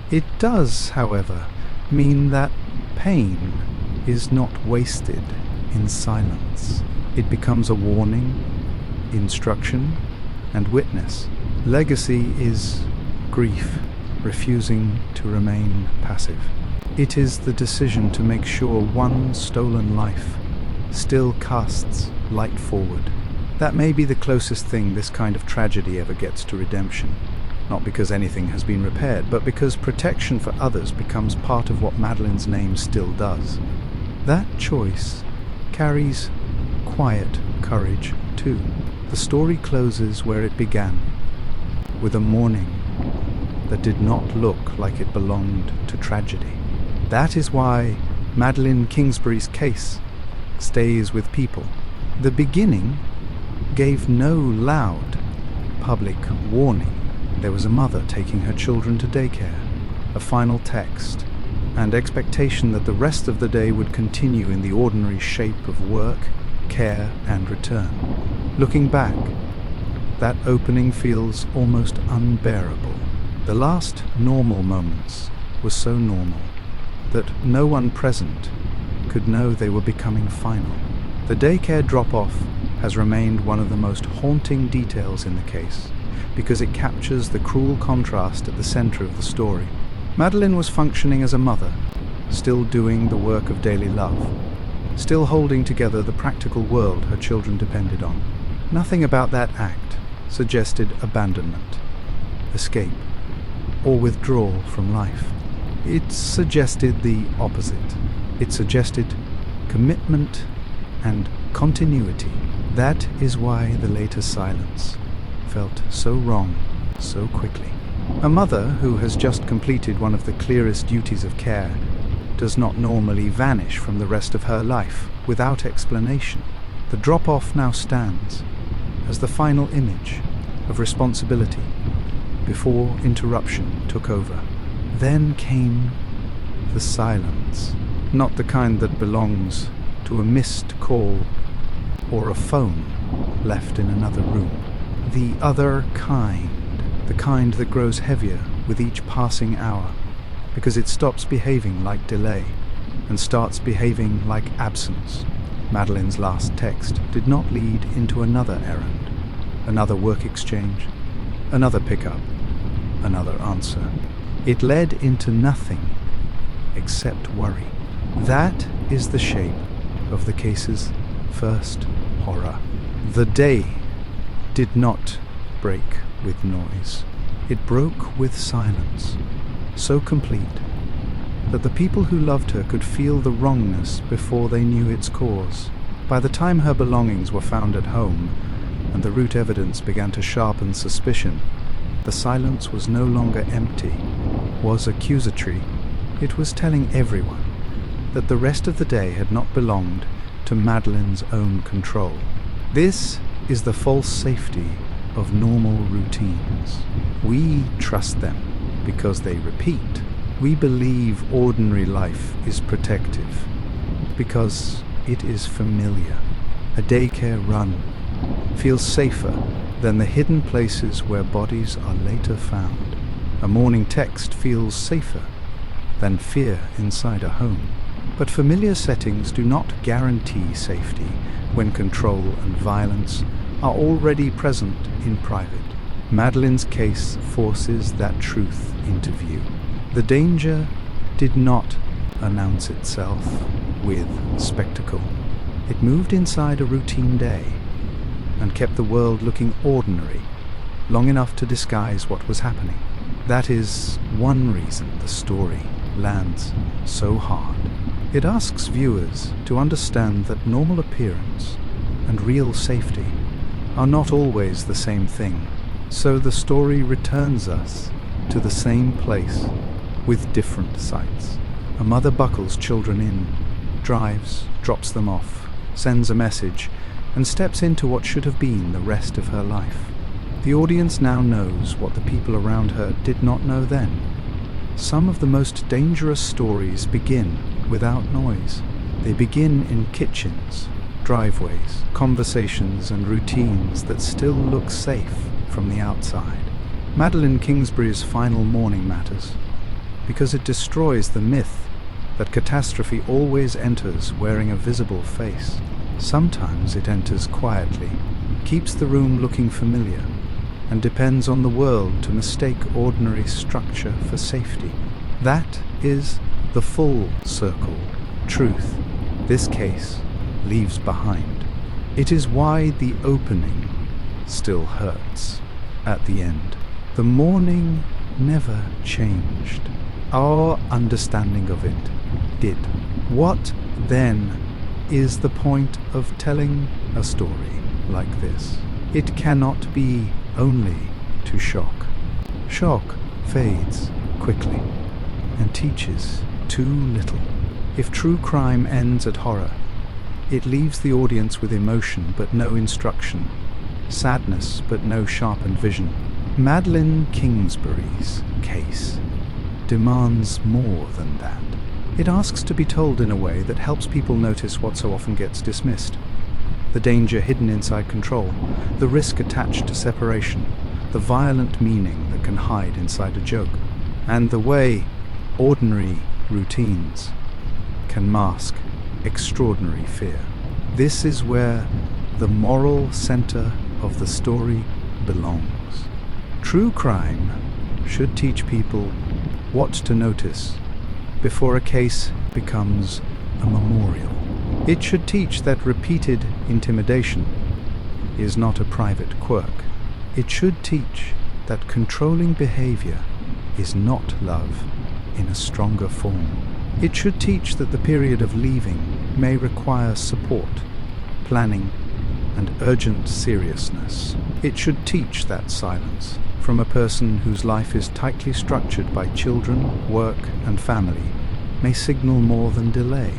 It does, however, mean that pain is not wasted in silence. It becomes a warning, instruction, and witness. Legacy is grief, refusing to remain passive. It is the decision to make sure one stolen life still casts light forward. That may be the closest thing this kind of tragedy ever gets to redemption. Not because anything has been repaired, but because protection for others becomes part of what Madeline's name still does. That choice carries quiet courage, too. The story closes where it began, with a mourning that did not look like it belonged to tragedy. That is why Madeline Kingsbury's case stays with people. The beginning gave no loud public warning. There was a mother taking her children to daycare, a final text, and expectation that the rest of the day would continue in the ordinary shape of work, care, and return. Looking back, that opening feels almost unbearable. The last normal moments were so normal that no one present could know they were becoming final. The daycare drop-off has remained one of the most haunting details in the case, because it captures the cruel contrast at the center of the story. Madeline was functioning as a mother, still doing the work of daily love, still holding together the practical world her children depended on. Nothing about that act suggested abandonment, escape, or withdrawal from life. It suggested the opposite. It suggested commitment and continuity. That is why the later silence felt so wrong so quickly. A mother who has just completed one of the clearest duties of care does not normally vanish from the rest of her life without explanation. The drop-off now stands as the final image of responsibility before interruption took over. Then came the silence, not the kind that belongs to a missed call or a phone left in another room. The other kind, the kind that grows heavier with each passing hour, because it stops behaving like delay and starts behaving like absence. Madeline's last text did not lead into another errand, another work exchange, another pickup, another answer. It led into nothing except worry. That is the shape of the case's first horror. The day did not break with noise. It broke with silence, so complete that the people who loved her could feel the wrongness before they knew its cause. By the time her belongings were found at home and the root evidence began to sharpen suspicion, the silence was no longer empty, was accusatory. It was telling everyone that the rest of the day had not belonged to Madeline's own control. This is the false safety of normal routines. We trust them because they repeat. We believe ordinary life is protective because it is familiar. A daycare run feels safer than the hidden places where bodies are later found. A morning text feels safer than fear inside a home. But familiar settings do not guarantee safety when control and violence are already present in private. Madeline's case forces that truth into view. The danger did not announce itself with spectacle. It moved inside a routine day and kept the world looking ordinary long enough to disguise what was happening. That is one reason the story lands so hard. It asks viewers to understand that normal appearance and real safety are not always the same thing. So the story returns us to the same place with different sights. A mother buckles children in, drives, drops them off, sends a message, and steps into what should have been the rest of her life. The audience now knows what the people around her did not know then. Some of the most dangerous stories begin without noise. They begin in kitchens, driveways, conversations, and routines that still look safe from the outside. Madeline Kingsbury's final morning matters because it destroys the myth that catastrophe always enters wearing a visible face. Sometimes it enters quietly, keeps the room looking familiar, and depends on the world to mistake ordinary structure for safety. That is the full circle truth this case leaves behind. It is why the opening still hurts at the end. The morning never changed. Our understanding of it did. What then is the point of telling a story like this? It cannot be only to shock. Shock fades quickly and teaches too little. If true crime ends at horror, it leaves the audience with emotion but no instruction, sadness but no sharpened vision. Madeline Kingsbury's case demands more than that. It asks to be told in a way that helps people notice what so often gets dismissed. The danger hidden inside control, the risk attached to separation, the violent meaning that can hide inside a joke, and the way ordinary routines can mask extraordinary fear. This is where the moral center of the story belongs. True crime should teach people what to notice before a case becomes a memorial. It should teach that repeated intimidation is not a private quirk. It should teach that controlling behavior is not love in a stronger form. It should teach that the period of leaving may require support, planning, and urgent seriousness. It should teach that silence from a person whose life is tightly structured by children, work, and family may signal more than delay.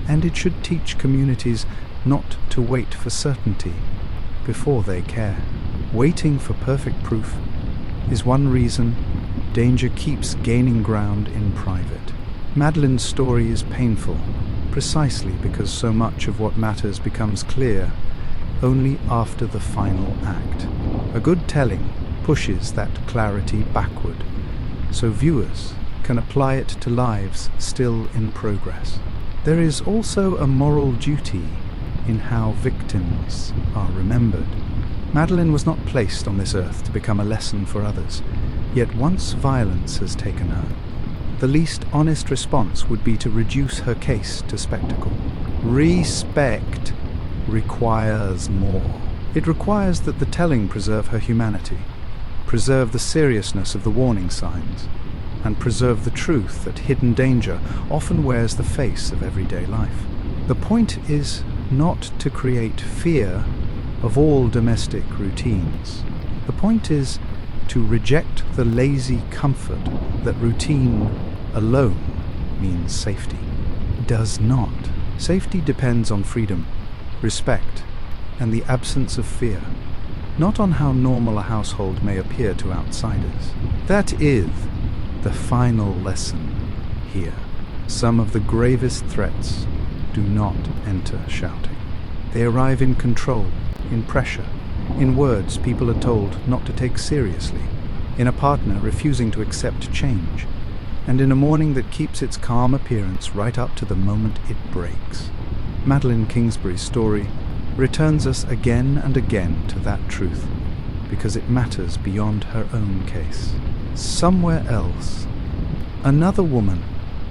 And it should teach communities not to wait for certainty before they care. Waiting for perfect proof is one reason danger keeps gaining ground in private. Madeline's story is painful precisely because so much of what matters becomes clear only after the final act. A good telling pushes that clarity backward, so viewers can apply it to lives still in progress. There is also a moral duty in how victims are remembered. Madeline was not placed on this earth to become a lesson for others, yet once violence has taken her, the least honest response would be to reduce her case to spectacle. Respect requires more. It requires that the telling preserve her humanity, preserve the seriousness of the warning signs, and preserve the truth that hidden danger often wears the face of everyday life. The point is not to create fear of all domestic routines. The point is to reject the lazy comfort that routine alone means safety. Does not. Safety depends on freedom, respect, and the absence of fear, not on how normal a household may appear to outsiders. That is the final lesson here. Some of the gravest threats do not enter shouting. They arrive in control, in pressure, in words people are told not to take seriously, in a partner refusing to accept change, and in a morning that keeps its calm appearance right up to the moment it breaks. Madeline Kingsbury's story returns us again and again to that truth because it matters beyond her own case. Somewhere else, another woman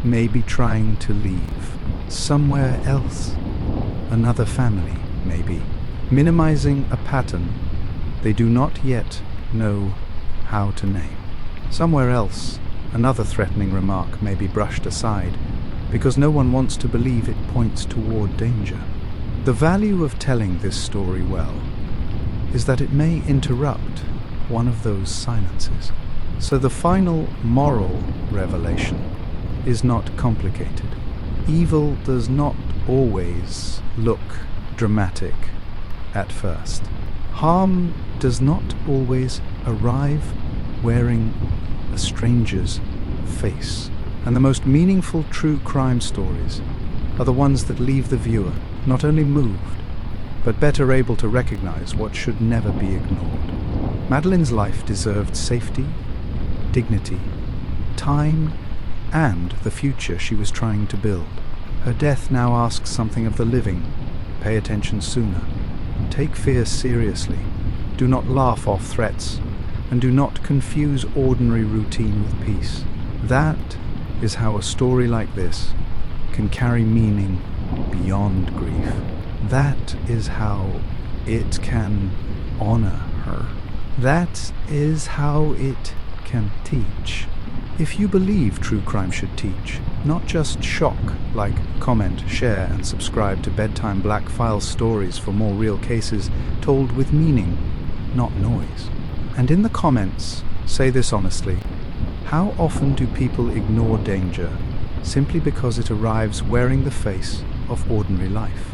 may be trying to leave. Somewhere else, another family may be minimizing a pattern they do not yet know how to name. Somewhere else, another threatening remark may be brushed aside because no one wants to believe it points toward danger. The value of telling this story well is that it may interrupt one of those silences. So the final moral revelation is not complicated. Evil does not always look dramatic at first. Harm does not always arrive wearing a stranger's face. And the most meaningful true crime stories are the ones that leave the viewer not only moved, but better able to recognize what should never be ignored. Madeline's life deserved safety, dignity, time, and the future she was trying to build. Her death now asks something of the living. Pay attention sooner. Take fear seriously. Do not laugh off threats, and do not confuse ordinary routine with peace. That is how a story like this can carry meaning beyond grief. That is how it can honor her. That is how it can teach. If you believe true crime should teach, not just shock, like, comment, share, and subscribe to Bedtime Black Files stories for more real cases told with meaning, not noise. And in the comments, say this honestly: how often do people ignore danger simply because it arrives wearing the face of ordinary life?